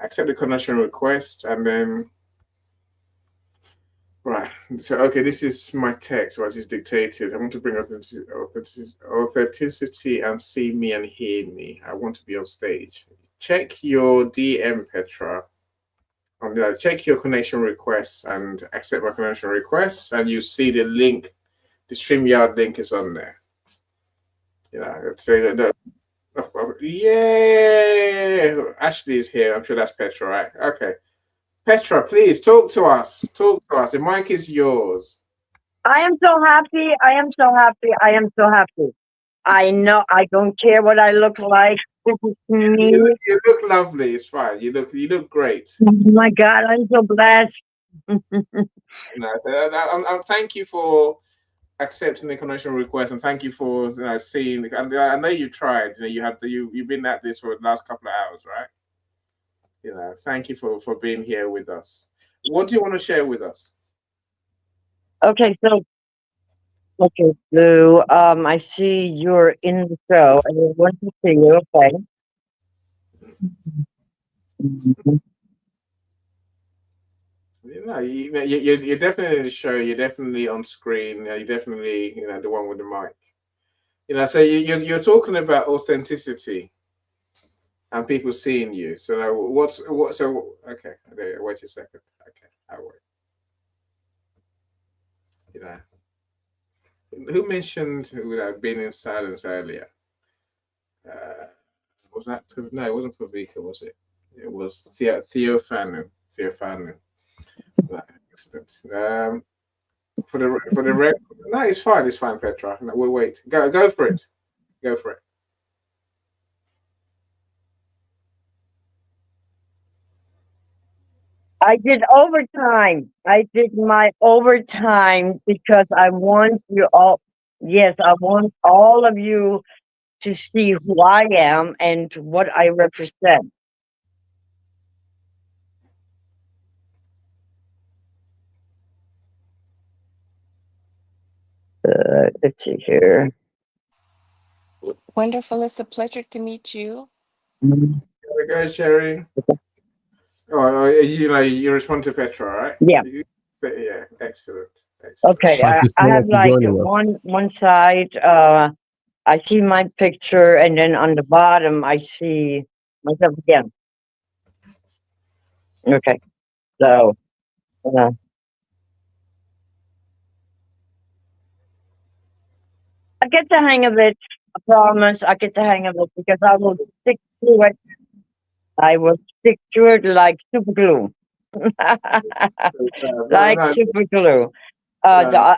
Accept the connection request, and then right. So okay, this is my text. What is dictated? I want to bring authenticity and see me and hear me. I want to be on stage. Check your DM, Petra. Check your connection requests and accept my connection requests, and you see the link. The StreamYard link is on there. Say that. Yeah, Ashley is here. I'm sure that's Petra, right? Okay, Petra, please talk to us. Talk to us. The mic is yours. I am so happy. I am so happy. I am so happy. I know. I don't care what I look like. This is me. You look lovely. It's fine. You look great. Oh my God, I'm so blessed. I'm thank you for accepting the connection request, and thank you for seeing. I know you tried. You've been at this for the last couple of hours, right? Thank you for being here with us. What do you want to share with us? Okay, so I see you're in the show, and I want to see you. Okay. You're definitely in the show. You're definitely on screen. You're definitely the one with the mic. So you're talking about authenticity and people seeing you. So now what? So okay, wait a second. Okay, I'll wait. You know, who mentioned being in silence earlier? Was that no? It wasn't Pavika, was it? It was Theo Fanon. Theo Fanon. Right, excellent. For the record, no, it's fine. It's fine, Petra. No, we'll wait. Go for it. Go for it. I did overtime. I did my overtime because I want you all, yes, I want all of you to see who I am and what I represent. Let's see here. Wonderful. It's a pleasure to meet you. Mhm. There we go, Sherry. Oh, you respond to Petra, right? Yeah. Yeah, excellent. Excellent. Okay. Thank you I so much have for like joining us. one side. I see my picture, and then on the bottom I see myself again. Okay. So. I get the hang of it. I promise. I get the hang of it because I will stick to it. I will stick to it like super glue. Like No, super glue. no.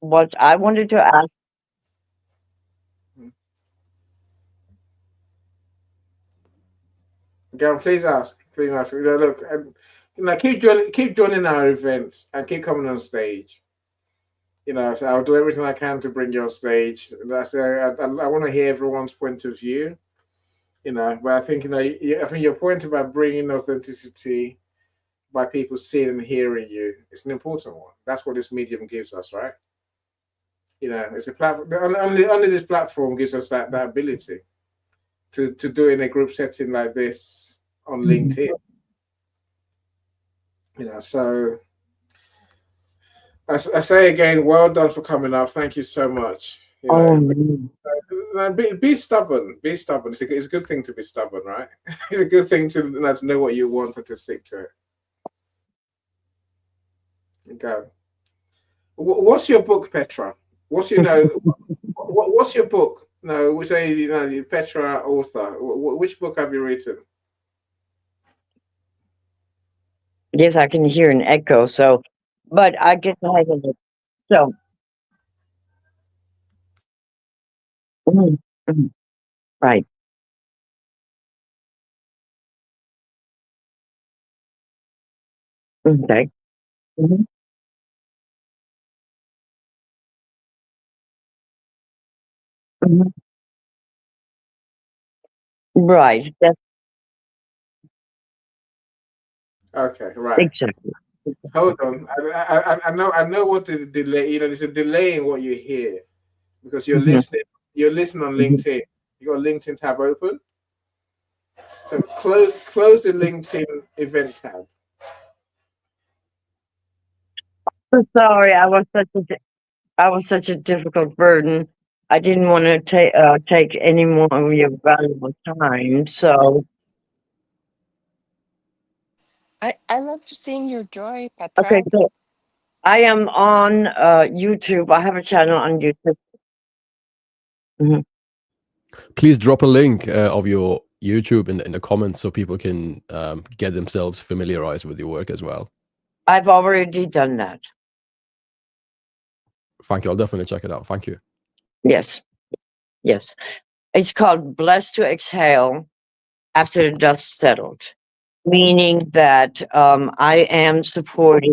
What I wanted to ask. Go, please ask. Please ask. Look, keep joining our events and keep coming on stage. So I'll do everything I can to bring you on stage. I want to hear everyone's point of view. But I think I think your point about bringing authenticity by people seeing and hearing you is an important one. That's what this medium gives us, right? It's a platform. Only this platform gives us that ability to do it in a group setting like this on LinkedIn. So I say again, well done for coming up. Thank you so much. Oh, man. Be stubborn. Be stubborn. It's a good thing to be stubborn, right? It's a good thing to know what you want and to stick to it. Go. What's your book, Petra? What's what's your book? No, we say Petra author. Which book have you written? Yes, I can hear an echo. So, but I get the hang of it. So, mhm, mhm, right. Okay. Mhm, mhm. Right. That's Okay, right. exactly. Hold on. I know what the delay. There's a delay in what you hear because you're Mhm, listening. You're listening on mhm. LinkedIn. You got a LinkedIn tab open. So close the LinkedIn event tab. So sorry, I was such a difficult burden. I didn't want to take any more of your valuable time. So, I love seeing your joy, okay, Petra. so I am on YouTube. I have a channel on YouTube. Mhm. Please drop a link of your YouTube in the comments so people can get themselves familiarized with your work as well. I've already done that. Thank you. I'll definitely check it out. Thank you. Yes, yes. It's called Blessed to Exhale After the Dust Settled, meaning that I am support,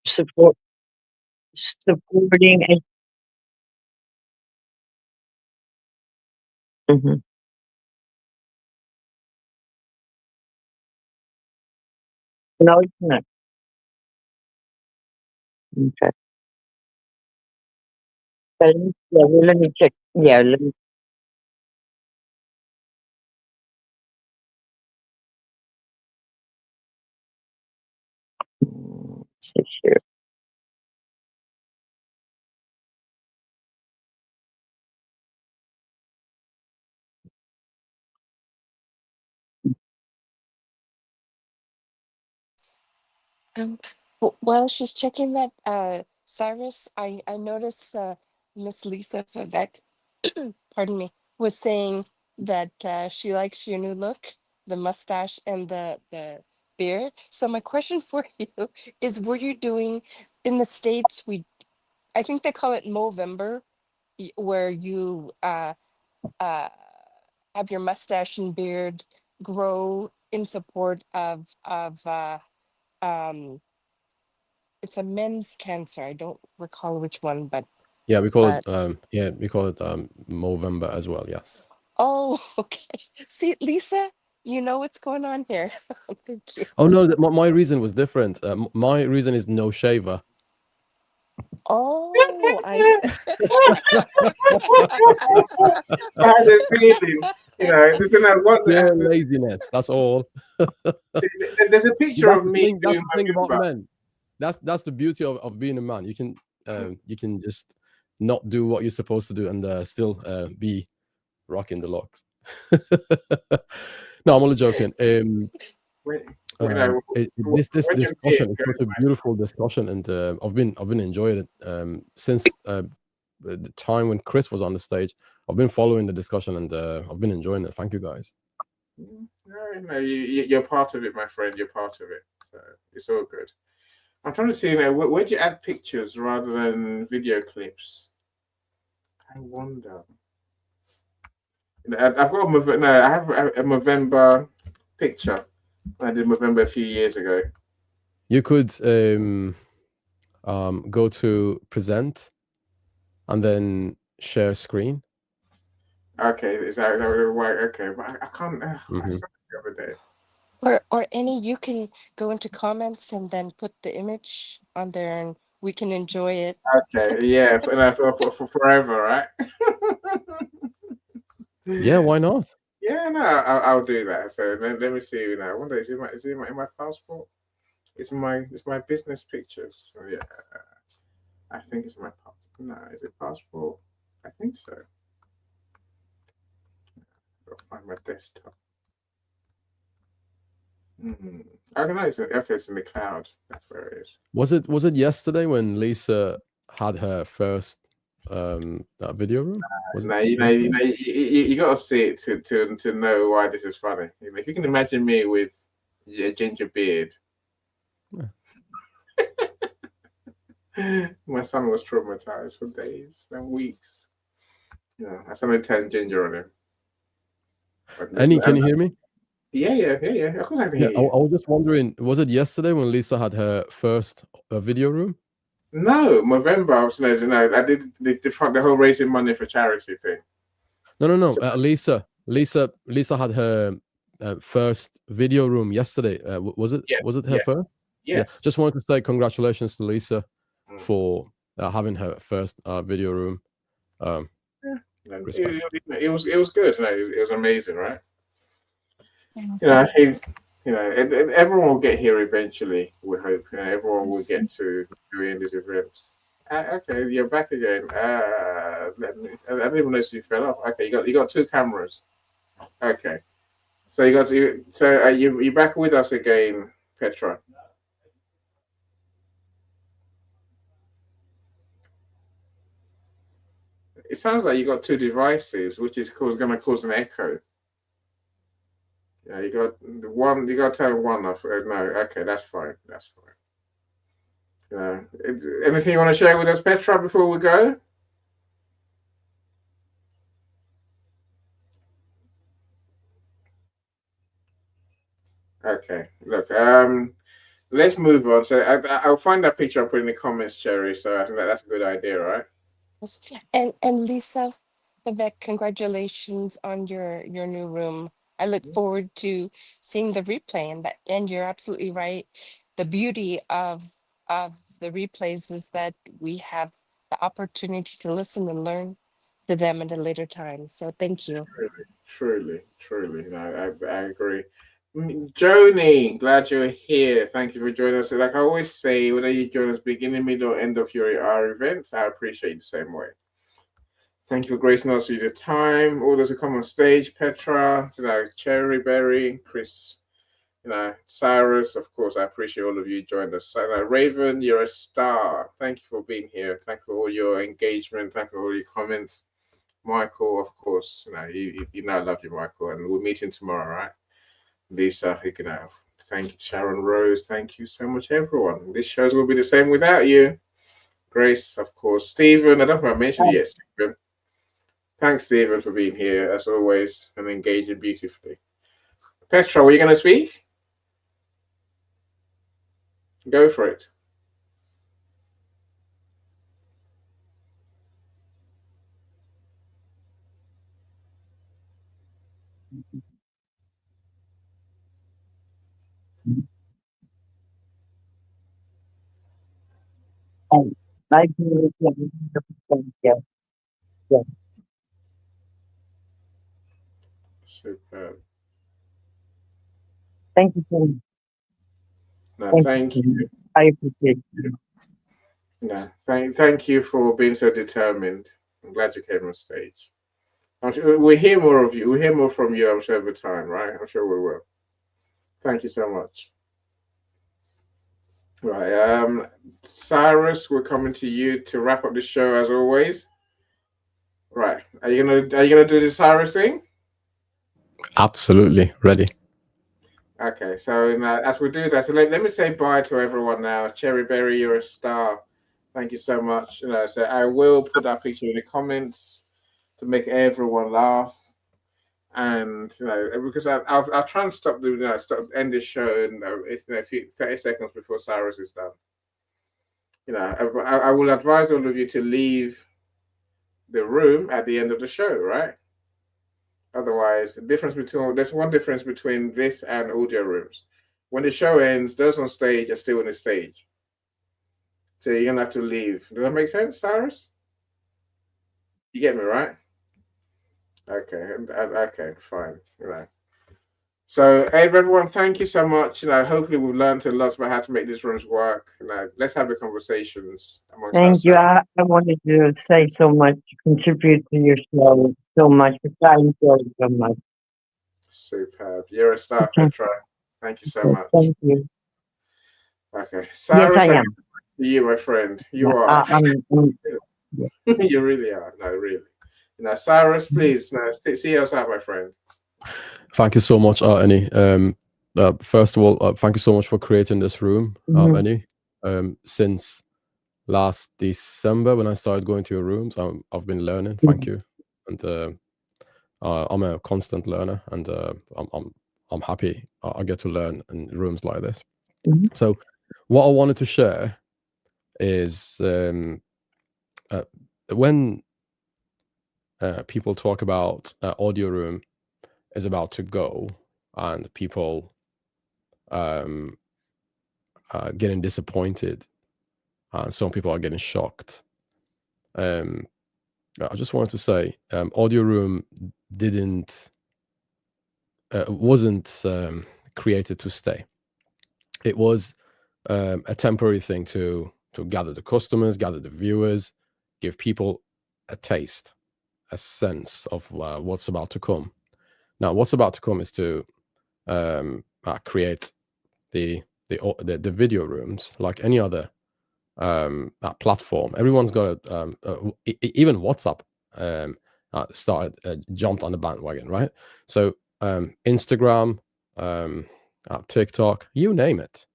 supporting. Mhm. No, it's not. Okay. Let me check. Yeah, let me see here. While she's checking that, Cyrus, I noticed Miss Lisa Vivek, pardon me, was saying that she likes your new look, the mustache and the beard. So my question for you is, were you doing in the States? I think they call it Movember, where you uh, have your mustache and beard grow in support of um it's a men's cancer. I don't recall which one, but Yeah, we call it but Movember as well. Yes. oh, okay. See, Lisa, you know what's going on here. Thank you. Oh no, my reason was different. My reason is no shaver. Oh, I see. I had a feeling, listen, Yeah, laziness. That's all. see, there's a picture That's of the me thing. That's doing the my thing about Goomba. men. That's the beauty of being a man. You can just not do what you're supposed to do and still be rocking the locks. No, I'm only joking. When, when This when your beard discussion is goes such a beautiful discussion, and I've been enjoying it since the time when Chris was on the stage. I've been following the discussion and I've been enjoying it. Thank you guys. no, you're part of it, my friend. You're part of it. So it's all good. I'm trying to see, where'd you add pictures rather than video clips? I wonder. I've got I have a November picture. I did November a few years ago. You could go to present and then share screen. Okay, is that right? Okay, but I can't. I Mhm. saw it the other day. Or any, you can go into comments and then put the image on there and we can enjoy it. Okay, yeah, for forever, right? Yeah, why not? Yeah, no, I'll do that. So let me see now. I wonder, is it in my passport? It's my business pictures. So yeah, I think it's my passport. No, is it passport? I think so. I'll find my desktop. I don't know. If it's in the cloud, that's where it is. Was it yesterday when Lisa had her first video room? Was it No, yesterday? you got to see it to know why this is funny. If you can imagine me with a ginger beard, my son was traumatized for days and weeks. I suddenly turned ginger on him. Annie, can you hear me? Yeah. Of course I can Yeah, hear I you. was just wondering, was it yesterday when Lisa had her first video room? No, November. I was I did the whole raising money for charity thing. No. So, Lisa had her first video room yesterday. Was it her first? Yeah. yes. Just wanted to say congratulations to Lisa Mm. for having her first video room. Respect. It was good. It was amazing, right? Yes. Everyone will get here eventually. We hope. Everyone will Yes. get to doing these events. Okay, you're back again. Let me. I didn't even notice you fell off. Okay, you got two cameras. Okay, so you're back with us again, Petra. It sounds like you got two devices, which is going to cause an echo. Yeah, you got one. You got to turn one off. No, okay, that's fine. That's fine. Anything you want to share with us, Petra, before we go? Okay, look, let's move on. So I'll find that picture and put in the comments, Cherry. So I think that's a good idea, right? Yes. And Lisa, Vivek, congratulations on your new room. I look forward to seeing the replay, and you're absolutely right. The beauty of the replays is that we have the opportunity to listen and learn to them at a later time. So thank you. Truly. No, I agree. Joni, glad you're here. Thank you for joining us. Like I always say, whether you join us beginning, middle, or end of our events, I appreciate you the same way. Thank you for gracing us with your time. All those who come on stage, Petra, Cherry Berry, Chris, Cyrus, of course, I appreciate all of you joined us. Raven, you're a star. Thank you for being here. Thank you for all your engagement. Thank you for all your comments. Michael, of course, you know I love you, Michael, and we're meeting tomorrow, right? Lisa, thank you, Sharon Rose. Thank you so much, everyone. This shows will be the same without you. Grace, of course. Stephen, I don't know if I mentioned it yet, Stephen. Thanks, Stephen, for being here, as always, and engaging beautifully. Petra, were you going to speak? Go for it. I do. Yeah. Yeah. Superb. Thank you so much. No, thank you. I appreciate it. No, thank you for being so determined. I'm glad you came on stage. I'm sure we'll hear more of you. We'll hear more from you, I'm sure, over time, right? I'm sure we will. Thank you so much. Right. Cyrus, we're coming to you to wrap up the show as always. Right. Are you gonna do the Cyrus thing? Absolutely ready. Okay, so now, as we do that, so let me say bye to everyone now. Cherry Berry, you're a star. Thank you so much. So I will put that picture in the comments to make everyone laugh. And because I'll try and stop end this show in a few 30 seconds before Cyrus is done. I will advise all of you to leave the room at the end of the show, right? Otherwise, there's one difference between this and audio rooms. When the show ends, those on stage are still on the stage. So you're gonna have to leave. Does that make sense, Cyrus? You get me, right? Okay, okay, fine. So, hey, everyone, thank you so much. Hopefully we've learned a lot about how to make these rooms work. Let's have the conversations amongst Thank you. ourselves. I wanted to say so much, contribute to your show so much, because I enjoy it so much. Superb. You're a star, Petra. Thank you so much. Thank you. Okay, Cyrus, Yes, I am. You, my friend. You are. You really are. No, really. Cyrus, please, see us out, my friend. Thank you so much, Annie. First of all, thank you so much for creating this room, Annie. Since last December, when I started going to your rooms, I've been learning. Thank you, and I'm a constant learner, and I'm happy I get to learn in rooms like this. So, what I wanted to share is when people talk about audio room is about to go, and people getting disappointed, some people are getting shocked. I just wanted to say, audio room wasn't created to stay. It was a temporary thing to gather the customers, gather the viewers, give people a taste, a sense of what's about to come. Now, what's about to come is to create the video rooms like any other platform. Everyone's got even WhatsApp jumped on the bandwagon, right? So Instagram, TikTok, you name it,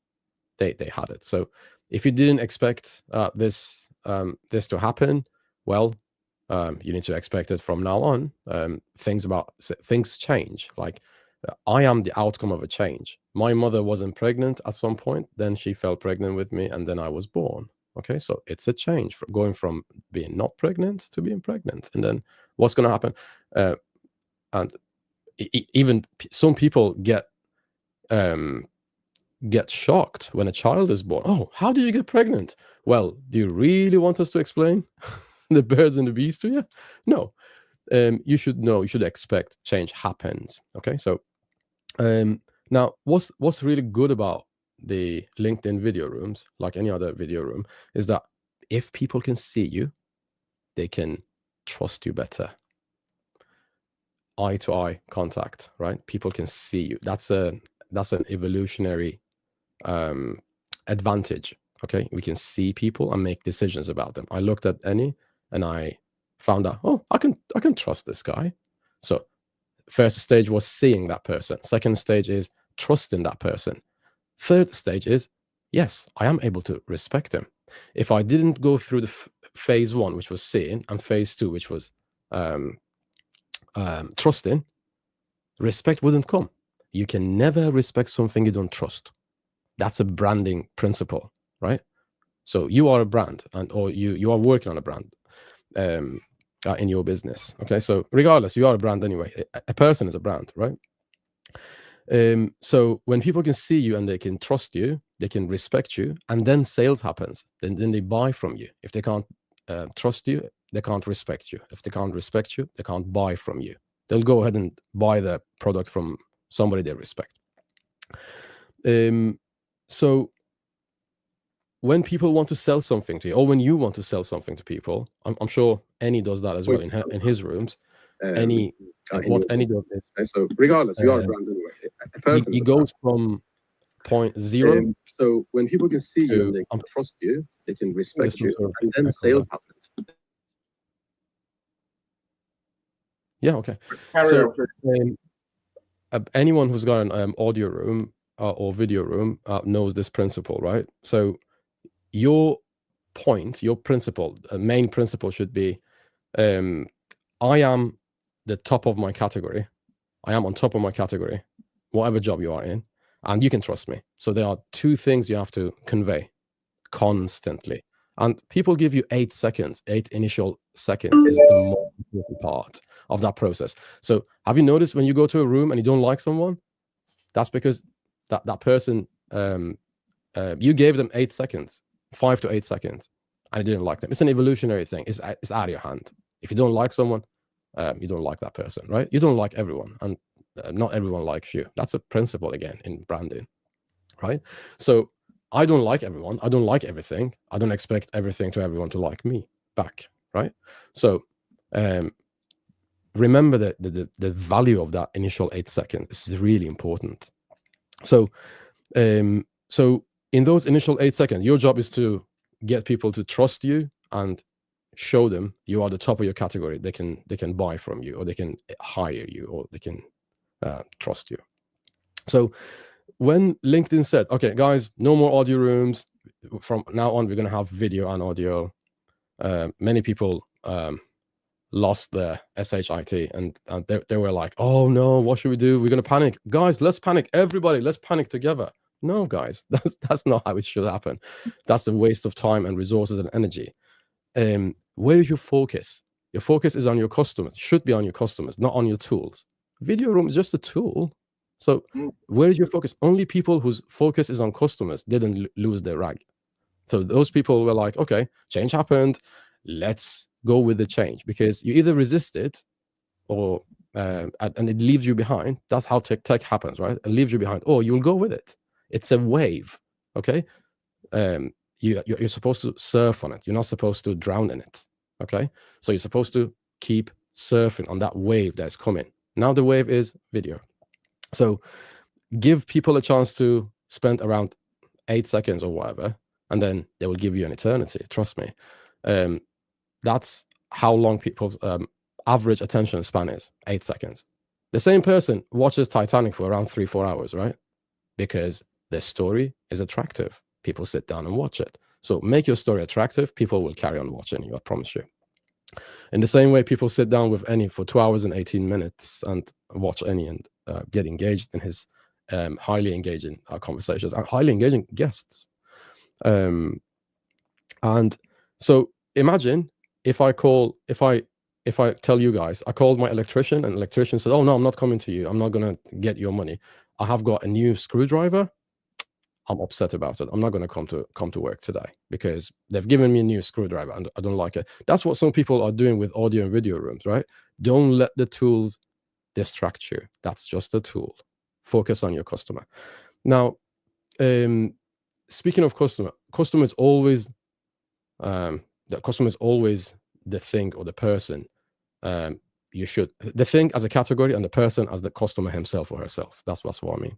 they had it. So if you didn't expect this to happen, well, you need to expect it from now on. Things change. Like I am the outcome of a change. My mother wasn't pregnant at some point, then she fell pregnant with me, and then I was born. Okay, so it's a change from going from being not pregnant to being pregnant, and then what's going to happen? And even some people get shocked when a child is born. Oh, how did you get pregnant? Well, do you really want us to explain the birds and the bees to you? No. You should know. You should expect change happens. Okay, so now what's really good about the LinkedIn video rooms, like any other video room, is that if people can see you, they can trust you better. Eye to eye contact, right? People can see you. That's a that's an evolutionary advantage. Okay, we can see people and make decisions about them. I looked at any and I found out, oh, I can trust this guy. So first stage was seeing that person. Second stage is trusting that person. Third stage is, yes, I am able to respect him. If I didn't go through the phase 1, which was seeing, and phase 2, which was trusting, respect wouldn't come. You can never respect something you don't trust. That's a branding principle, right? So you are a brand, or you are working on a brand in your business. Okay, so regardless, you are a brand anyway. A person is a brand, right? So when people can see you and they can trust you, they can respect you, and then sales happens. Then they buy from you. If they can't trust you, they can't respect you. If they can't respect you, they can't buy from you. They'll go ahead and buy the product from somebody they respect. So when people want to sell something to you, or when you want to sell something to people, I'm sure Annie does that as well in his rooms. What Annie does is, so regardless, you are a brand anyway. A person he goes from point 0. So when people can see you and they can trust you, they can respect you, and then sales happens. Yeah, okay. So anyone who's got an audio room or video room knows this principle, right? So your point, your principle, main principle should be, I am the top of my category. I am on top of my category, whatever job you are in, and you can trust me. So there are 2 things you have to convey constantly. And people give you 8 seconds. 8 initial seconds is the most important part of that process. So have you noticed when you go to a room and you don't like someone? That's because that person, you gave them 8 seconds, 5 to 8 seconds, and you didn't like them. It's an evolutionary thing. It's out of your hand. If you don't like someone, you don't like that person, right? You don't like everyone, and not everyone likes you. That's a principle again in branding, right? So I don't like everyone. I don't like everything. I don't expect everything to everyone to like me back, right? So remember that the value of that initial 8 seconds is really important. So so in those initial 8 seconds, your job is to get people to trust you and show them you are the top of your category. They can buy from you, or they can hire you, or they can trust you. So when LinkedIn said, okay, guys, no more audio rooms, from now on we're going to have video and audio, many people lost their shit, and they were like, oh no, what should we do? We're going to panic. Guys, let's panic. Everybody, let's panic together. No, guys, that's not how it should happen. That's a waste of time and resources and energy. Where is your focus? Your focus is on your customers. It should be on your customers, not on your tools. Video room is just a tool. So where is your focus? Only people whose focus is on customers didn't lose their rag. So those people were like, okay, change happened. Let's go with the change, because you either resist it or and it leaves you behind. That's how tech happens, right? It leaves you behind, or you'll go with it. It's a wave, okay? You're supposed to surf on it. You're not supposed to drown in it, okay? So you're supposed to keep surfing on that wave that's coming. Now the wave is video. So give people a chance to spend around 8 seconds or whatever, and then they will give you an eternity. Trust me. That's how long people's average attention span is, 8 seconds. The same person watches Titanic for around 3-4 hours, right? Because their story is attractive. People sit down and watch it. So make your story attractive, people will carry on watching you, I promise you. In the same way, people sit down with Annie for 2 hours and 18 minutes and watch Annie and get engaged in his highly engaging conversations and highly engaging guests. And so imagine if I tell you guys, I called my electrician, and the electrician said, oh no, I'm not coming to you. I'm not going to get your money. I have got a new screwdriver. I'm upset about it. I'm not going to come to work today because they've given me a new screwdriver and I don't like it. That's what some people are doing with audio and video rooms, right? Don't let the tools distract you. That's just a tool. Focus on your customer. Now, speaking of customer is always the customer is always the thing or the person. The thing as a category and the person as the customer himself or herself. That's what I mean.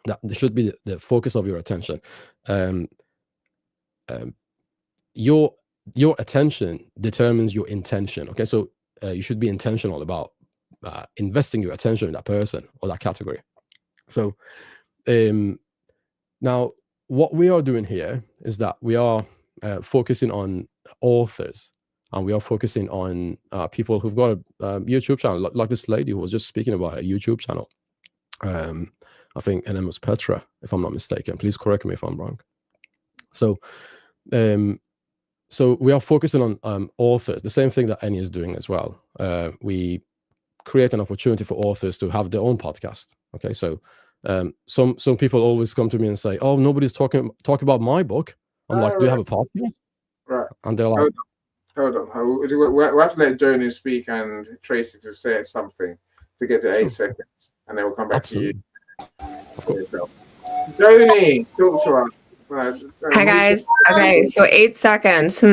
That should be the focus of your attention. Um, um, your attention determines your intention. Okay, so you should be intentional about investing your attention in that person or that category. So now what we are doing here is that we are focusing on authors, and we are focusing on people who've got a YouTube channel, like this lady who was just speaking about a YouTube channel. I think her name was Petra, if I'm not mistaken. Please correct me if I'm wrong. So so we are focusing on authors, the same thing that Annie is doing as well. We create an opportunity for authors to have their own podcast. Okay, so some people always come to me and say, "Oh, nobody's talking about my book." I'm like, "Do you have a podcast?" Right. And they're like, Hold on. We have to let Joni speak and Tracy to say something to get to 8 seconds, and then we'll come back absolutely. to you. Of course. Joni, talk to us. Hi guys. Okay, so 8 seconds.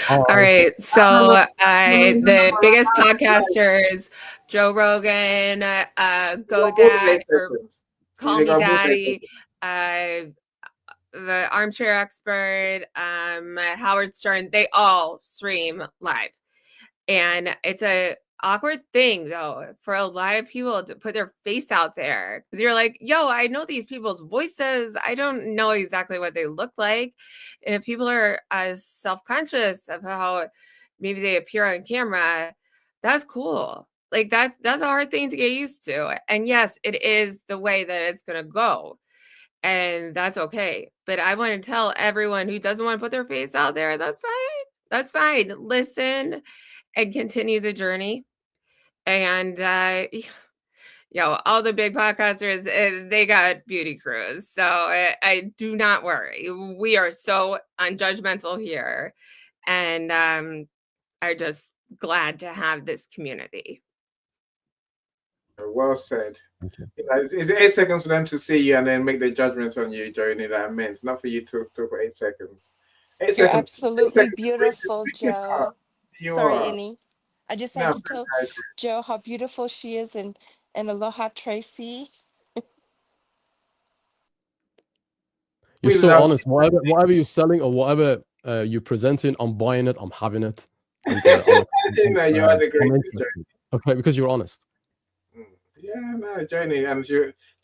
All right. So the biggest podcasters, Joe Rogan, GoDad, or Call Me Daddy, the Armchair Expert, Howard Stern, they all stream live. And it's a awkward thing though for a lot of people to put their face out there, because you're like, yo, I know these people's voices, I don't know exactly what they look like. And if people are self-conscious of how maybe they appear on camera, that's cool. Like that's a hard thing to get used to. And yes, it is the way that it's gonna go, and that's okay. But I want to tell everyone who doesn't want to put their face out there, that's fine. Listen and continue the journey. And all the big podcasters, they got beauty crews, so I do not worry. We are so unjudgmental here, and are just glad to have this community. Well said. It's 8 seconds for them to see you and then make their judgment on you, Joni. That meant not for you to talk for 8 seconds. 8 You're seconds. absolutely beautiful, Joe. You Sorry, are. Annie. I just had to tell Joe how beautiful she is, and aloha, Tracy. You're so honest. Whatever you're selling or whatever you're presenting, I'm buying it. I'm having it. And, you are the greatest, Joni. Okay, because you're honest. Yeah, no, Joni, and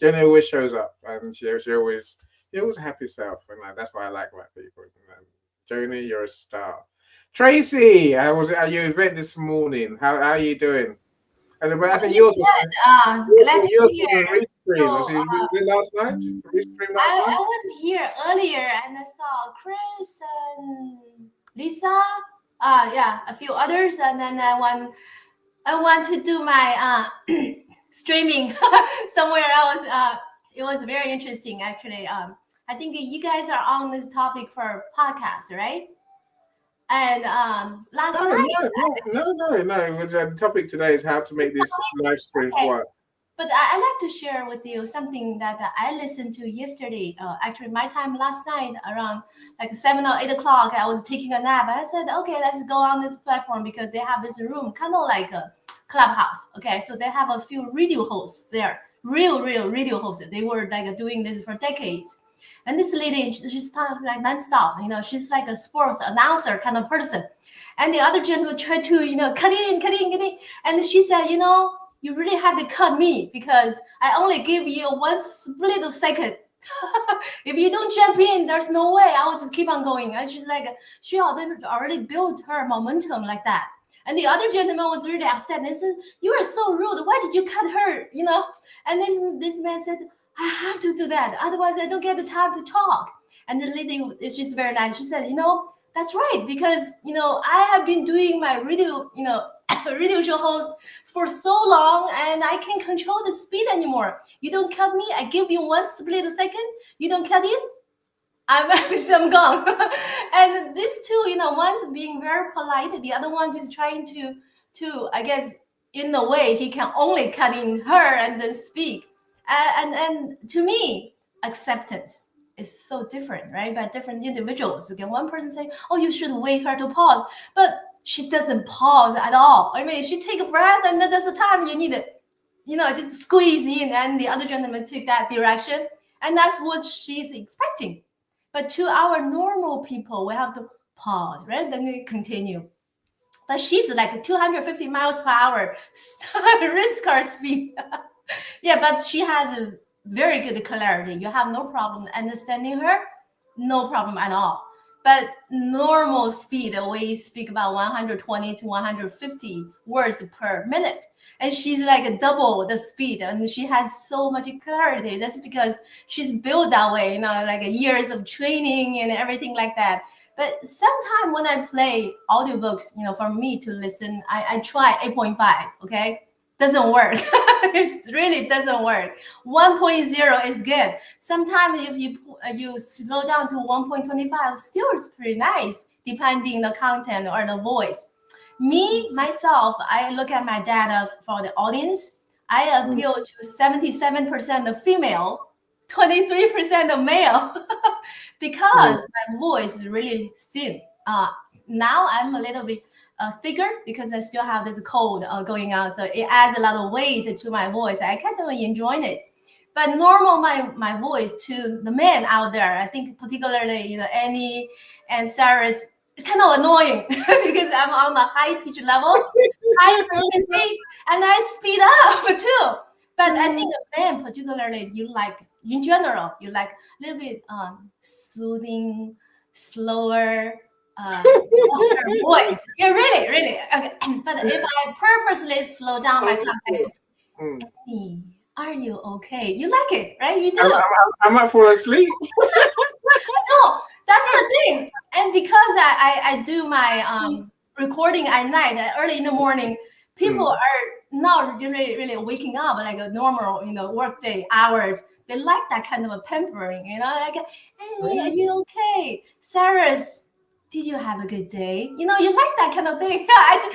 Joni always shows up, and she always a happy self, and that's what I like about people. Joni, you're a star. Tracy, I was at your event this morning. How are you doing? And I think yours was glad to be here. Was it last night? I was here earlier and I saw Chris and Lisa. A few others, and then I want to do my streaming somewhere else. It was very interesting, actually. I think you guys are on this topic for podcast, right? And last night. No. The topic today is how to make these live streams work. But I like to share with you something that I listened to yesterday. Actually, my time last night around like 7 or 8 o'clock, I was taking a nap. I said, okay, let's go on this platform because they have this room, kind of like a clubhouse. Okay, so they have a few radio hosts there, real radio hosts. They were like doing this for decades. And this lady, she's talking like nonstop. She's like a sports announcer kind of person. And the other gentleman tried to, cut in. And she said, you really have to cut me because I only give you one split of second. If you don't jump in, there's no way. I will just keep on going. And she's like, she already built her momentum like that. And the other gentleman was really upset. And he said, you are so rude. Why did you cut her? And this man said, I have to do that. Otherwise, I don't get the time to talk. And the lady, she's very nice. She said, that's right. Because, I have been doing my radio, radio show host for so long, and I can't control the speed anymore. You don't cut me, I give you one split a second. You don't cut in, I'm gone. And these two, one's being very polite, the other one just trying to I guess in a way he can only cut in her and then speak. And to me, acceptance is so different, right? By different individuals. You get one person say, oh, you should wait her to pause, but she doesn't pause at all. I mean, she take a breath, and then there's a time you need it, just squeeze in, and the other gentleman took that direction. and that's what she's expecting. But to our normal people, we have to pause, right? Then we continue. But she's like 250 miles per hour race car speed. Yeah, but she has a very good clarity. You have no problem understanding her, no problem at all. But normal speed, we speak about 120 to 150 words per minute. And she's like double the speed, and she has so much clarity. That's because she's built that way, like years of training and everything like that. But sometimes when I play audiobooks, for me to listen, I try 8.5, okay? Doesn't work. It really doesn't work. 1.0 is good. Sometimes if you slow down to 1.25, still is pretty nice, depending the content or the voice. Me, myself, I look at my data for the audience. I appeal to 77% of female, 23% of male, because my voice is really thin. Now I'm a little bit thicker because I still have this cold going on, so it adds a lot of weight to my voice. I kind of enjoying it. But normal, my voice to the men out there, I think particularly Annie and Sarah's, it's kind of annoying because I'm on the high pitch level, high frequency, and I speed up too. But I think men particularly, in general, you like a little bit soothing, slower, softer voice. Yeah, really, really. Okay. But if I purposely slow down my contact, hey, are you okay? You like it, right? You do. I might fall asleep. No, that's the thing. And because I do my recording at night, early in the morning, people are not really waking up like a normal, workday hours. They like that kind of a pampering, like, hey, are you okay? Sarah's, did you have a good day? You like that kind of thing.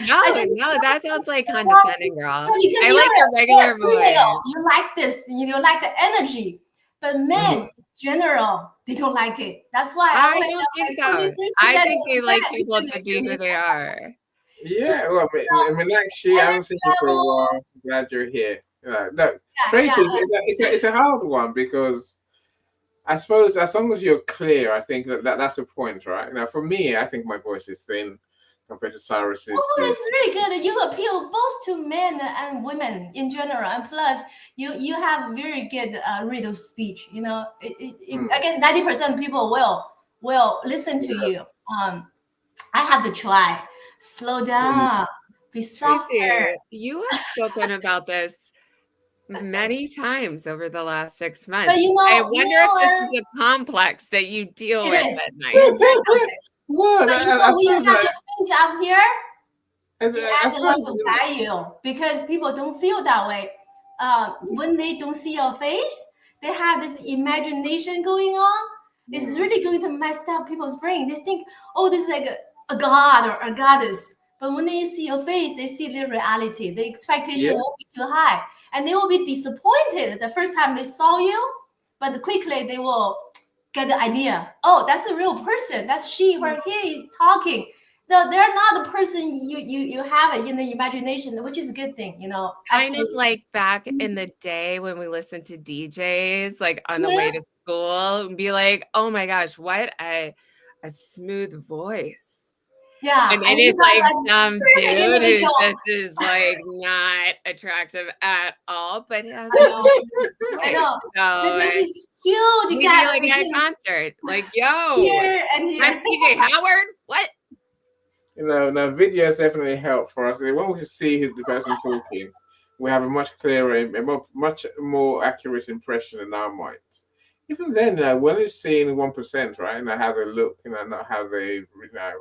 No, that sounds like condescending, girl. Because I like your regular voice. You like this, you like the energy. But men, in general, they don't like it. That's why I don't think so. I think they like people to be who they are. Yeah, well, Meenakshi, I haven't seen you for a while. Glad you're here. No, Tracy, it's a hard one because I suppose as long as you're clear, I think that's the point, right? Now, for me, I think my voice is thin compared to Cyrus's. It's really good. You appeal both to men and women in general, and plus you have very good rate of speech. I guess 90% of people will listen to you. I have to try. Slow down. Be softer. Tracy, you have spoken about this many times over the last 6 months. But I wonder if this is a complex that you deal with at night. It's very complex. But when you have your face up here, it adds a lot of value because people don't feel that way. When they don't see your face, they have this imagination going on. It's really going to mess up people's brain. They think, oh, this is like a god or a goddess. But when they see your face, they see the reality. The expectation won't be too high. And they will be disappointed the first time they saw you. But quickly they will get the idea. Oh, that's a real person. That's she or he talking. No, they're not the person you have it in the imagination, which is a good thing, Kind of like back in the day when we listened to DJs, like on the way to school, and be like, "Oh my gosh, what a smooth voice!" Yeah, and then it's like some dude who just is like not attractive at all, but has. I know. So there's a huge gap. Like at a concert, like yo, here and here. I'm PJ Howard. What? Now videos definitely help for us. When we can see the person talking, we have a much clearer, much more accurate impression in our minds. Even then, when it's seeing 1%, right? How they look, not how they,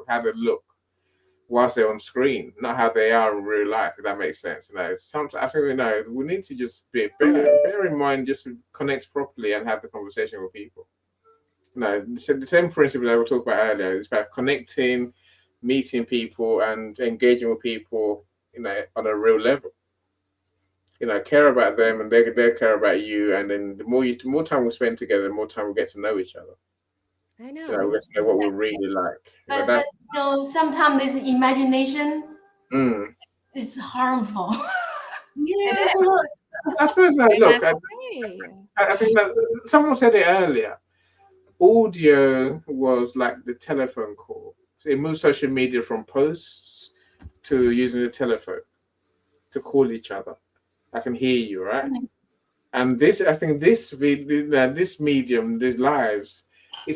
how they look whilst they're on screen, not how they are in real life. If that makes sense. Sometimes I think we need to just bear in mind just to connect properly and have the conversation with people. The same principle I was talking about earlier is about connecting, meeting people and engaging with people, on a real level. Care about them and they care about you, and then the more time we spend together, the more time we get to know each other. I know. We get to know what we really like. But sometimes this imagination is harmful. Yeah. I suppose now, And look, that's okay. I think that someone said it earlier. Audio was like the telephone call. So it moved social media from posts to using the telephone to call each other. I can hear you, right? And this, I think, this medium, these lives,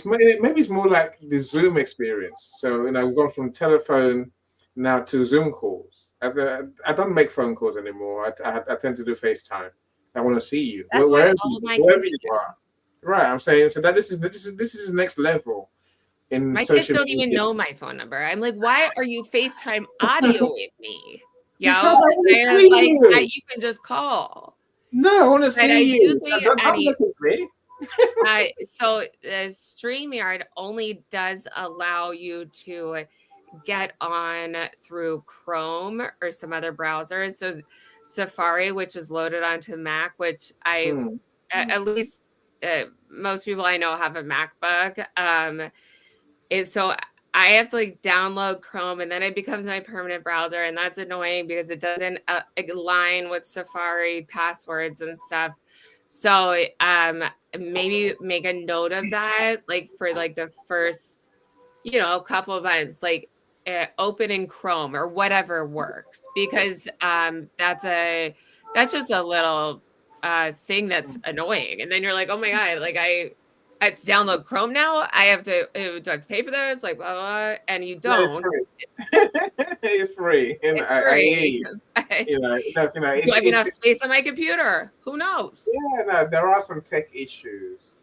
maybe it's more like the Zoom experience. So we've gone from telephone now to Zoom calls. I don't make phone calls anymore. I tend to do FaceTime. I want to see you That's what wherever all of my wherever kids you do. are. Right. I'm saying so that this is the next level in My kids social don't even media. know my phone number. I'm like, why are you FaceTime audio with me? Yo, Because I want to I see like that you. you can just call. No, I want to But I see do you. think Don't message me. so StreamYard only does allow you to get on through Chrome or some other browsers. So Safari, which is loaded onto Mac, which at least most people I know have a MacBook. Is so I have to like download Chrome and then it becomes my permanent browser, and that's annoying because it doesn't align with Safari passwords and stuff. So maybe make a note of that, like for like the first couple of months, like open in Chrome or whatever works, because that's just a little thing that's annoying, and then you're like, oh my god, like I have to download Chrome now. I have to do I have to pay for those, like blah, blah, blah, and you No, it's don't. free. It's free, and It's I hear free. you. It's Do I have enough space on my computer? Who knows? yeah. No, there are some tech issues.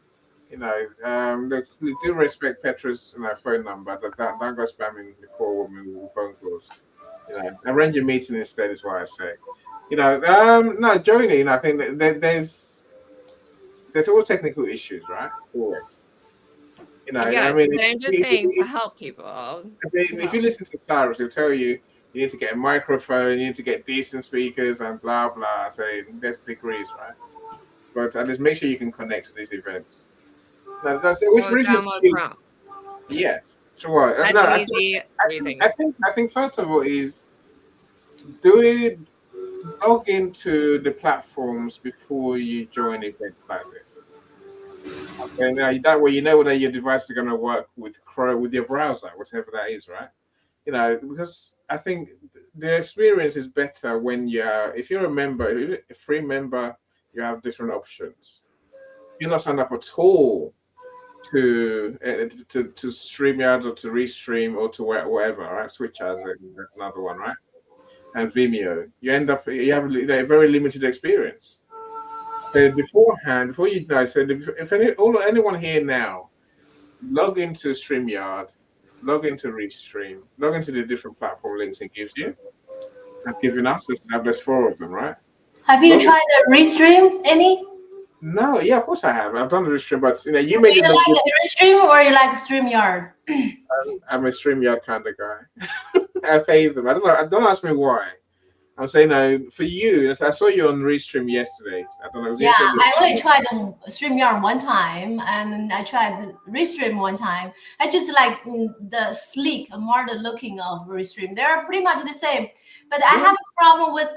Look, we do respect Petra's phone number. Don't go spamming the poor woman with phone calls. Arrange your meeting instead is what I say. No, Joni. I think that there's all technical issues, right? Always. I Yes, mean, but I'm just saying to help people. if you listen to Cyrus, he'll tell you need to get a microphone, you need to get decent speakers, and blah blah. So there's degrees, right? But at least make sure you can connect to these events. Now, that's which Or brings me download to Chrome. yes, sure. That's No, an easy 3 things. I think first of all is do it log into the platforms before you join events like this. Okay, now that way you know whether your device is going to work with Chrome with your browser, whatever that is, right? Because I think the experience is better when if you're a member, if you're a free member, you have different options. You're not signed up at all to StreamYard or to Restream or to whatever, right? Switch has another one, right? And Vimeo. You end up you have a very limited experience. So beforehand, before you know, so if anyone here now log into StreamYard, log into Restream, log into the different platform links it gives you. I've given us. There's four of them, right? Have you tried the Restream any? No, yeah, of course I have. I've done the Restream, but you Do made you it look like good. Restream or you like StreamYard? I'm a StreamYard kind of guy. I pay them. I don't know. Don't ask me why. I'm saying no for you. I saw you on Restream yesterday. I don't know. Yeah, I only tried the StreamYard one time, and I tried the Restream one time. I just like the sleek, modern looking of Restream. They are pretty much the same, but I have a problem with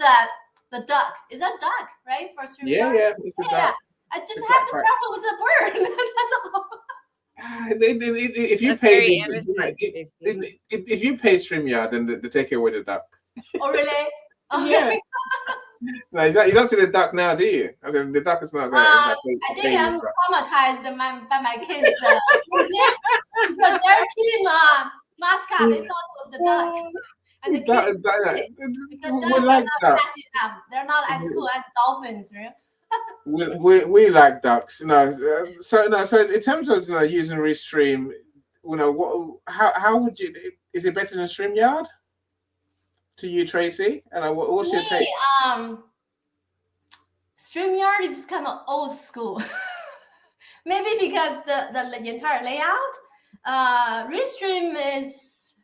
the duck. Is that duck, right? For StreamYard? Yeah, it's the duck. I just have the problem with the bird. That's all. If you That's pay very this, innocent. if you pay StreamYard, then they take away the duck. Oh, really? Yeah. No, you don't see the duck now, do you? I mean, the duck is not there. I think I'm traumatized by my kids because their team mascot is also the duck, and the kids because ducks are not fast enough. They're not as cool as dolphins, right? we like ducks, So in terms of using Restream, how would you? Is it better than StreamYard to you, Tracy? And what's your take? StreamYard is kind of old school. Maybe because the entire layout. Restream is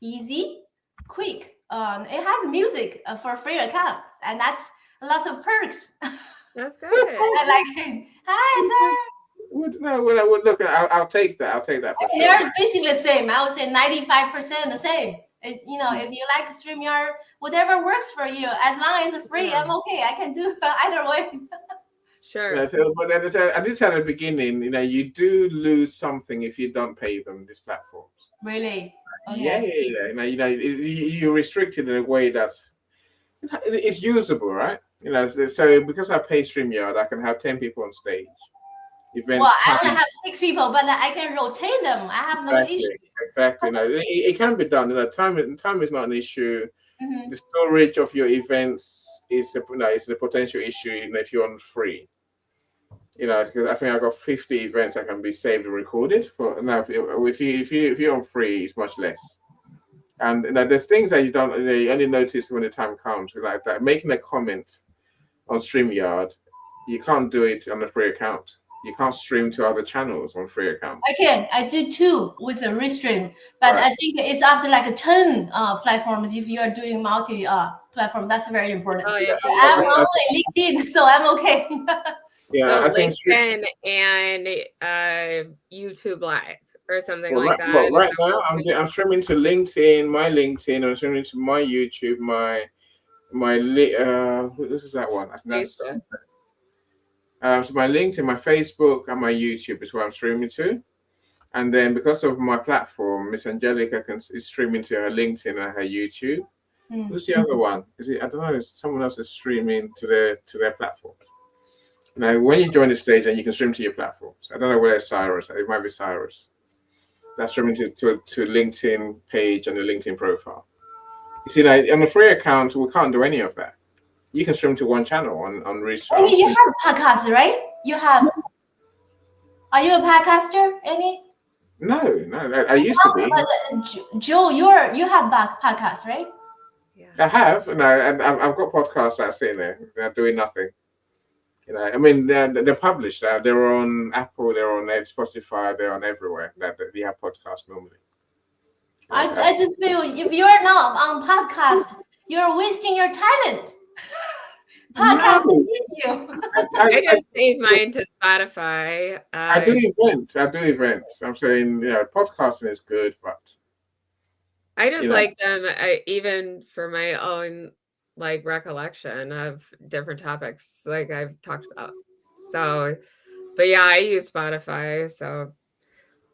easy, quick. It has music for free accounts, and that's lots of perks. That's good. I like it. Hi, sir. Look, I'll take that. I'll take that for sure. They're basically the same. I would say 95% the same. You know, if you like StreamYard, whatever works for you, as long as it's free, I'm okay. I can do either way. Sure. Yeah, so, but then I did say at the beginning, you do lose something if you don't pay them these platforms. Really? Yeah, Okay. yeah. You're restricted in a way that's it's usable, right? So because I pay StreamYard, I can have 10 people on stage. Well, Events I only time. have 6 people, but I can rotate them. I have no issue. Exactly. It can be done. Time is not an issue. Mhm. The storage of your events is is a potential issue if you're on free. Because I think I got 50 events that can be saved and recorded. For now, if you're on free, it's much less. And there's things that you only notice when the time comes. Like that, making a comment on StreamYard, you can't do it on a free account. You can't stream to other channels on free accounts. I can. I do too with a restream, but Right. I think it's after like 10 platforms. If you are doing multi platform, that's very important. Oh, yeah. I'm only LinkedIn, so I'm okay. Yeah, So I think LinkedIn and YouTube Live or something well, like right, that. well, right now I'm streaming to LinkedIn, my LinkedIn. I'm streaming to my YouTube, this is that one. I think that's Facebook. so my LinkedIn, my Facebook, and my YouTube is where I'm streaming to. And then because of my platform, Miss Angelica is streaming to her LinkedIn and her YouTube. Mm. Who's the other one? Is it? I don't know. Someone else is streaming to their platform. Now, when you join the stage, and you can stream to your platforms. I don't know whether it's Cyrus. It might be Cyrus. That's streaming to LinkedIn page and the LinkedIn profile. You see, like on a free account, we can't do any of that. You can stream to one channel on Restream. Annie, you have podcasts, right? You have. Are you a podcaster, Annie? No, I used to be. But Joe, you have podcasts, right? I have, and I've got podcasts that are sitting there. They're doing nothing. I mean, they're published. They're on Apple, they're on Spotify, they're on everywhere. That we have podcasts normally. I just feel if you're not on podcast, you're wasting your talent. Podcast needs you. I just saved mine to Spotify. I do events. I'm saying, podcasting is good, but I just like them even for my own like recollection of different topics like I've talked about. So, but yeah, I use Spotify. So,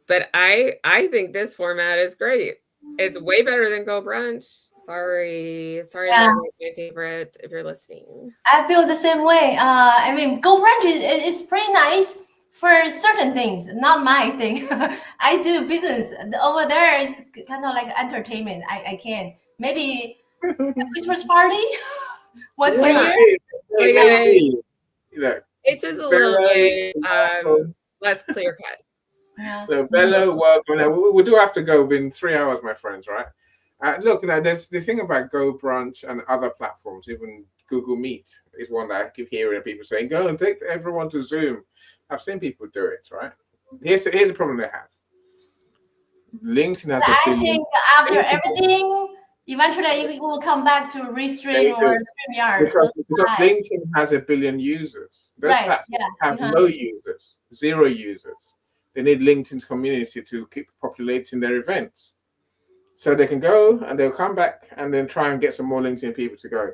but I think this format is great. It's way better than Go Brunch. Sorry, Yeah. not my favorite. If you're listening, I feel the same way. I mean, Go Brunch is pretty nice for certain things, not my thing. I do business over there. Is kind of like entertainment. I can maybe a Christmas party once per year. It's just a little bit less clear cut. Yeah. So Bello, welcome. We do have to go within 3 hours, my friends, right? Look, there's the thing about Go Brunch and other platforms, even Google Meet is one that I keep hearing people saying, go and take everyone to Zoom. I've seen people do it, right? Here's the problem they have. LinkedIn has I think after everything, eventually you will come back to Restream or StreamYard. Because LinkedIn has 1 billion users. Those platforms have no users, 0 users. They need LinkedIn's community to keep populating their events. So they can go and they'll come back and then try and get some more LinkedIn people to go.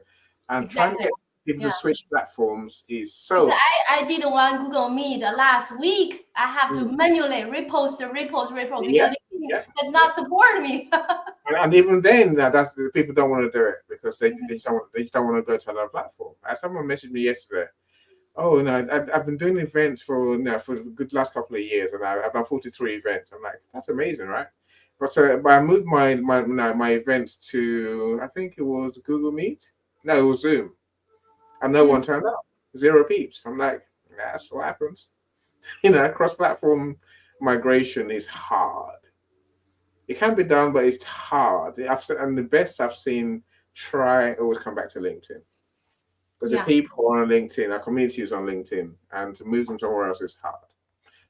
And trying to get people to switch platforms is so. I did one Google Meet last week. I have to manually repost because LinkedIn does not support me. And even then, that's the people don't want to do it because they just don't want to go to another platform. Someone messaged me yesterday. Oh no, I've been doing events for the good last couple of years, and I've done 43 events. I'm like, that's amazing, right? But I moved my events to, I think it was Google Meet. No, it was Zoom, and no one turned up. 0 peeps. I'm like, that's what happens. Cross-platform migration is hard. It can be done, but it's hard. And the best I've seen try always come back to LinkedIn. Because the people are on LinkedIn, our community is on LinkedIn, and to move them somewhere else is hard.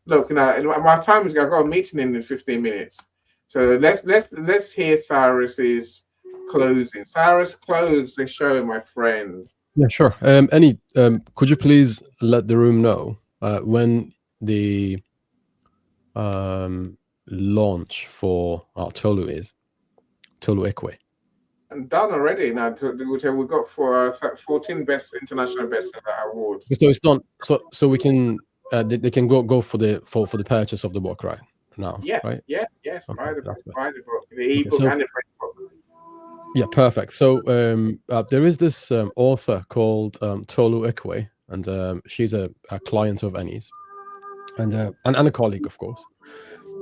Look, my time is. I've got a meeting in 15 minutes, so let's hear Cyrus's closing. Cyrus, close the show, my friend. Yeah, sure. Annie, could you please let the room know when the launch for Tolu is? Tolu Ekwe. And done already. Now we've got 14 best international bestseller awards. So it's done. So we can they can go for the purchase of the book right now. Yes, right? yes. Okay, Buy the that's book, the ebook so- and the print book. Yeah, perfect. So there is this author called Tolu Ekwe, and she's a client of Annie's, and a colleague, of course.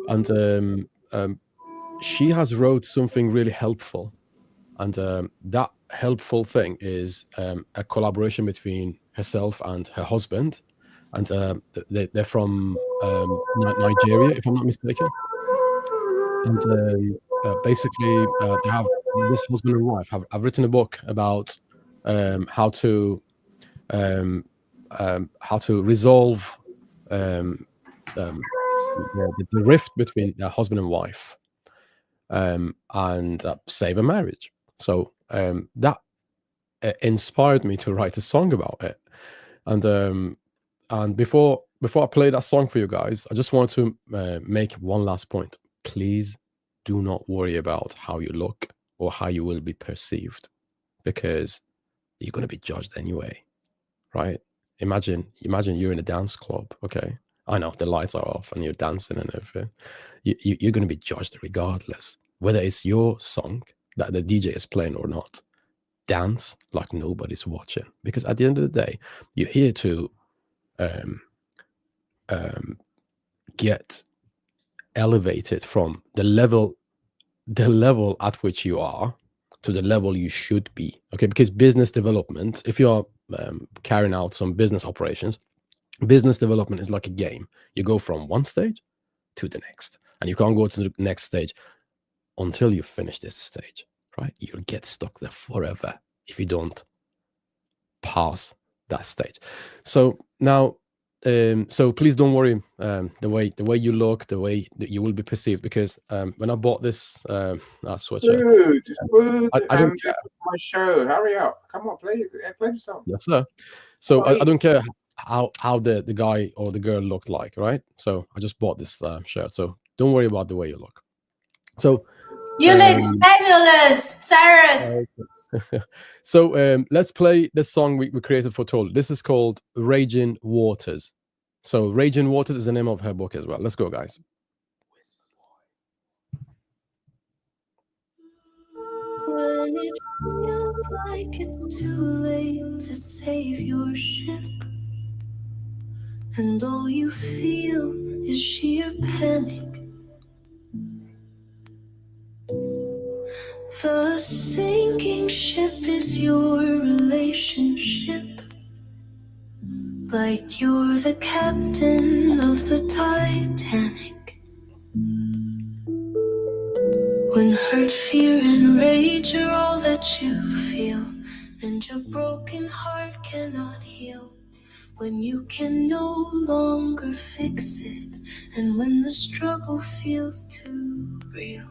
And she has wrote something really helpful, and that helpful thing is a collaboration between herself and her husband, and they're from Nigeria, if I'm not mistaken. And basically, they have this husband and wife have written a book about how to resolve the rift between their husband and wife, and save a marriage. So that inspired me to write a song about it. And before I play that song for you guys, I just want to make one last point. Please do not worry about how you look or how you will be perceived, because you're going to be judged anyway, right? Imagine you're in a dance club. Okay, I know the lights are off and you're dancing and everything. You're going to be judged regardless, whether it's your song that the DJ is playing or not. Dance like nobody's watching, because at the end of the day, you're here to get elevated from the level at which you are to the level you should be. Okay, because business development, if you're carrying out some business operations, business development is like a game. You go from one stage to the next, and you can't go to the next stage until you finish this stage, right? You'll get stuck there forever if you don't pass that stage. So now, so please don't worry the way you look, the way that you will be perceived, because when I bought this sweatshirt, I don't care. My show. Hurry up! Come on, play the song. Yes, sir. So I don't care how the guy or the girl looked like, right? So I just bought this shirt. So don't worry about the way you look. So You look fabulous, Cyrus. So let's play the song we created for Tolu. This is called Raging Waters. So Raging Waters is the name of her book as well. Let's go, guys. When it feels like it's too late to save your ship, and all you feel is sheer panic, the sinking ship is your relationship. Like you're the captain of the Titanic. When hurt, fear, and rage are all that you feel, and your broken heart cannot heal. When you can no longer fix it, and when the struggle feels too real.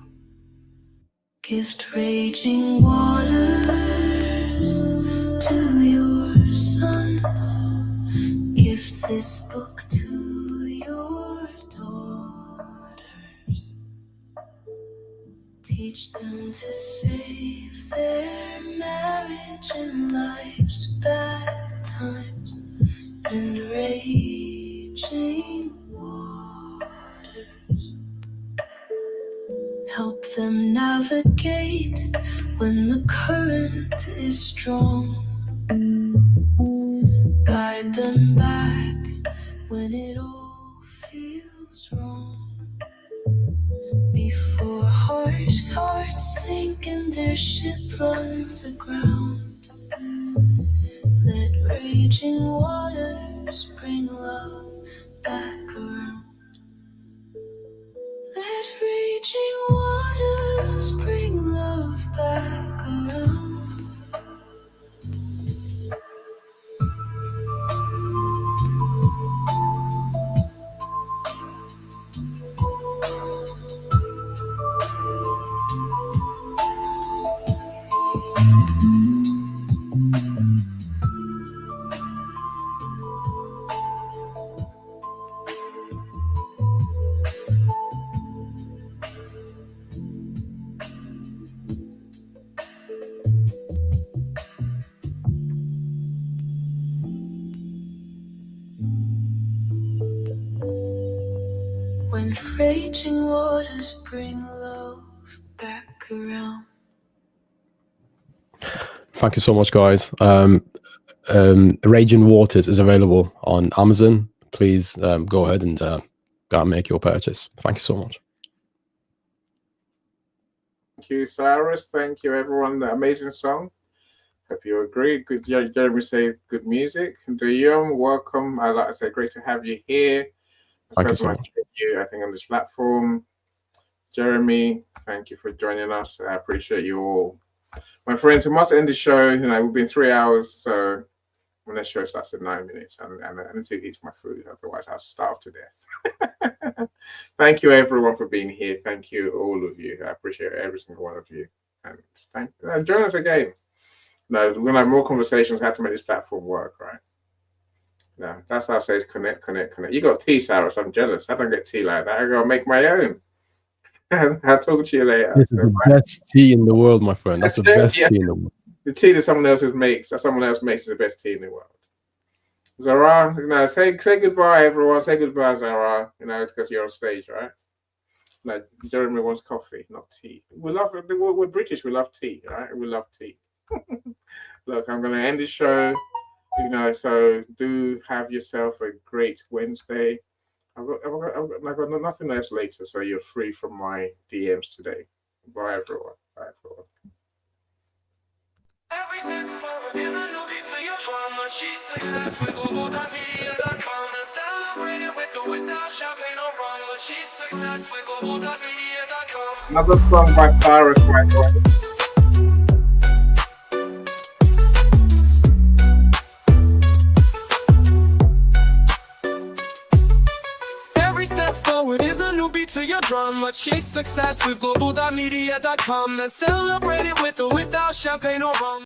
Gift raging waters to your sons. Gift this book to your daughters. Teach them to save their marriage in life's bad times and raging waters. Help them navigate when the current is strong. Guide them back when it all feels wrong. Before hearts sink and their ship runs aground, let raging waters bring love back around. Let raging waters bring love back around. raging waters bring love back around. Thank you so much, guys. Raging Waters is available on Amazon. Please go ahead and make your purchase. Thank you so much. Thank you, Cyrus. Thank you, everyone. The amazing song. Hope you agree. Good, Jeremy say good music. Dayum, welcome. I'd like to say great to have you here. Thank you so much. I think on this platform. Jeremy, thank you for joining us. I appreciate you all. My friends, we must end the show. We've been 3 hours, so when the show starts at 9 minutes, and I need to eat my food, otherwise I'll starve to death. Thank you, everyone, for being here. Thank you, all of you. I appreciate every single one of you. And join us again. We're going to have more conversations how to make this platform work, right? No, that's how I say it's connect. You got tea, Sarah, so I'm jealous. I don't get tea like that. I got to make my own. I'll talk to you later. This is the best tea in the world, my friend. That's the best tea in the world. The tea that someone else makes is the best tea in the world. Zara, say goodbye, everyone. Say goodbye, Zara. Because you're on stage, right? Like Jeremy wants coffee, not tea. We're British. We love tea, right? We love tea. Look, I'm going to end the show. So do have yourself a great Wednesday. I've got nothing else later, so you're free from my DMs today. Bye, everyone. Bye, everyone. Every step forward is a new beat to your drama. She's success with Global.Media.com and celebrate it with or without champagne or rum. She's success with Global.Media.com. Another song by Cyrus, by the way. Is a new beat to your drum. Achieve success with Global.Media.com and celebrate it with or without champagne or rum.